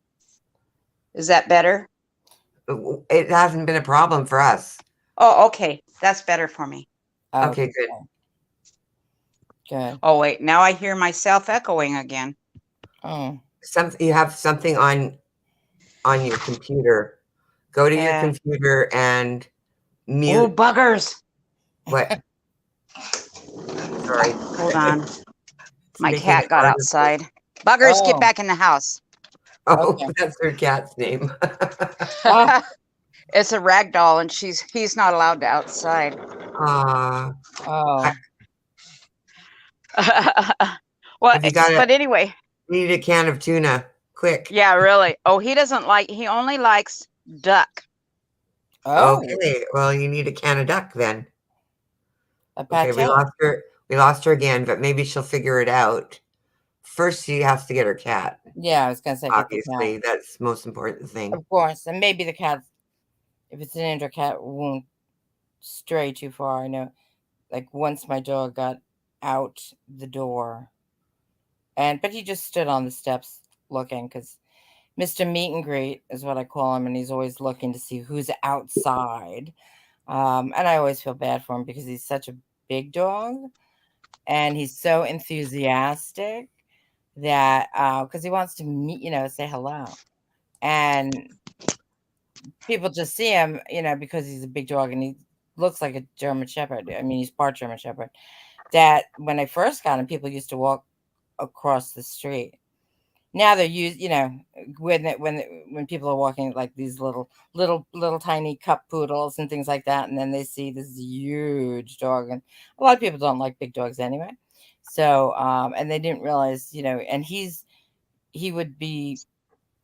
Is that better?
It hasn't been a problem for us.
Oh, okay. That's better for me.
Okay, good.
Good.
Oh, wait. Now I hear myself echoing again.
Oh.
You have something on your computer. Go to your computer and mute.
Oh, buggers.
What? Sorry.
Hold on. My
making
cat
it
got
harder for-
outside. Buggers,
Oh.
get back in the house.
Oh,
Okay.
that's her cat's name.
Oh.
It's a rag doll, and he's not allowed to outside.
Oh.
Well,
Have you got
but anyway,
we need a can of tuna, quick.
yeah, really. Oh, he doesn't like. He only likes duck.
Oh.
Okay, well, you need a can of duck then.
A
Okay, we
pate.
lost her. We lost her again, but maybe she'll figure it out. First, she has to get her cat.
Yeah, I was gonna say get the
Obviously,
cat.
that's the most important thing.
Of course, and maybe the cat, if it's an indoor cat, won't stray too far. I know, like once my dog got out the door, but he just stood on the steps looking because Mr. Meet and Greet is what I call him, and he's always looking to see who's outside. And I always feel bad for him because he's such a big dog, and he's so enthusiastic that because he wants to meet, say hello, and people just see him, because he's a big dog and he looks like a German Shepherd. I mean, he's part German Shepherd. That when I first got him, people used to walk across the street. Now they're used, when people are walking like these little tiny cup poodles and things like that, and then they see this huge dog, and a lot of people don't like big dogs anyway. So, and they didn't realize, and he would be,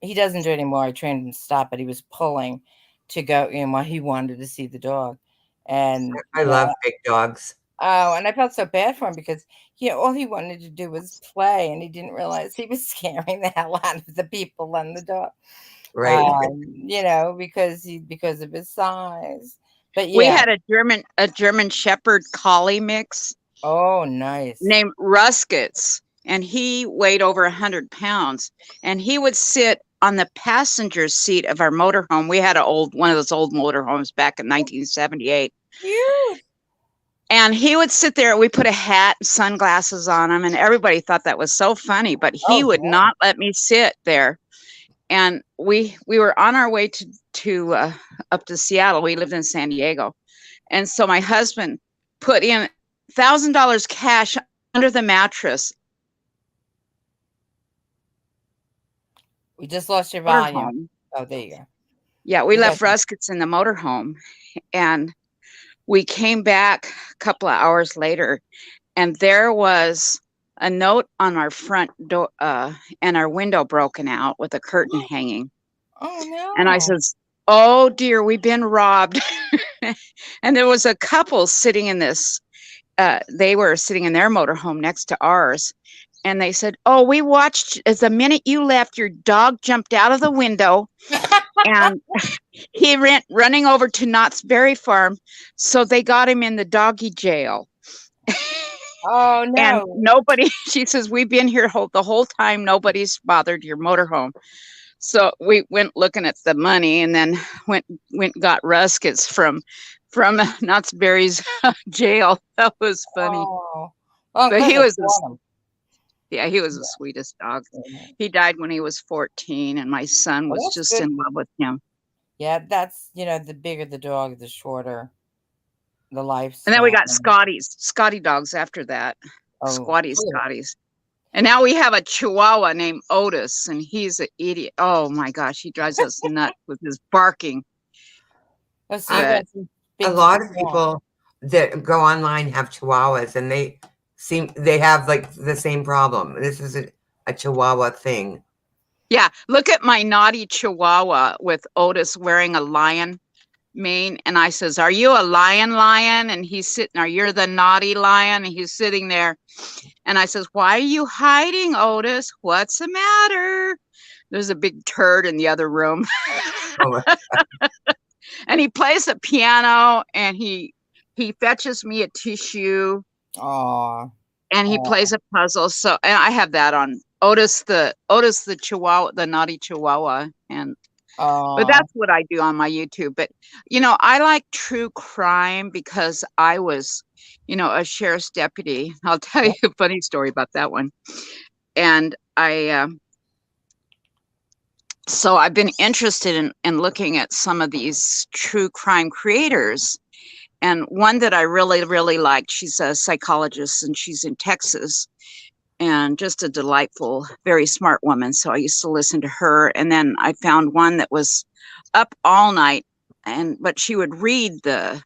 he doesn't do it anymore. I trained him to stop, but he was pulling to go, while he wanted to see the dog, and
I love big dogs.
Oh, and I felt so bad for him because all he wanted to do was play, and he didn't realize he was scaring the hell out of the people and the dog.
Right.
Because of his size. But
We
yeah.
had a German Shepherd Collie mix.
Oh, nice.
Named Ruskets, and he weighed over 100 pounds, and he would sit on the passenger seat of our motorhome. We had one of those old motorhomes back in 1978.
Cute.
And he would sit there. We put a hat and sunglasses on him, and everybody thought that was so funny, but he would not let me sit there. And we were on our way to up to Seattle. We lived in San Diego. And so my husband put in $1,000 cash under the mattress.
We just lost your volume.
Motorhome.
Oh, there you go.
Yeah, we left Ruskets in the motorhome, and we came back a couple of hours later, and there was a note on our front door and our window broken out with a curtain hanging.
Oh, no.
And I says, oh, dear, we've been robbed. And there was a couple sitting in this. They were sitting in their motorhome next to ours. And they said, oh, we watched as the minute you left, your dog jumped out of the window and he ran running over to Knott's Berry Farm. So they got him in the doggy jail.
Oh, no.
And nobody, she says, we've been here the whole time. Nobody's bothered your motorhome. So we went looking at the money and then went got Ruskets from Knott's Berry's jail. That was funny.
Oh. Well,
but he was he was
the
sweetest dog. He died when he was 14, and my son was just good. In love with him.
Yeah, that's the bigger the dog, the shorter the life.
And then we got Scotty dogs after that.
Oh,
Scotties. And now we have a Chihuahua named Otis, and he's an idiot. Oh my gosh, he drives us nuts with his barking.
Let's see.
A lot of people that go online have Chihuahuas, and they have like the same problem. This is a Chihuahua thing.
Yeah, look at my naughty Chihuahua with Otis wearing a lion mane, and I says, "Are you a lion? And he's sitting, "Are you the naughty lion?" And he's sitting there, and I says, "Why are you hiding, Otis? What's the matter?" There's a big turd in the other room.
Oh,
And he plays the piano, and he fetches me a tissue.
Aw.
And he plays a puzzle. So, and I have that on Otis the Chihuahua, the naughty Chihuahua. And but that's what I do on my YouTube. But I like true crime because I was, a sheriff's deputy. I'll tell you a funny story about that one. And so I've been interested in looking at some of these true crime creators. And one that I really, really liked, she's a psychologist and she's in Texas, and just a delightful, very smart woman. So I used to listen to her. And then I found one that was up all night, but she would read the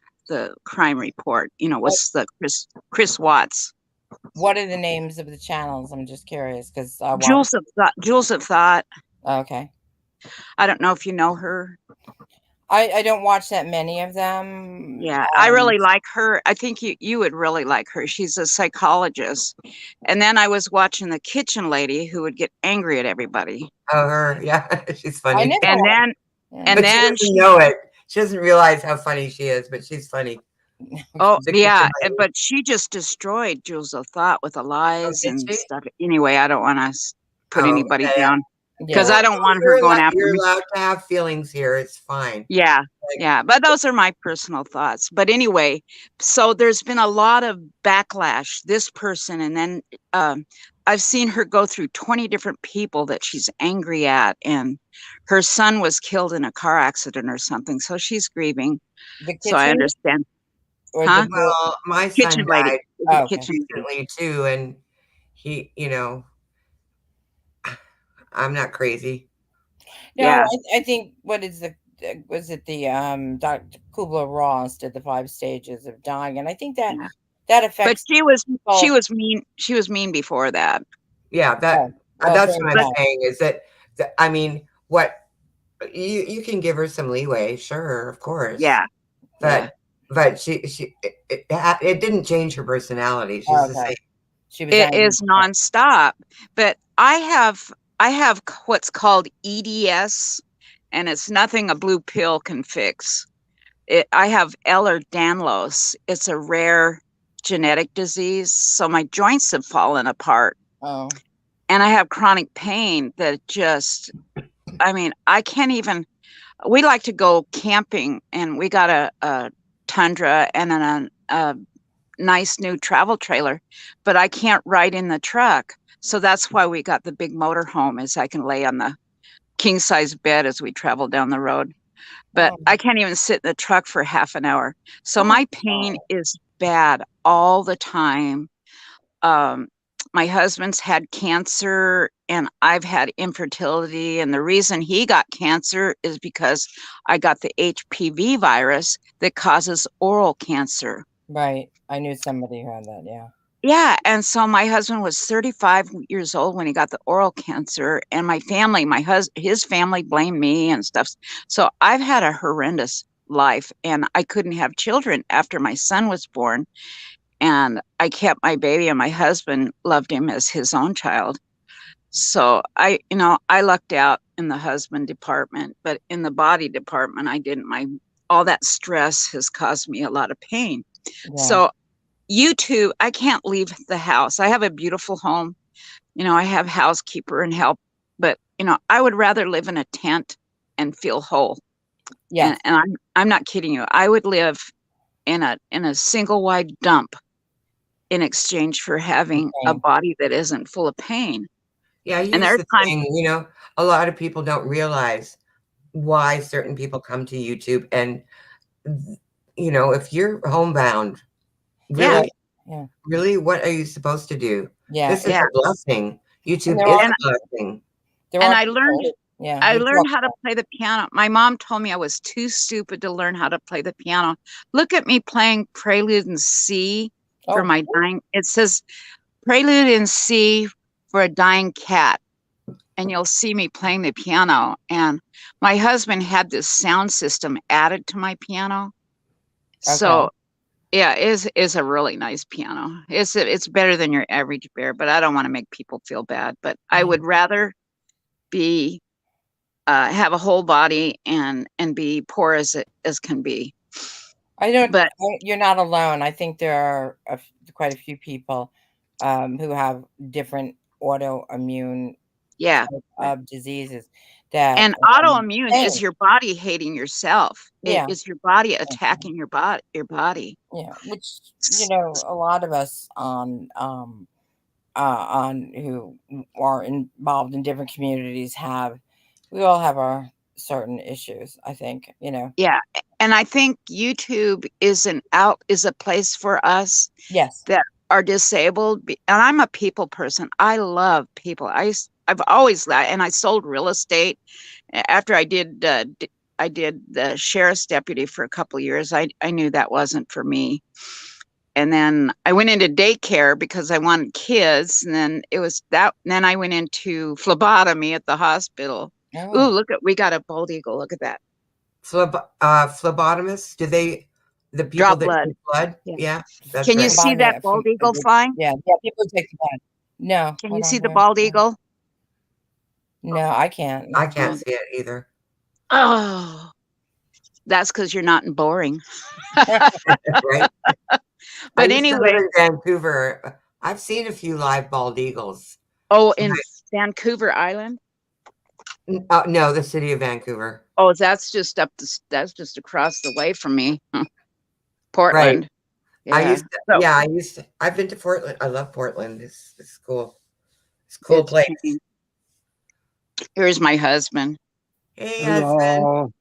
crime report, was the Chris Watts.
What are the names of the channels? I'm just curious because
Jules of Thought.
Okay.
I don't know if you know her.
I don't watch that many of them.
Yeah, I really like her. I think you would really like her. She's a psychologist. And then I was watching the kitchen lady who would get angry at everybody.
Oh, her. Yeah, she's funny.
And then
she doesn't know it. She doesn't realize how funny she is, but she's funny.
Oh, yeah. But she just destroyed Jules of Thought with the lies and stuff. Anyway, I don't want to put anybody down. Because I don't want her going after me.
You're allowed to have feelings here. It's fine.
Yeah. Yeah. But those are my personal thoughts. But anyway, so there's been a lot of backlash. This person, and then I've seen her go through 20 different people that she's angry at. And her son was killed in a car accident or something. So she's grieving. So I understand.
Huh? Well, my son died recently too. And he, I'm not crazy.
No, yeah, I think was it the Dr. Kubler-Ross did the 5 stages of dying, and I think that affects.
But she was mean before that.
Yeah, that's what I'm saying is that I mean, what you can give her some leeway, sure, of course.
Yeah,
but it didn't change her personality. She's the same.
It is nonstop. But I have what's called EDS, and it's nothing a blue pill can fix. I have Ehlers-Danlos. It's a rare genetic disease, so my joints have fallen apart.
Oh.
And I have chronic pain that I can't even. We like to go camping, and we got a Tundra and then a nice new travel trailer, but I can't ride in the truck. So that's why we got the big motor home, is I can lay on the king size bed as we travel down the road. But I can't even sit in the truck for half an hour. So my pain is bad all the time. My husband's had cancer and I've had infertility. And the reason he got cancer is because I got the HPV virus that causes oral cancer.
Right. I knew somebody who had that. Yeah.
Yeah. And so my husband was 35 years old when he got the oral cancer, and my family, his family blamed me and stuff. So I've had a horrendous life, and I couldn't have children after my son was born. And I kept my baby, and my husband loved him as his own child. So I lucked out in the husband department, but in the body department, I didn't. All that stress has caused me a lot of pain. Yeah. So YouTube, I can't leave the house. I have a beautiful home. I have housekeeper and help, but I would rather live in a tent and feel whole.
Yeah.
And I'm not kidding you. I would live in a single wide dump in exchange for having a body that isn't full of pain.
Yeah, and there's the thing, a lot of people don't realize why certain people come to YouTube, and if you're homebound, really, what are you supposed to do?
Yeah.
This is
Yeah.
a blessing. YouTube
there
is
are-
a blessing.
There
And
are
I learned
people- yeah.
I
there's
learned
lots
how to
of-
play the piano. My mom told me I was too stupid to learn how to play the piano. Look at me playing Prelude in C for
Oh,
my dying. It says Prelude in C for a dying cat. And you'll see me playing the piano. And my husband had this sound system added to my piano. So yeah, is a really nice piano. It's better than your average bear, but I don't want to make people feel bad. But I would rather be have a whole body and be poor as can be.
I don't.
But
You're not alone. I think there are quite a few people who have different autoimmune
yeah,
type of diseases that
and autoimmune is
same.
your body hating yourself.
Yeah.
It's your body attacking your body.
Yeah, which a lot of us on who are involved in different communities we all have our certain issues, I think,
Yeah, and I think YouTube is a place for us
Yes.
that are disabled. And I'm a people person. I love people. I've always loved, and I sold real estate after I did the sheriff's deputy for a couple of years. I knew that wasn't for me. And then I went into daycare because I wanted kids. And then it was that. Then I went into phlebotomy at the hospital.
Oh.
Ooh, we got a bald eagle. Look at that.
Phlebotomists, the people
Draw
that
blood.
take blood?
Yeah.
Yeah, that's
Can you
right.
see that bald eagle flying?
Yeah, people take the blood. No.
Can
hold
you
on
see the
here.
bald eagle?
No, I can't.
I can't see it either.
Oh, that's because you're not boring.
Right?
But
I used to live
anyway.
in Vancouver. I've seen a few live bald eagles.
Oh, in Vancouver Island?
No, the city of Vancouver.
Oh, that's just across the way from me. Portland.
Right.
Yeah.
I've been to Portland. I love Portland. It's cool. It's a cool place.
Here's my husband.
Hey, husband.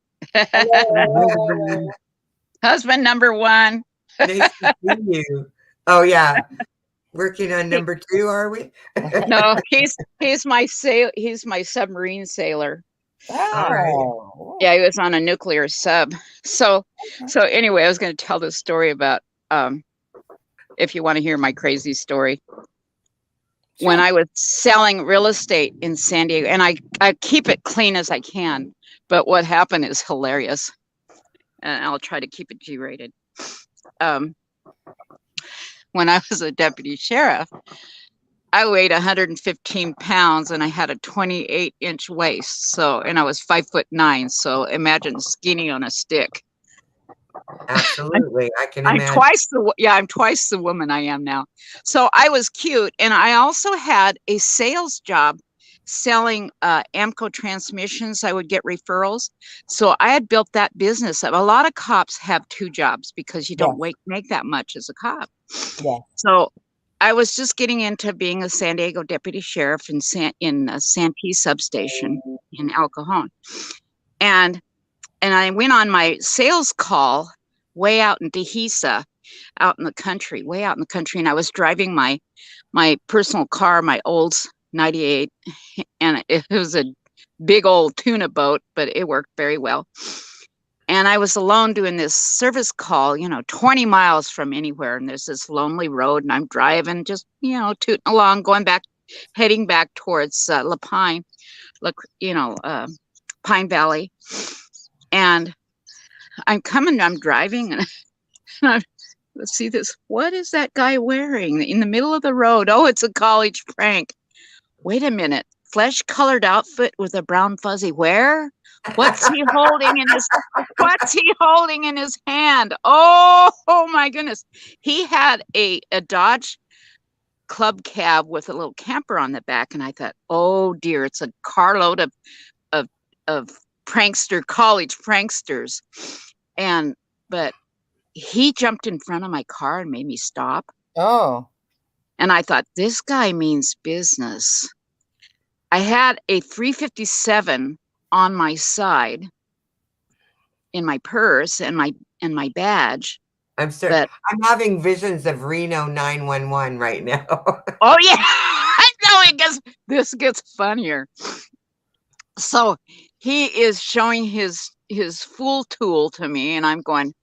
Husband number one.
Nice to see you. Oh yeah. Working on number 2, are we?
No, he's my submarine sailor.
Oh.
Yeah, he was on a nuclear sub. So anyway, I was going to tell this story about if you want to hear my crazy story. Sure. When I was selling real estate in San Diego, and I keep it clean as I can, but what happened is hilarious. And I'll try to keep it G-rated. When I was a deputy sheriff, I weighed 115 pounds and I had a 28-inch waist. And I was 5'9". So imagine skinny on a stick.
Absolutely. I can imagine.
I'm twice the woman I am now. So I was cute. And I also had a sales job selling Amco transmissions. I would get referrals. So I had built that business up. A lot of cops have 2 jobs because you don't make that much as a cop.
Yeah.
So I was just getting into being a San Diego deputy sheriff in Santee substation in El Cajon. And I went on my sales call way out in Dehesa, out in the country, way out in the country. And I was driving my personal car, my Olds 98, and it was a big old tuna boat, but it worked very well. And I was alone doing this service call, 20 miles from anywhere. And there's this lonely road and I'm driving, just, tooting along, heading back towards La Pine, Pine Valley. And I'm driving and let's see this. What is that guy wearing in the middle of the road? Oh, it's a college prank. Wait a minute. Flesh-colored outfit with a brown fuzzy. Where? What's he holding in his hand? Oh my goodness. He had a Dodge club cab with a little camper on the back. And I thought, oh dear, it's a carload of college pranksters. But he jumped in front of my car and made me stop.
Oh.
And I thought, this guy means business. I had a 357 on my side in my purse and my badge.
I'm sorry. I'm having visions of Reno 911 right now.
Oh yeah. this gets funnier. So he is showing his fool tool to me, and I'm going,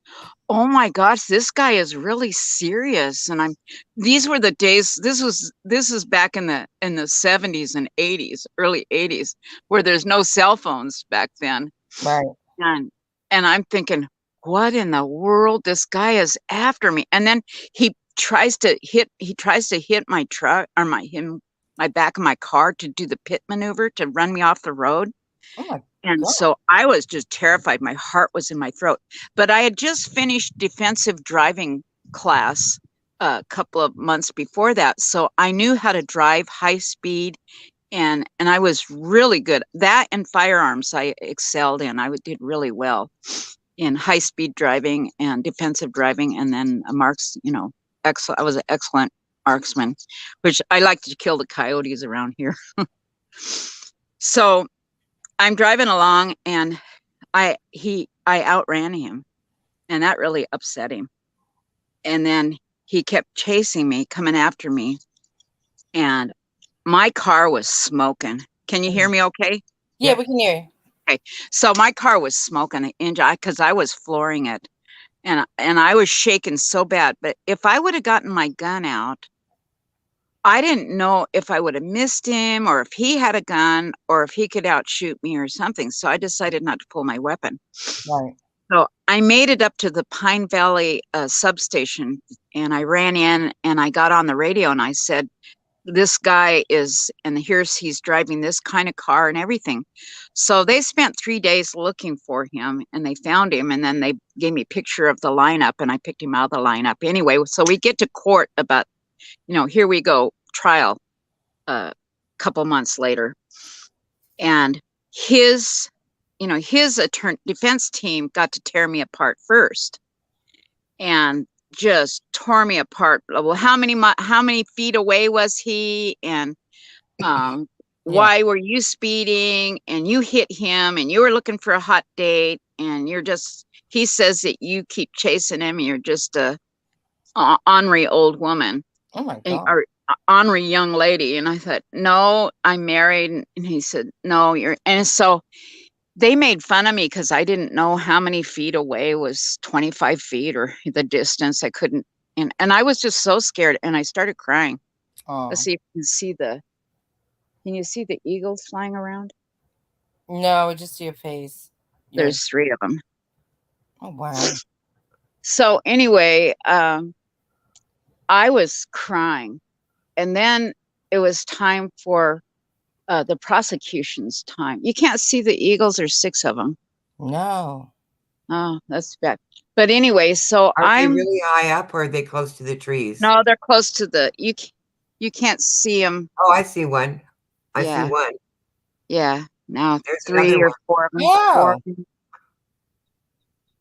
oh my gosh, this guy is really serious. And these were the days, this is back in the 70s and 80s, early 80s, where there's no cell phones back then.
Right.
And I'm thinking, what in the world? This guy is after me. And then he tries to hit my truck or my back of my car to do the pit maneuver to run me off the road.
Oh my
And
God.
so I was just terrified. My heart was in my throat. But I had just finished defensive driving class a couple of months before that. So I knew how to drive high speed, and I was really good. That and firearms I excelled in. I did really well in high speed driving and defensive driving, and then I was an excellent marksman, which I like to kill the coyotes around here. So I'm driving along, and I outran him, and that really upset him. And then he kept chasing me, coming after me, and my car was smoking. Can you hear me okay?
Yeah, we can hear you.
Okay. So my car was smoking because I was flooring it, and I was shaking so bad. But if I would have gotten my gun out, I didn't know if I would have missed him, or if he had a gun, or if he could outshoot me or something. So I decided not to pull my weapon.
Right.
So I made it up to the Pine Valley substation, and I ran in, and I got on the radio, and I said, this guy he's driving this kind of car and everything. So they spent 3 days looking for him, and they found him, and then they gave me a picture of the lineup, and I picked him out of the lineup. Anyway, so we get to court about, here we go, trial a couple months later. And his defense team got to tear me apart first, and just tore me apart. Well, how many feet away was he? And why were you speeding? And you hit him, and you were looking for a hot date, and he says that you keep chasing him, and you're just a ornery old woman.
Oh my God.
Or ornery young lady. And I thought, no, I'm married. And he said, no, and so they made fun of me because I didn't know how many feet away was 25 feet or the distance. I couldn't, and I was just so scared, and I started crying.
Oh.
Let's see if you can see the eagles flying around?
No, we just see a face.
There's 3 of them.
Oh, wow.
So anyway, I was crying, and then it was time for the prosecution's time. You can't see the eagles. There's 6 of them.
No.
Oh, that's bad. But anyway, so
Are they really high up, or are they close to the trees?
No, they're close to you can't see them.
Oh, I see one. I see one.
Yeah. Now
there's
3 or 4 of them.
Yeah.
4 of them.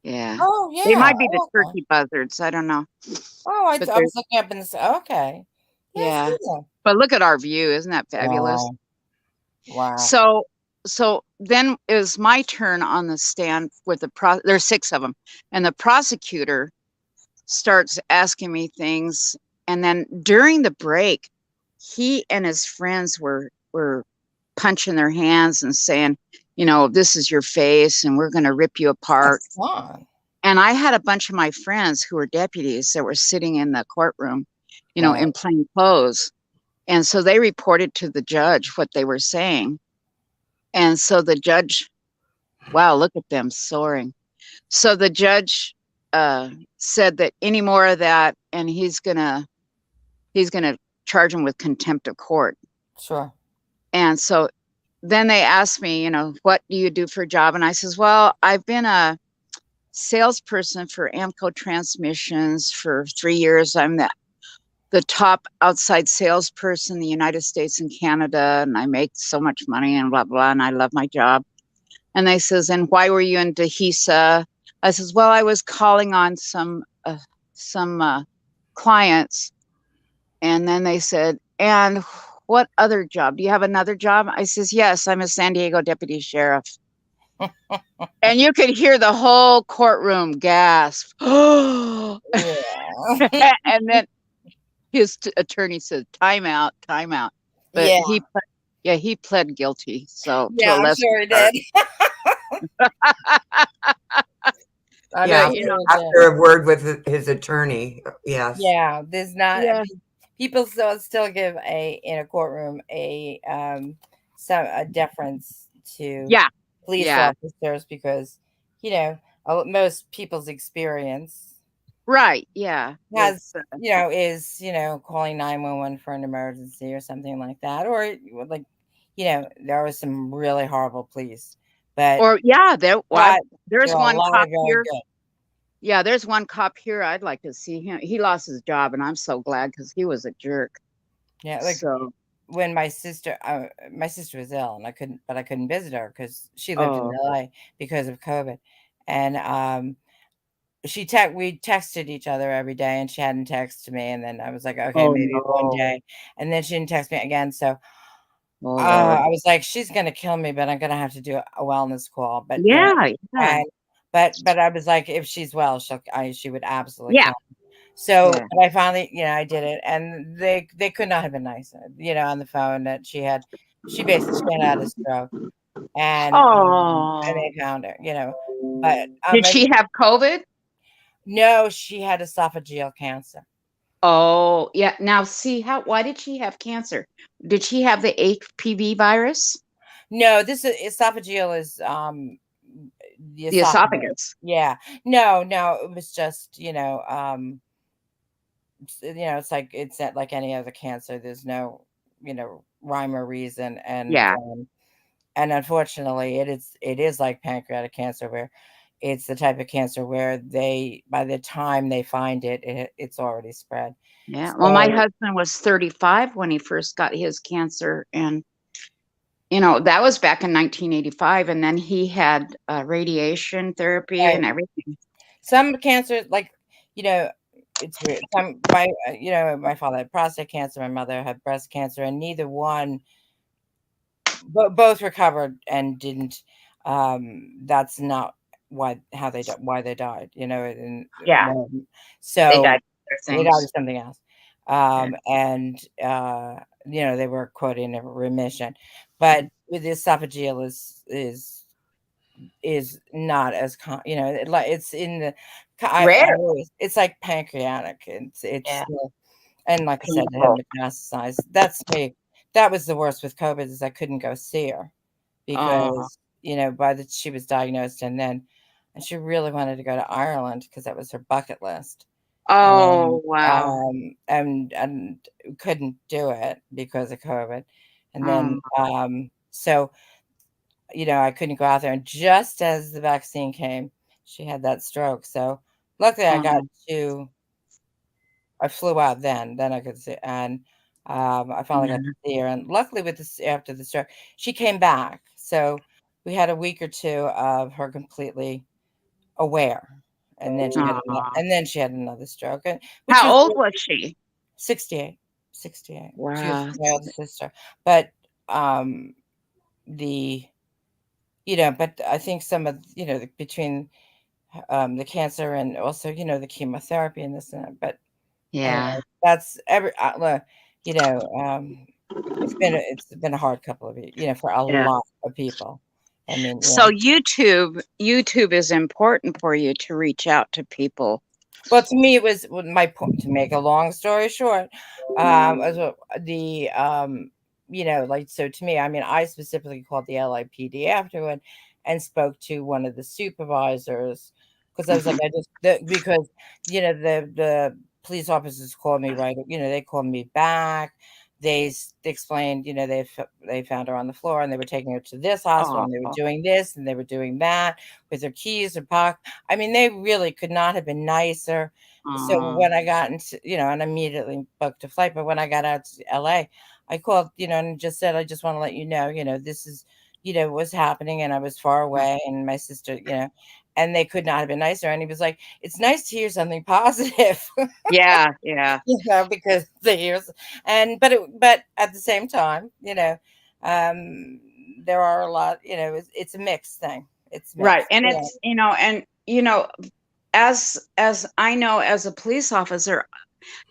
Yeah.
Oh, yeah.
They might be the turkey buzzards. I don't know.
Oh, I was looking up and okay.
Yeah. But look at our view. Isn't that fabulous?
Wow.
So then it was my turn on the stand with there's 6 of them. And the prosecutor starts asking me things. And then during the break, he and his friends were punching their hands and saying, this is your face, and we're going to rip you apart.
That's fun.
And I had a bunch of my friends who were deputies that were sitting in the courtroom, in plain clothes. And so they reported to the judge what they were saying. And so the judge, wow, look at them soaring. So the judge said that any more of that, and he's gonna charge him with contempt of court.
Sure.
And so then they asked me, what do you do for a job? And I says, well, I've been a salesperson for Amco Transmissions for 3 years. I'm the top outside salesperson in the United States and Canada, and I make so much money and blah, blah, and I love my job. And they says, and why were you in Dehesa? I says, well, I was calling on some clients. And then they said, and what other job? Do you have another job? I says, yes, I'm a San Diego deputy sheriff. And you could hear the whole courtroom gasp. Oh,
yeah.
And then his attorney said, time out, time out. but
Yeah.
he pled guilty. So to
Yeah,
a
I'm
lesser
sure he
charge.
did.
Yeah,
But, you know,
after a word with his attorney. Yes.
Yeah, there's not
yeah,
people still give in a courtroom a deference to
yeah,
police
yeah,
officers because most people's experience
right, yeah.
has
It's
is calling 911 for an emergency or something like that, or like there was some really horrible police, but
or yeah,
but
there's
there are a
one
lot
cop
of very
here.
good.
Yeah, there's one cop here. I'd like to see him. He lost his job, and I'm so glad because he was a jerk.
Yeah, like
So,
when my sister was ill and I couldn't visit her because she lived in
oh,
LA because of COVID, and we texted each other every day, and she hadn't texted me, and then I was like, okay,
oh
maybe one
no,
day, and then she didn't text me again, so
oh Lord.
I was like, she's gonna kill me, but I'm gonna have to do a wellness call, but
Yeah, yeah,
and but I was like, if she's well, she would absolutely
yeah,
kill me. So,
yeah.
but I finally, I did it, and they could not have been nicer, on the phone that she basically had a stroke, and
Oh,
they found her, but
did she have COVID?
no, she had esophageal cancer.
Oh, yeah. Now, see why did she have cancer? Did she have the HPV virus?
No, this is esophageal is the
The
esophagus.
esophagus.
Yeah. No, it was just, it's like it's not like any other cancer. There's no, rhyme or reason,
Yeah.
and unfortunately it is like pancreatic cancer where it's the type of cancer where by the time they find it's already spread.
Yeah. Well, my
So
husband was 35 when he first got his cancer, and that was back in 1985, and then he had radiation therapy
right.
and everything.
Some cancers, like, it's weird. My father had prostate cancer, my mother had breast cancer, and neither one, both recovered and didn't. That's not why they died. And
Yeah, they
so
died of other
they died
things.
of something else.
Yeah.
And they were quote in a remission, but with the esophageal is not as like it's in the
Rare.
it's like pancreatic. It's
Yeah.
still, and like I said, it had
Painful.
metastasized. That's me. That was the worst with COVID is I couldn't go see her
Oh.
because she was diagnosed and she really wanted to go to Ireland because that was her bucket list, and
Oh, wow.
and couldn't do it because of COVID, and
Oh.
then so I couldn't go out there. And just as the vaccine came, she had that stroke. So luckily,
Oh.
I flew out then I could see, and I finally got to
Yeah.
see her. And luckily, with this after the stroke, she came back. So we had a week or two of her completely aware, and then
Aw.
she had another stroke, which
How
was
old was she?
68. 68. She was
Wow.
my older sister, but um, the but I think some of between the cancer and also the chemotherapy and this and that. But
Yeah.
anyway, that's you know um, it's been a hard couple of years, for a
Yeah.
lot of people. I mean,
So YouTube is important for you to reach out to people.
well, to me, it was my point. To make a long story short, as well, like so. To me, I mean, I specifically called the LAPD afterward and spoke to one of the supervisors because I was like,
Mhm.
because the police officers called me right. They called me back. They explained, they found her on the floor and they were taking her to this hospital
Oh,
and they were doing this and they were doing that with her keys, her pocket. I mean, they really could not have been nicer. So
oh,
when I got into, and immediately booked a flight, but when I got out to LA, I called, and just said, I just want to let you know, this is, what's happening. And I was far away and my sister, and they could not have been nicer. And he was like, it's nice to hear something positive,
yeah, yeah.
because the years, but at the same time, there are a lot, it's a mixed thing. It's
Right.
mixed.
And
Yeah.
it's, as I know as a police officer,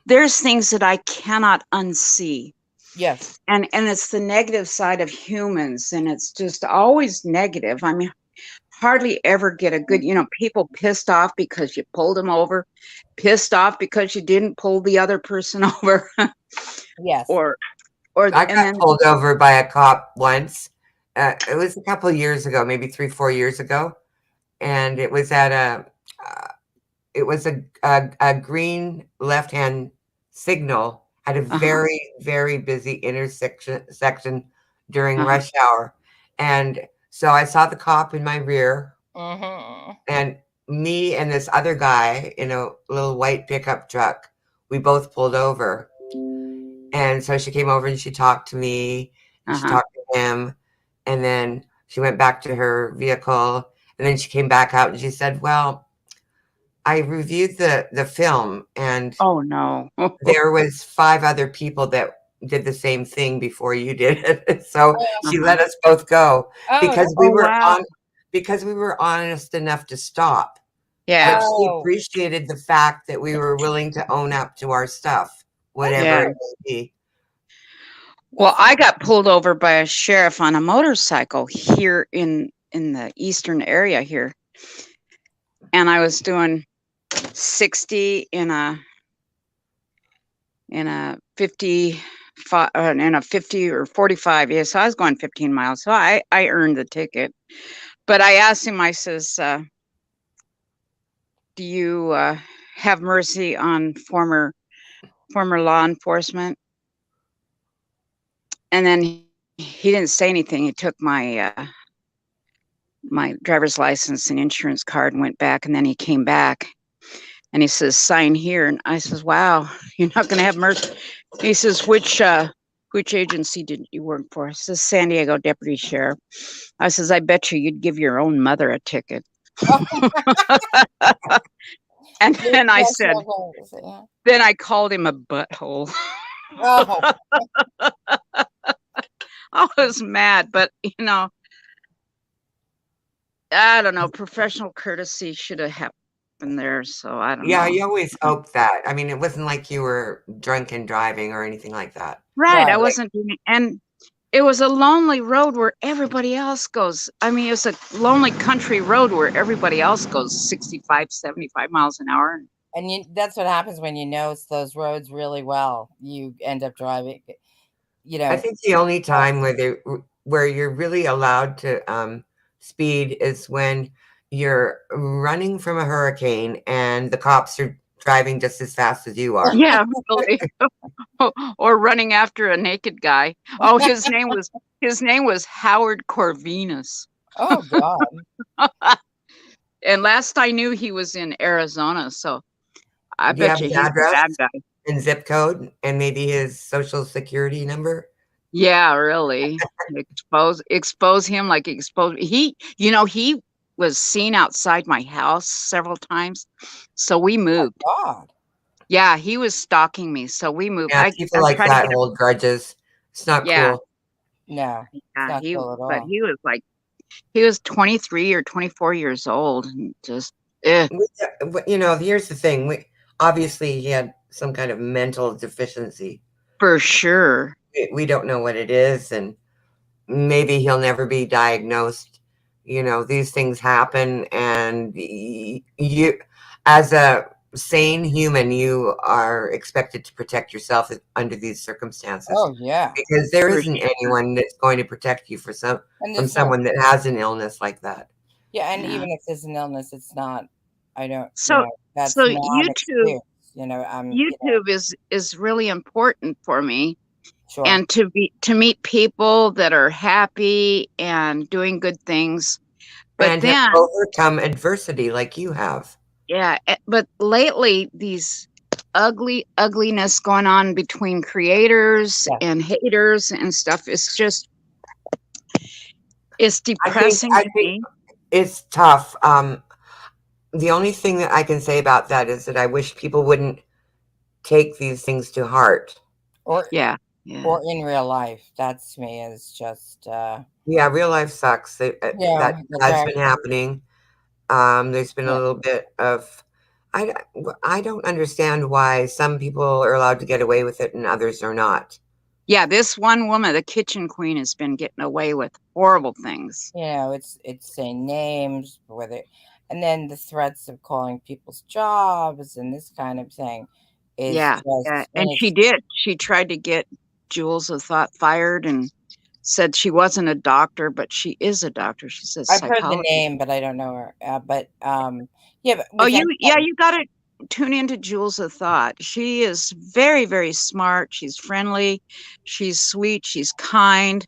there's things that I cannot unsee.
Yes.
And it's the negative side of humans, and it's just always negative. I mean, hardly ever get a good, people pissed off because you pulled them over, pissed off because you didn't pull the other person over.
Yes.
or
I
and
got
then
pulled over by a cop once. It was a couple of years ago, maybe 3-4 years ago, and it was at a green left-hand signal at a very, very busy intersection during rush hour. And so I saw the cop in my rear, and me and this other guy in a little white pickup truck, we both pulled over. And so she came over and she talked to me, and she talked to him, and then she went back to her vehicle, and then she came back out and she said, well, I reviewed the film, and
oh no.
there was 5 other people that did the same thing before you did it. So she let us both go because we were
wow.
because we were honest enough to stop.
Yeah.
But she appreciated the fact that we were willing to own up to our stuff, whatever it may be.
Well, I got pulled over by a sheriff on a motorcycle here in the eastern area here. And I was doing 60 in a 55 in a 50 or 45. Yeah, so I was going 15 miles. So I earned the ticket. But I asked him, I says, do you have mercy on former law enforcement? And then he didn't say anything. He took my my driver's license and insurance card and went back. And then he came back and he says, sign here. And I says, wow, you're not going to have mercy. He says, which agency did you work for? I says, San Diego Deputy Sheriff. I says, I bet you'd give your own mother a ticket. And then I said, then I called him a butthole. I was mad, but I don't know. Professional courtesy should have happened there. So I don't know.
Yeah, you always hope that. I mean, it wasn't like you were drunk and driving or anything like that.
Right. I wasn't doing, and it was a lonely road where everybody else goes. I mean, it's a lonely country road where everybody else goes 65, 75 miles an hour.
And that's what happens when you know those roads really well. You end up driving,
I think the only time where you're really allowed to speed is when you're running from a hurricane and the cops are driving just as fast as you are.
Yeah, really. Or running after a naked guy. Oh, his name was Howard Corvinus.
Oh God.
And last I knew, he was in Arizona. So I bet you he's a bad guy.
And zip code and maybe his social security number.
Yeah, really. expose him like he was seen outside my house several times. So we moved.
Oh, God.
Yeah, he was stalking me. So we moved.
Yeah, people like that hold grudges. It's not cool.
No.
Yeah,
cool at all.
But he was 23 or 24 years old and just
here's the thing. Obviously he had some kind of mental deficiency.
For sure.
We don't know what it is, and maybe he'll never be diagnosed. These things happen, and you, as a sane human, you are expected to protect yourself under these circumstances.
Oh yeah,
because there isn't anyone that's going to protect you from someone that has an illness like that.
Yeah, and even if there's an illness, it's not. I don't.
So
that's
so
YouTube.
YouTube is really important for me.
Sure.
And to meet people that are happy and doing good things, but
and
then
have overcome adversity like you have.
Yeah, but lately these ugliness going on between creators and haters and stuff, it's depressing.
I think it's tough. The only thing that I can say about that is that I wish people wouldn't take these things to heart.
Or or in real life. That to me is just
real life sucks. That has been happening. There's been a little bit of I don't understand why some people are allowed to get away with it and others are not.
Yeah, this one woman, the kitchen queen, has been getting away with horrible things.
You know, it's saying names, whether, and then the threats of calling people's jobs and this kind of thing is
Yeah, yeah,
just,
and
and
she
it's,
did. She tried to get Jules of Thought fired and said she wasn't a doctor, but she is a doctor. She's a
I've heard the
psychologist.
name, but I don't know her. But yeah, but
Oh,
with anybody,
you got to tune into Jules of Thought. She is very, very smart. She's friendly. She's sweet. She's kind.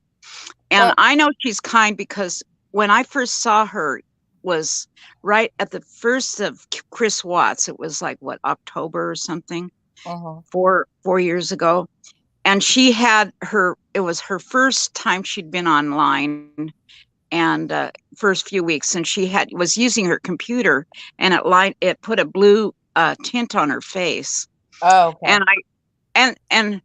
And
well,
I know she's kind because when I first saw her was right at the first of Chris Watts. It was like what, October or something,
uh-huh.
4 years ago. And she had it was her first time she'd been online, and first few weeks, and she was using her computer, and it put a blue tint on her face.
Oh, okay.
And and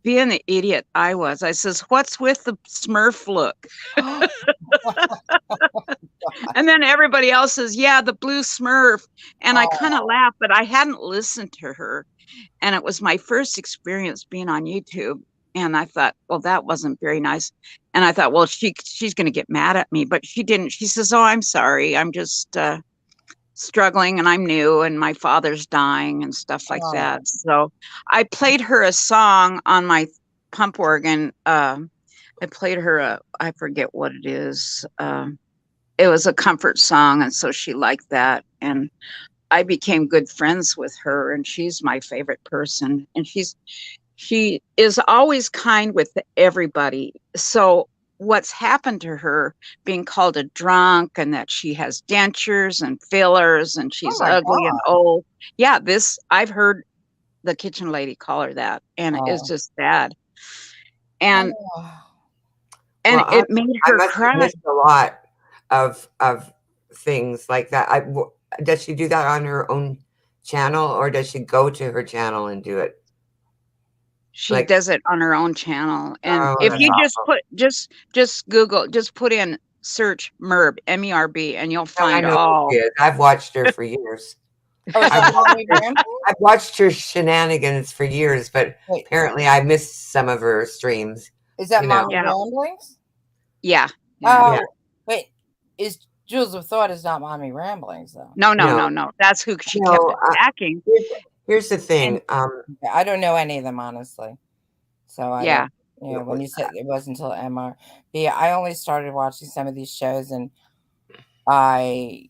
being the idiot I was, I says, "What's with the Smurf look?" And then everybody else says, "Yeah, the blue Smurf." And I kind of
Oh,
laughed, but I hadn't listened to her. And it was my first experience being on YouTube. And I thought, well, that wasn't very nice. And I thought, well, she's going to get mad at me, but she didn't. She says, "Oh, I'm sorry. I'm just struggling, and I'm new, and my father's dying and stuff like
oh,
that." So I played her a song on my pump organ. I played her I forget what it is. It was a comfort song, and so she liked that. And I became good friends with her, and she's my favorite person. And she is always kind with everybody. So what's happened to her, being called a drunk, and that she has dentures and fillers and
oh
she's
my
ugly and
God.
old. Yeah, I've heard the kitchen lady call her that, and it's
Oh,
just sad. And
oh.
Well,
it made
I
her
must have
cry.
missed a lot of things like that. Does she do that on her own channel, or does she go to her channel and do it?
She
Like,
does it on her own channel. And
oh,
if
that's
you
awful.
just Google, just put in search MERB, MERB, and you'll
No, I
find
know who she
all.
is. I've watched her for years.
Oh, is
I've
that
watched
Mommy
her,
Ramble?
I've watched her shenanigans for years, but
Wait,
apparently I missed some of her streams.
is that
You know,
Mommy
Yeah,
Ramblings?
yeah, yeah.
yeah,
Oh, wait, is Jules of Thought is not Mommy Ramblings though?
No, no,
no,
no, no. That's who she kept
no.
attacking.
Here's, here's the
And
thing.
Yeah, I don't know any of them honestly, so I
yeah,
don't. You know, when you said it wasn't until MRB, I only started watching some of these shows, and I,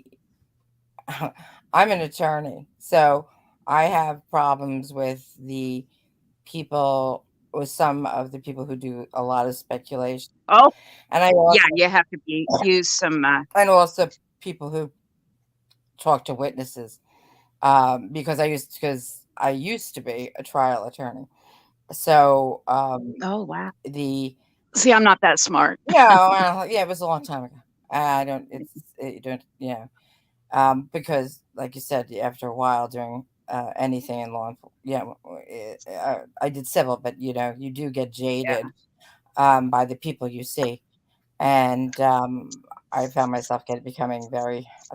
I'm an attorney, so I have problems with the people, with some of the people who do a lot of speculation,
oh,
and I
yeah,
also,
you have to use some,
and also people who talk to witnesses, because I used to be a trial attorney. So
oh, wow.
the
See, I'm not that smart.
yeah, well, yeah, it was a long time ago. I don't. You don't. Yeah, because like you said, after a while doing anything in law, yeah, I did civil, but you know, you do get
Yeah.
jaded by the people you see, and I found myself becoming a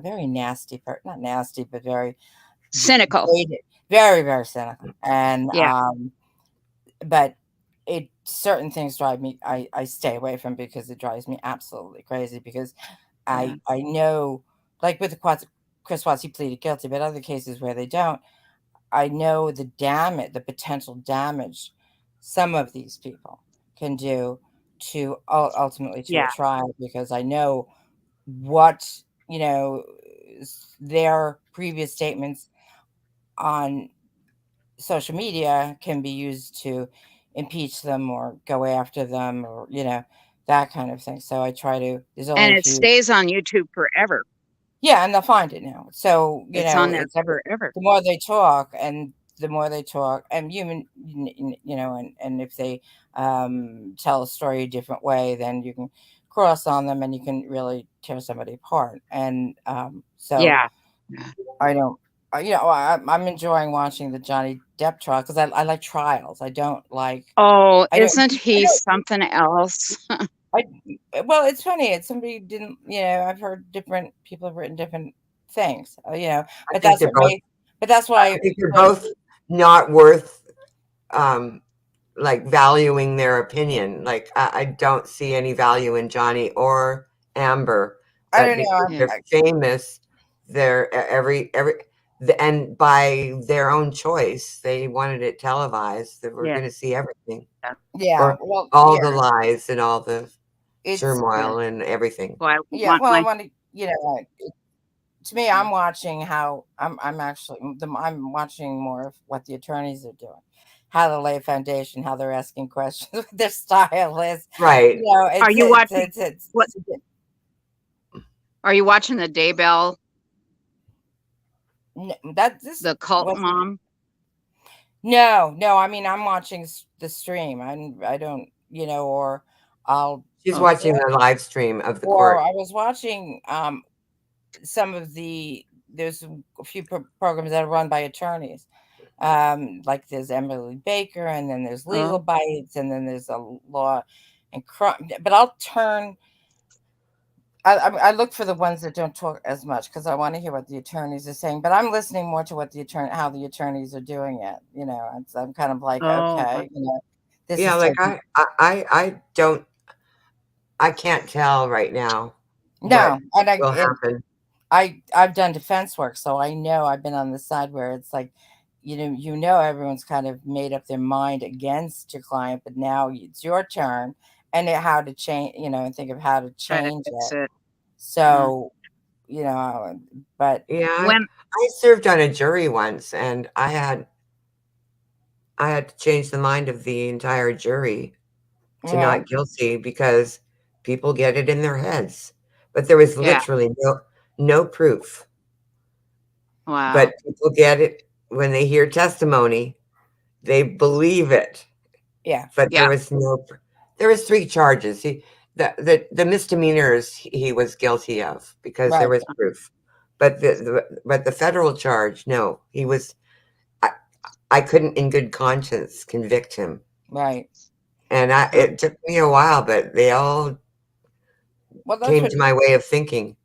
very nasty, not nasty, but very
Cynical.
jaded, very very cynical, and
Yeah,
but it certain things drive me, I stay away from, because it drives me absolutely crazy, because
yeah.
I know, like with the Chris Watts, he pleaded guilty, but other cases where they don't, I know the damage, the potential damage some of these people can do to ultimately to a
Yeah.
trial, because I know what, you know, their previous statements on social media can be used to impeach them or go after them, or you know, that kind of thing. So I try to, there's only
And
a
it
few,
stays on YouTube forever.
yeah, and they'll find it now. So you
It's
know,
on there
it's
forever.
the more they talk, and the more they talk, and you know, and if they tell a story a different way, then you can cross on them, and you can really tear somebody apart. And so
Yeah. Yeah.
I don't. You know, I'm enjoying watching the Johnny Depp trial, because I like trials. I don't like.
Oh,
I don't.
isn't
I
he
don't.
something else?
I Well, it's funny. It's somebody didn't. You know, I've heard different people have written different things. You know,
I
but
think
that's
they're
what
both.
made. But that's
I
why.
think they're both not worth um, like valuing their opinion. Like I don't see any value in Johnny or Amber,
I
but
don't know.
because they're famous, they're and by their own choice, they wanted it televised. That we're
Yeah.
going to see everything,
Yeah.
or
Well,
all
yeah.
the lies and all the
It's
turmoil and everything.
Well, I
yeah.
want
Well, I
my
want to. You know, to me, I'm watching how I'm actually I'm watching more of what the attorneys are doing, how to lay a foundation, how they're asking questions, what their style is.
Right.
You know,
Are you watching what?
it's
Are you watching the Daybell,
the
cult mom?
No. I mean, I'm watching the stream. I don't, you know, or I'll.
She's watching the live stream of the court.
Or I was watching some of there's a few programs that are run by attorneys. Like there's Emily Baker, and then there's Legal Bites, and then there's a law and crime. But I'll turn. I look for the ones that don't talk as much because I want to hear what the attorneys are saying. But I'm listening more to what how the attorneys are doing it. You know, I'm kind of like, okay, you know, this
yeah,
is
like I don't, I can't tell right now.
No,
what will happen.
I've done defense work, so I know I've been on the side where it's like, you know, everyone's kind of made up their mind against your client, but now it's your turn, and how to change, you know, and think of how to change it. So, you know, but
yeah, I served on a jury once, and I had to change the mind of the entire jury to not guilty because people get it in their heads, but there was literally no proof.
Wow.
But people get it when they hear testimony, they believe it.
Yeah.
But there was there was 3 charges. The misdemeanors he was guilty of because there was proof. But the federal charge, no, he was. I couldn't, in good conscience, convict him.
Right.
And it took me a while, but they all came to my way of thinking.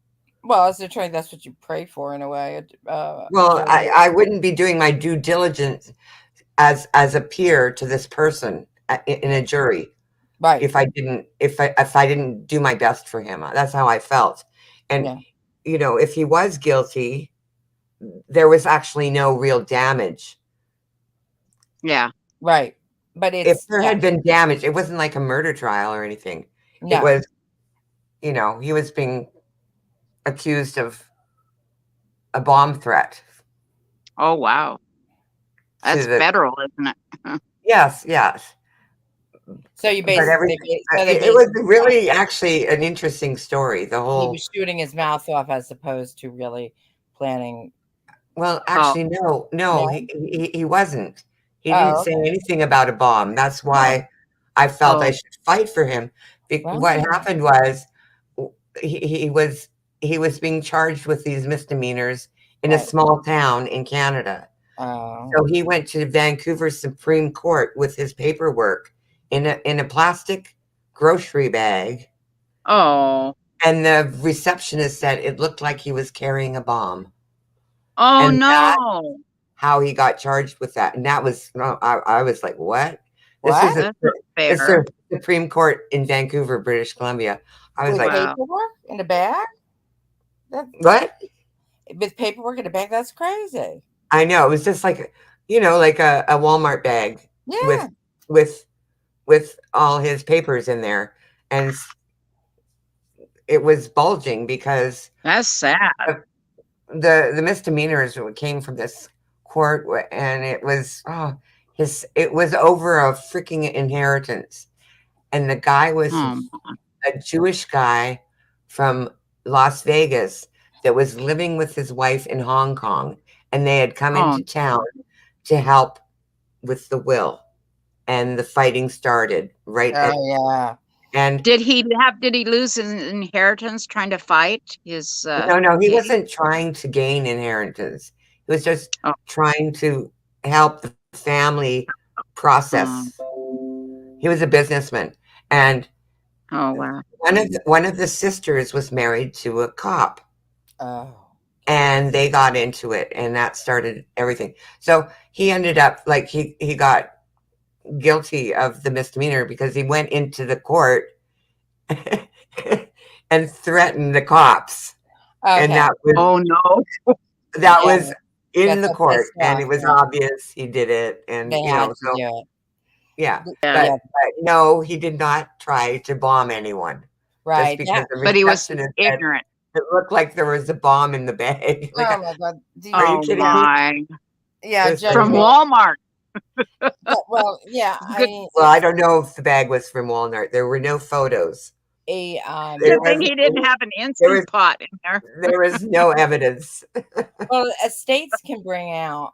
Well, as an attorney, that's what you pray for in a way.
Well, I wouldn't be doing my due diligence as a peer to this person in a jury,
right?
If I didn't do my best for him. That's how I felt. And you know, if he was guilty, there was actually no real damage.
Yeah.
Right. But
if there had been damage, it wasn't like a murder trial or anything.
No.
It was, you know, he was being accused of a bomb threat.
Oh, wow. That's federal, isn't it?
Yes.
So you basically,
it was really actually an interesting story. The whole
he was shooting his mouth off as opposed to really planning.
Well, actually, no, he wasn't. He didn't say anything about a bomb. That's why I felt I should fight for him. What happened was he was being charged with these misdemeanors in a small town in Canada. So he went to the Vancouver Supreme Court with his paperwork in a plastic grocery bag.
Oh.
And the receptionist said it looked like he was carrying a bomb.
Oh,
and
no.
How he got charged with that. And that was, I was like, what?
What?
It's the Supreme Court in Vancouver, British Columbia. I was
with
like,
paperwork in a bag?
What?
With paperwork in a bag? That's crazy.
I know. It was just like, you know, like a Walmart bag with all his papers in there. And it was bulging because
that's sad.
The misdemeanors came from this court, and it was it was over a freaking inheritance, and the guy was a Jewish guy from Las Vegas that was living with his wife in Hong Kong, and they had come into town to help with the will, and the fighting started
yeah.
And did he lose his inheritance trying to fight his?
No, he wasn't trying to gain inheritance. He was just trying to help the family process. He was a businessman, and
wow.
One of the sisters was married to a cop. And they got into it, and that started everything. So he ended up like he got guilty of the misdemeanor because he went into the court and threatened the cops. And
Okay.
Oh no.
that
Yeah.
was in
Got
the
so
court,
pissed
and
off,
it was
yeah.
obvious he did it, and
They
you
had
know,
to
so
do it.
yeah.
Yeah.
But no, he did not try to bomb anyone. Just
Right.
because the
But he was
receptionist said
ignorant.
it looked like there was a bomb in the bag. Like,
Oh my God.
are you
Oh
kidding me?
my.
Yeah,
It was
Judge
From
crazy.
Ray.
Walmart.
Well, yeah,
Good.
Well, I don't know if the bag was from Walmart. There were no photos.
a
There
Good thing
was
he didn't have an
there
instant
was
pot in there.
there was no evidence.
well, estates can bring out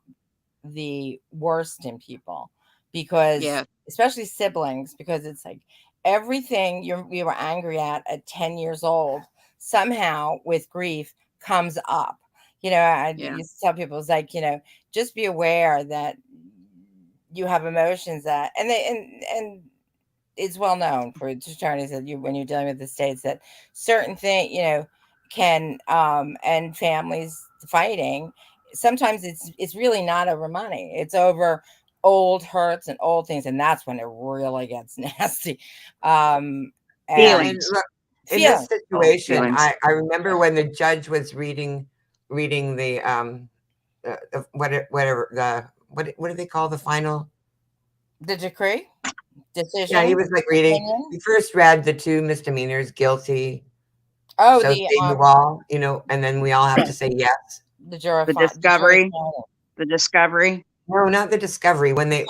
the worst in people because,
Yeah.
especially siblings, because it's like everything you were angry at 10 years old somehow with grief comes up. I
Yeah.
used to tell people, it's like, just be aware that you have emotions that, and it's well known for attorneys that when you're dealing with the states, that certain thing, can and families fighting. Sometimes it's really not over money. It's over old hurts and old things, and that's when it really gets nasty. And
And
Feelings.
look, in
feeling.
this situation,
Feelings.
I remember when the judge was reading the whatever what do they call the final?
The decree decision.
Yeah, he was like reading.
opinion?
He first read the 2 misdemeanors, guilty.
Oh,
So
the
say you all, and then we all have to say yes.
the jury
The
the jury
discovery.
finding.
The discovery.
No, not the discovery. When they're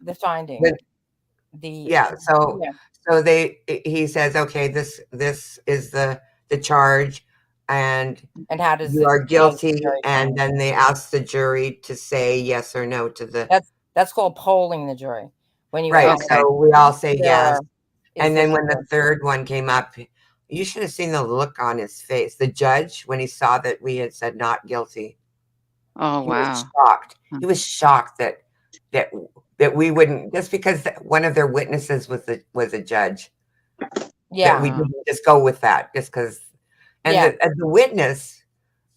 The finding.
when,
The
yeah. So
yeah.
so he says, okay, this is the charge, and
And how does
you are
the
guilty,
jury
and
find?
then they ask the jury to say yes or no to the
That's called polling the jury. When you
right.
ask
Okay.
So we all say yes,
juror, is
and then
this
when the third one came up, you should have seen the look on his face. The judge, when he saw that we had said not guilty,
Oh
he was
wow.
shocked. He was shocked that that we wouldn't, just because one of their witnesses was a judge, that
yeah.
we didn't just go with that just because. And
Yeah.
the witness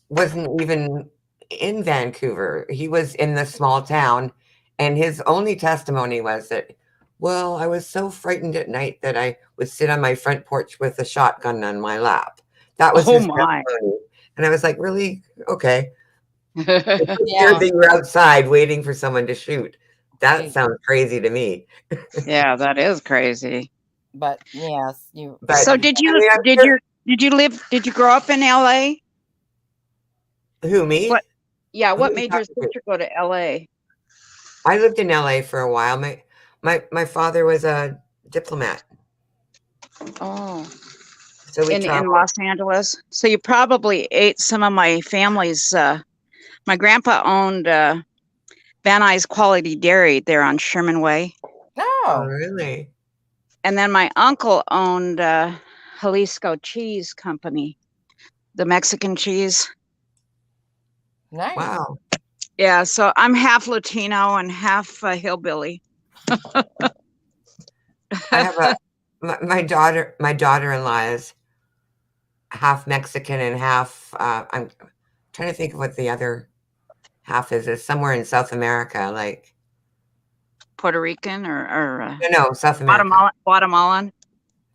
wasn't even in Vancouver. He was in the small town, and his only testimony was that, well, I was so frightened at night that I would sit on my front porch with a shotgun on my lap. That was
Oh
his
my.
testimony. And I was like, really? Okay. It was
Yeah.
weird that you were outside waiting for someone to shoot. That
See,
sounds crazy to me.
Yeah, that is crazy.
but yes, you
But
So did
I
you
mean, I'm
did
sure,
you grow up in LA?
who, me?
What yeah,
Who
what
are you
made your
talking to?
sister go to LA?
I lived in LA for a while. My father was a diplomat,
Oh.
so we
In
traveled.
Los Angeles. So you probably ate some of my family's my grandpa owned Van Nuys Quality Dairy there on Sherman Way.
Oh,
no.
really?
And then my uncle owned Jalisco Cheese Company, the Mexican cheese.
Nice.
Wow.
Yeah, so I'm half Latino and half hillbilly.
I have my daughter-in-law is half Mexican and half, I'm trying to think of what the other half is. It's somewhere in South America, like
Puerto Rican or
no, South America.
Guatemalan.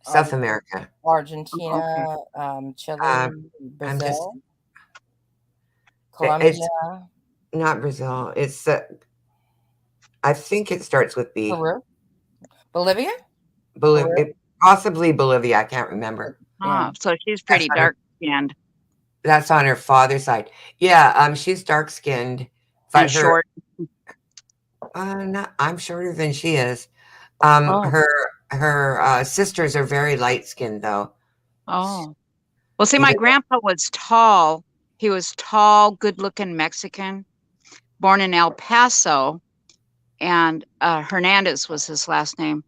South America.
Argentina,
Okay.
Chile,
I'm just
Brazil,
it's
Colombia,
not Brazil. It's I think it starts with B.
Peru, Bolivia.
Bolivia, possibly Bolivia. I can't remember.
Yeah.
Oh, so she's pretty
That's on her,
dark skinned
that's on her father's side. Yeah, she's dark skinned, but
and short.
I'm shorter than she is.
Oh.
Her sisters are very light skinned though.
Oh. Well, see,
You
my
know,
grandpa was tall. He was tall, good looking Mexican, born in El Paso, and Hernandez was his last name.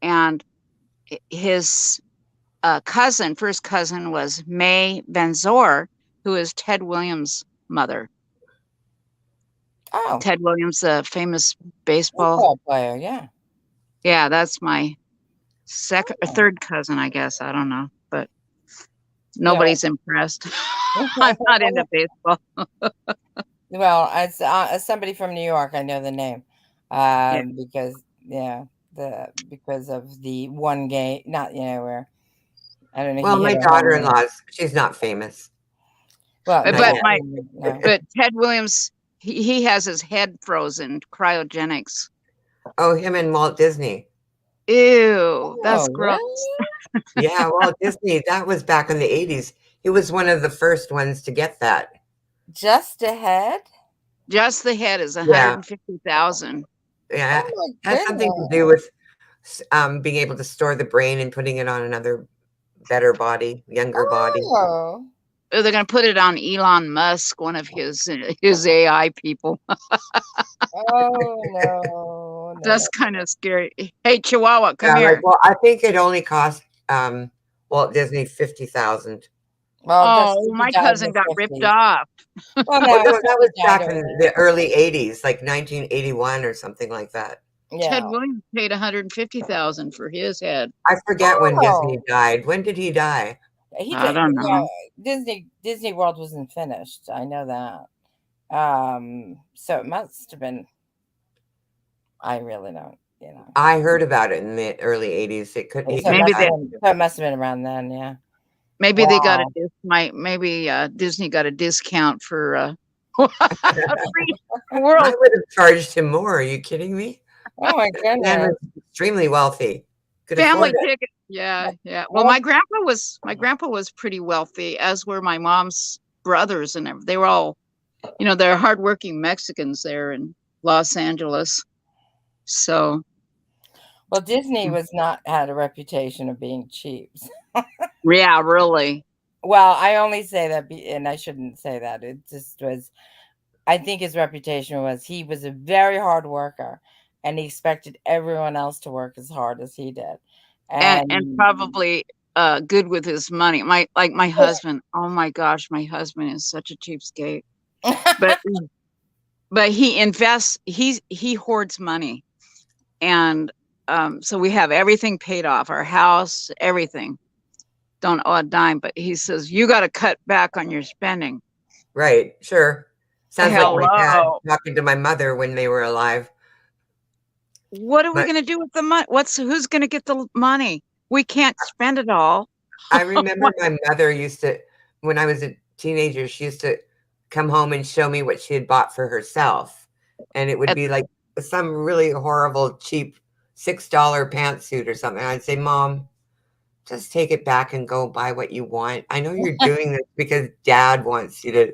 And his first cousin was May Benzor, who is Ted Williams' mother.
Oh,
Ted Williams, the famous baseball.
football player. Yeah.
Yeah, that's my second or third cousin, I guess. I don't know, but nobody's impressed. I'm not into baseball.
Well, as somebody from New York, I know the name
Yeah.
because Yeah, because of the one game, not where I don't know.
Well,
He hit
my
a home run.
daughter-in-law's, she's not famous.
Well,
Not
But
yet.
no.
but Ted Williams, he has his head frozen, cryogenics.
Oh, him and Walt Disney.
Ew, that's
Oh,
gross.
really?
Yeah, Walt Disney, that was back in the 80s. He was one of the first ones to get that.
Just a head?
Just the head is
Yeah.
150,000.
Yeah.
Oh my
Has something to
goodness.
do with being able to store the brain and putting it on another better body, younger body.
Oh.
They're going to put it on Elon Musk, one of his AI people.
Oh no.
That's kind of scary. Hey, Chihuahua, come
Yeah,
here.
like, well, I think it only cost Walt Disney 50,000.
Well,
Oh,
he
my
died in
cousin
the
got ripped
50s.
off.
Well,
Well,
no,
no, that was
he died
back in
early.
the early 80s, like 1981 or something like that.
Yeah.
Ted Williams paid 150,000 for his head.
I forget when Disney
Oh.
died. When did he die?
He
I
did.
don't
Yeah,
know.
Disney World wasn't finished. I know that. So it must have been. I really don't.
I heard about it in the early 80s. It could. He
So
could
Maybe
have
they-
died.
so it must have been around then. Yeah.
Maybe they got a
Wow.
maybe Disney got a discount for
I
world.
would have charged him more. Are you kidding me?
Oh my
Man
goodness.
was extremely wealthy. Could
Family
afford it.
ticket. Yeah, yeah. Well, my grandpa was pretty wealthy, as were my mom's brothers, and they were all, they're hardworking Mexicans there in Los Angeles. So,
Well, Disney had a reputation of being cheap.
yeah, really.
Well, I only say that, and I shouldn't say that. It just was. I think his reputation was he was a very hard worker, and he expected everyone else to work as hard as he did,
And probably good with his money. My husband. Oh my gosh, my husband is such a cheapskate. But he invests. He hoards money, and so we have everything paid off. Our house, everything. Don't owe a dime. But he says you got to cut back on your spending.
Right. Sure. Sounds
Hello.
like my dad talking to my mother when they were alive.
What are we going to do with the money? Who's going to get the money? We can't spend it all.
I remember my mother used to, when I was a teenager, she used to come home and show me what she had bought for herself. And it would be like some really horrible, cheap $6 pantsuit or something. I'd say, Mom, just take it back and go buy what you want. I know you're doing this because Dad wants you to.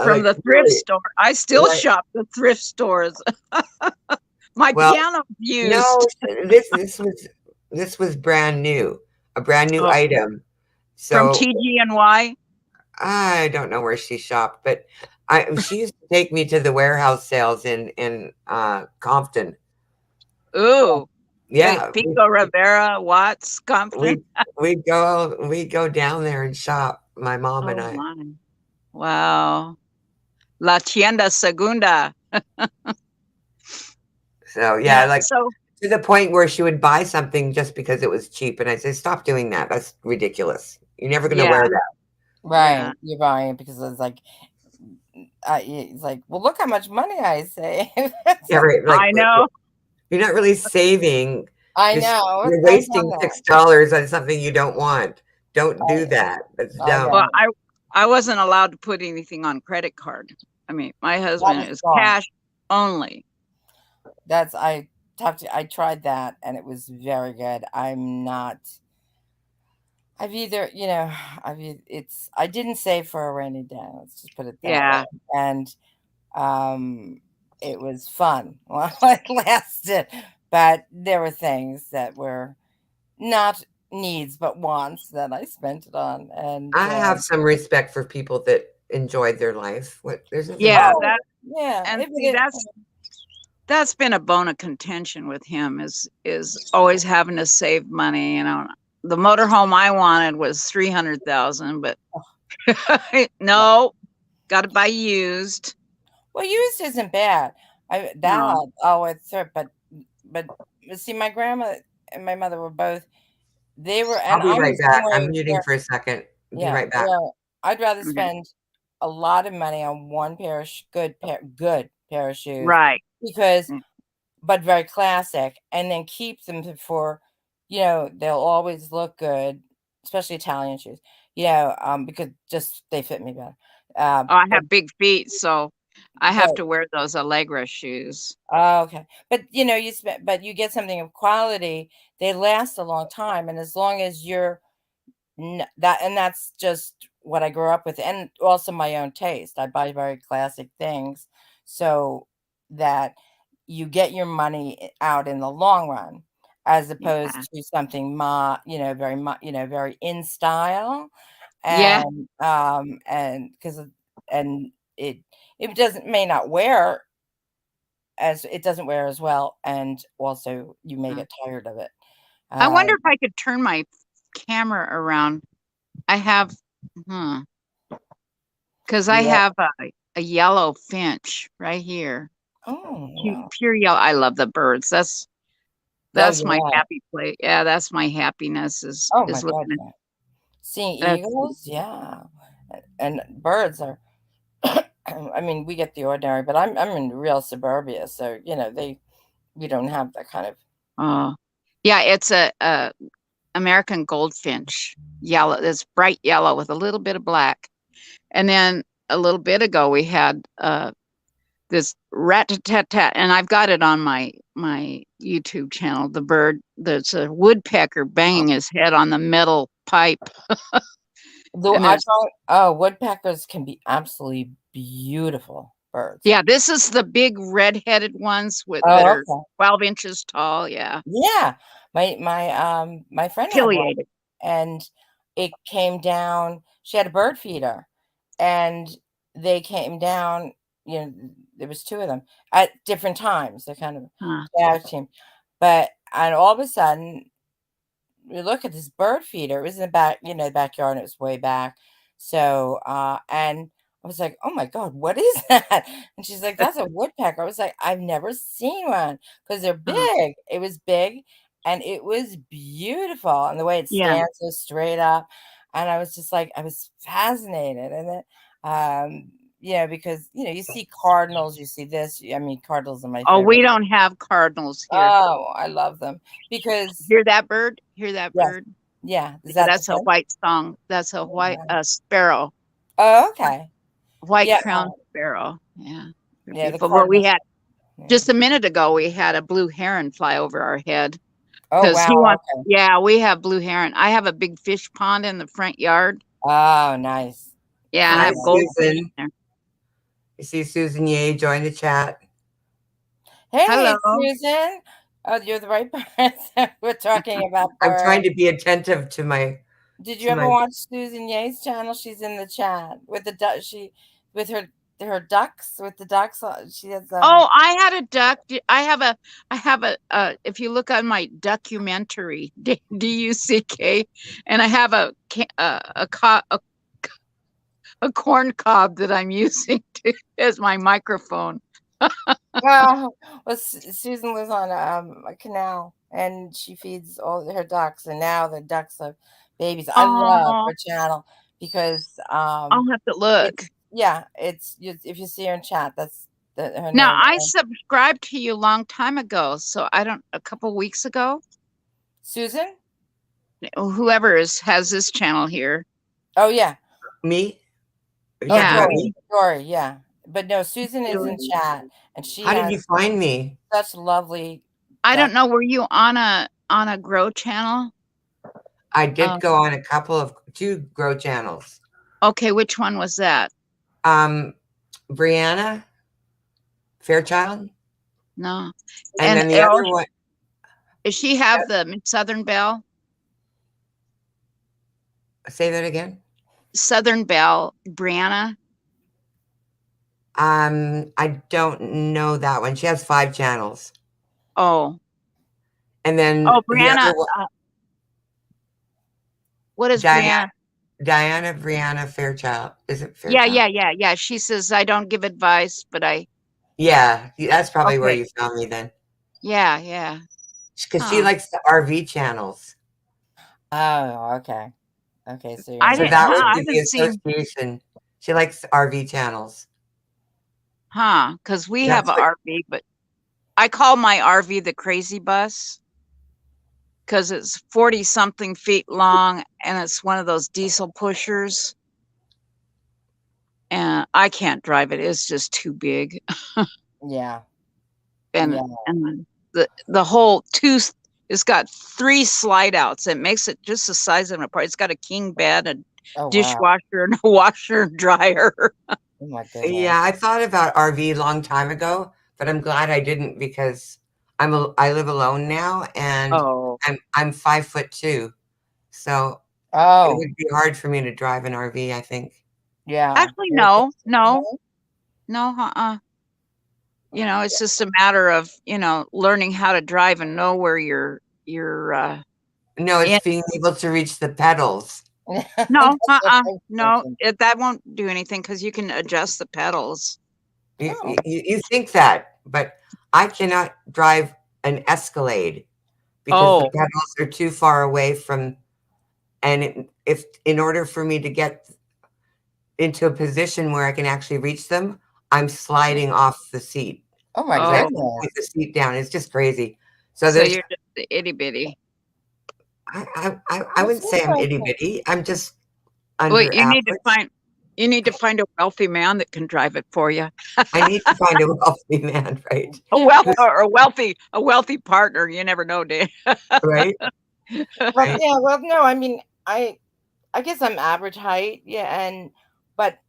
From the thrift store. I still shop the thrift stores. My piano used.
No, this was brand new, a brand new item. So
from TG&Y.
I don't know where she shopped, but she used to take me to the warehouse sales in Compton.
Ooh,
yeah,
Pico Rivera, Watts, Compton.
We'd go down there and shop. My mom and I.
My. Wow, La Tienda Segunda.
So to the point where she would buy something just because it was cheap, and I say, "Stop doing that. That's ridiculous. You're never going to wear that."
Right,
Yeah.
you're buying it because it's like, well, look how much money I save.
Yeah, right. Like,
I know.
You're not really saving.
I know.
You're wasting $6 on something you don't want. Don't do that. That's dumb.
Well, I wasn't allowed to put anything on credit card. I mean, my husband is cash only.
I tried that and it was very good. I didn't save for a rainy day. Let's just put it that way. And it was fun while it lasted. But there were things that were not needs but wants that I spent it on. And
I have some respect for people that enjoyed their life. There's nothing
that's been a bone of contention with him is always having to save money. The motorhome I wanted was $300,000, but no, got to buy used.
Well, used isn't bad. I'll always throw, but see, my grandma and my mother were both. They were.
I'll be right back. I'm muting for a second. Be right back.
I'd rather spend a lot of money on one pair of good pair of shoes,
right?
Because but very classic, and then keep them for, they'll always look good, especially Italian shoes, because just they fit me better.
Oh, I
But,
have big feet, so I have
but
to wear those Allegra shoes.
oh, okay. But but you get something of quality, they last a long time, and as long as you're that's just what I grew up with, and also my own taste. I buy very classic things so that you get your money out in the long run, as
Yeah.
opposed to something very in style,
Yeah.
and because and it may not wear it doesn't wear as well, and also you may
Uh,
get tired of it.
I wonder
Um,
if I could turn my camera around. I have, because I
yeah.
have a yellow finch right here.
Oh, wow.
Pure yellow. I love the birds.
Oh,
That's my
yeah.
happy place. Yeah, that's my happiness
Oh
is
my God,
looking
yeah. Seeing
at
eagles, yeah. And birds are I mean, we get the ordinary, but I'm in real suburbia, so we don't have that kind of.
yeah, it's a American goldfinch. Yellow. It's bright yellow with a little bit of black. And then a little bit ago we had this rat-tat-tat-tat, and I've got it on my YouTube channel. The bird, there's a woodpecker banging his head on the metal pipe.
Though
And there's
woodpeckers can be absolutely beautiful birds.
yeah, this is the big red-headed ones that
Oh,
are
okay.
12 inches tall. Yeah,
Yeah. My friend had one,
pileated.
and it came down. She had a bird feeder, and they came down, there was two of them at different times. They kind of
Huh.
tag team. And all of a sudden, we look at this bird feeder. It was in the back, the backyard, and it was way back. So, and I was like, "Oh my God, what is that?" And she's like, "That's a woodpecker." I was like, "I've never seen one because they're
Uh,
big." It was big, and it was beautiful, and the way it
yeah.
stands so straight up, and I was just like, I was fascinated, and then, because you see cardinals, you see this. I mean, cardinals are my
Oh, we
favorite.
don't have cardinals here.
Oh, I love them because
Hear that bird? Hear that
yes,
bird?
yeah. Is
Yeah,
that the
that's a
same?
white song. That's a
Oh,
white
wow.
sparrow.
Oh, okay.
White
Yeah,
crowned sparrow. Yeah, they're
yeah, the
beautiful. But we
cardinals.
had
Yeah.
just a minute ago, we had a blue heron fly over our head
Oh,
because he
wow.
wants.
Okay.
Yeah, we have blue heron. I have a big fish pond in the front yard.
Oh, nice.
Yeah, and I
Hi,
have goldfish
Susan.
there.
You see Susan Ye join the chat.
Hey,
Hello.
Susan. Oh, you're the right person. We're talking about
I'm trying
birds.
to be attentive to my.
Did you ever watch Susan Ye's channel? She's in the chat with the duck. With her ducks with the ducks. She has
Oh, I had a duck. I have a if you look on my documentary, DUCK, and I have a corn cob that I'm using as my microphone.
well, Susan lives on a canal, and she feeds all her ducks, and now the ducks have babies. I love
Oh,
her channel because
I'll have to look.
if you see her in chat, that's her
Now,
name.
I subscribed to you a long time ago, so a couple weeks ago.
Susan?
Whoever has this channel here.
Oh, yeah.
Me?
Yeah.
Dory, yeah. But no, Susan is in chat, and she
How did you find me?
Such lovely.
I don't know. Were you on a grow channel?
I did go on two grow channels.
Okay, which one was that?
Brianna Fairchild.
No.
And then the other one.
Does she have the Southern Belle?
Say that again.
Southern Belle, Brianna.
I don't know that one. She has 5 channels.
Oh.
And then
Brianna. What is Brianna?
Brianna Fairchild. Is it Fairchild?
Yeah. She says I don't give advice, but I.
Yeah, that's probably where you found me then.
Yeah.
Because she likes the RV channels.
Oh, okay. Okay, so
that would be the association. She likes RV channels.
Because we have an RV, but I call my RV the crazy bus because it's 40 something feet long and it's one of those diesel pushers. And I can't drive it. It's just too big.
Yeah.
And
Yeah.
and the whole it's got 3 slide outs. It makes it just the size of an apartment. It's got a king bed, a
Oh, wow.
dishwasher, and a washer and dryer.
Oh my goodness.
Yeah, I thought about RV a long time ago, but I'm glad I didn't because I live alone now, and
Oh.
I'm 5'2", so it
Oh,
would be hard for me to drive an RV, I think.
yeah.
Actually,
Very
no.
good.
No, you know, it's just a matter of, you know, learning how to drive and know where you're
No, it's
in.
being able to reach the pedals.
No,
That's what I was
no,
thinking.
that won't do anything because you can adjust the pedals.
Oh.
You think that, but I cannot drive an Escalade because the
Oh,
pedals are too far away from, and if in order for me to get into a position where I can actually reach them, I'm sliding off the seat.
Oh my
I have to
goodness.
put the seat down. It's just crazy. So
so
there's,
you're just the itty bitty.
I
That's
wouldn't say I'm itty
interesting.
bitty. I'm just
Well,
under average.
you need to find a wealthy man that can drive it for you.
I need to find a wealthy man, right?
A wealthy partner. You never know, Dave.
Right?
But
Right.
yeah, well, no, I mean, I guess I'm average height, yeah, and but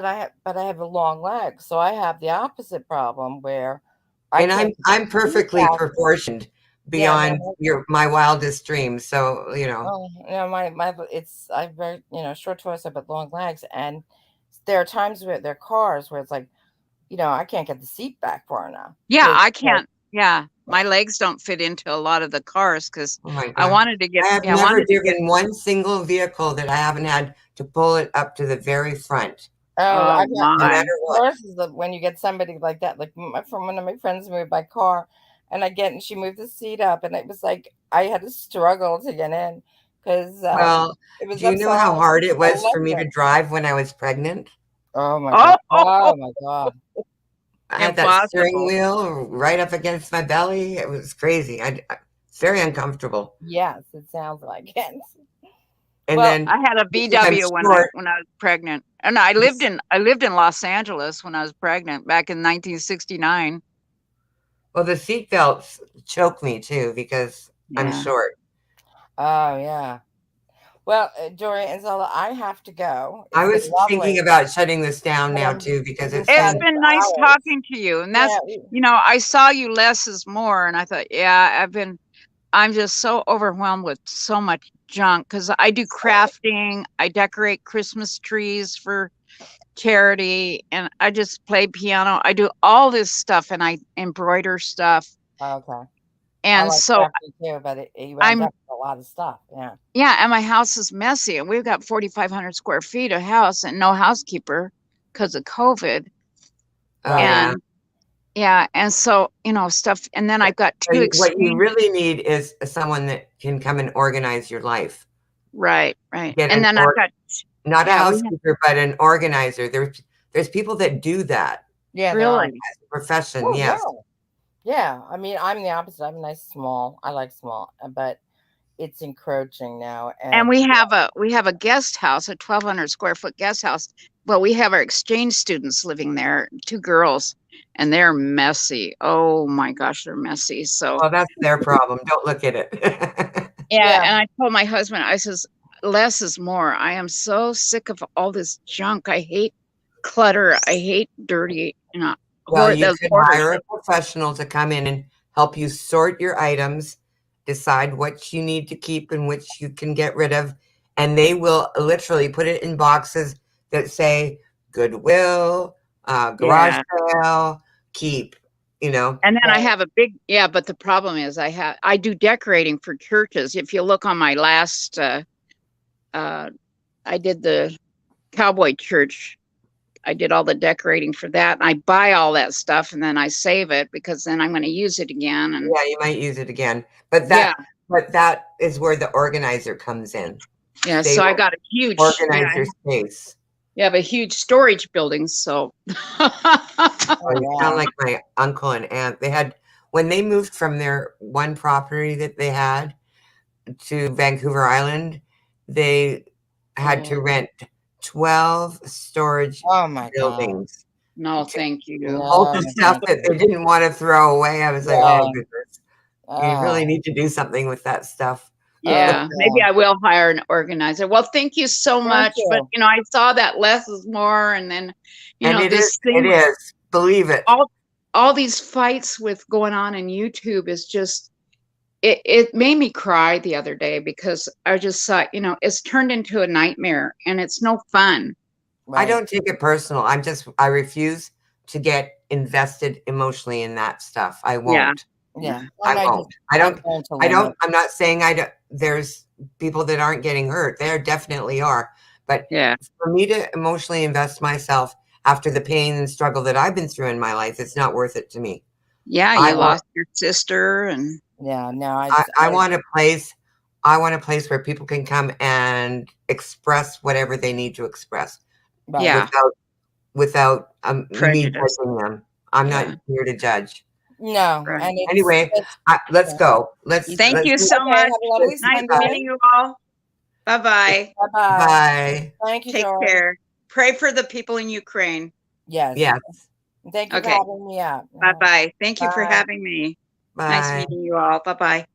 I have a long legs, so I have the opposite problem where I
And
can't
I'm
see
perfectly
back.
proportioned
Yeah,
beyond
no,
my wildest dreams. So, you know,
oh, no, my it's I'm very, short torso but long legs, and there are times where there are cars where it's like, I can't get the seat back far enough.
Yeah, I
Like,
can't. Yeah, my legs don't fit into a lot of the cars because
oh my
I
God.
wanted to get.
I have
Yeah, I
never
wanted to get.
driven one single vehicle that I haven't had to pull it up to the very front,
oh,
Oh
I've
no
got
my.
matter what.
worse is when you get somebody like that. Like from one of my friends moved by car, and she moved the seat up, and it was like I had to struggle to get in because
Well,
it was
do you know
upside
how hard it was for me to
electric.
drive when I was pregnant?
Oh my god!
Oh,
Oh my god!
I had that steering
impossible.
wheel right up against my belly. It was crazy. It's very uncomfortable.
Yes, it sounds like it.
And
Well,
then
I had a
because I'm
VW
short,
when I was pregnant, and I lived in Los Angeles when I was pregnant back in 1969.
well, the seat belts choke me too because I'm
Yeah.
short.
oh yeah. Well, Dory and Zola, I have to go.
I
It's been
was thinking
lovely.
about shutting this down now
Um,
too because
we
it's
just got
It's
been,
into
been nice
hours.
talking to you, and
Yeah.
you know, I saw you less is more, and I thought, yeah, I'm just so overwhelmed with so much junk because I do crafting, I decorate Christmas trees for charity, and I just play piano. I do all this stuff, and I embroider stuff,
Okay. I
and
like
so
crafting too, but you end
I'm
up with a lot of stuff. Yeah.
yeah, and my house is messy, and we've got 4,500 square feet of house and no housekeeper because of COVID,
oh
Right.
yeah.
and yeah, and so stuff, and then I've got two
What you
extreme.
really need is someone that can come and organize your life.
Right,
Get
and then I've got
not a
yeah,
housekeeper, but an organizer. There's people that do that
Yeah, there are.
really.
as a profession.
Oh
Yes.
yeah. Yeah. I mean, I'm the opposite. I'm a nice small. I like small, but it's encroaching now.
And
And
we have a guest house, a 1,200 square foot guest house. But we have our exchange students living there, 2 girls, and they're messy. Oh my gosh, they're messy. So
Well, that's their problem. Don't look at it.
yeah,
yeah.
and I told my husband, I says, less is more. I am so sick of all this junk. I hate clutter. I hate dirty,
Well, you
those
could
hoarders.
hire a professional to come in and help you sort your items, decide what you need to keep and which you can get rid of, and they will literally put it in boxes that say Goodwill, garage
Yeah.
sale, keep,
And then I have a big, but the problem is I do decorating for churches. If you look on my last, I did the cowboy church. I did all the decorating for that. And I buy all that stuff and then I save it because then I'm going to use it again. And
yeah, you might use it again, but that is where the organizer comes in.
yeah,
They
so I
will
got a huge
organize your space.
You have a huge storage building, so
Oh, you sound like my uncle and aunt. They had when they moved from their one property that they had to Vancouver Island, they had to rent 12 storage
Oh my God.
buildings.
No, thank you.
All
No,
the stuff
thank
that they
you.
didn't want to throw away. I was like,
Yeah.
oh goodness, you really need to do something with that stuff.
Yeah, maybe
yeah.
I will hire an organizer. Well, thank you so
Thank
much. But
you.
you know, I saw that less is more, and then you
And
know
it
this
is,
thing.
it is. Believe it.
All these fights with going on in YouTube is just it made me cry the other day because I just thought, you know, it's turned into a nightmare and it's no fun.
I don't take it personal. I refuse to get invested emotionally in that stuff. I won't.
Yeah.
I won't. I'm not saying there's people that aren't getting hurt. There definitely are. But
yeah,
for me to emotionally invest myself after the pain and struggle that I've been through in my life, it's not worth it to me.
Yeah, you lost your sister and
yeah, no,
I want a place. I want a place where people can come and express whatever they need to express.
Yeah.
Without me
Prejudice.
judging them. I'm not here to judge.
No.
Right.
And
Anyway, let's go.
Thank you so much. Nice meeting you all. Bye-bye.
Bye-bye.
Bye.
Thank you,
Take
Dory.
care. Pray for the people in Ukraine.
Yes.
Yes.
Thank you for
Okay.
having me up.
Bye-bye. Thank you for
Bye.
having me.
Bye.
Nice meeting you all. Bye-bye.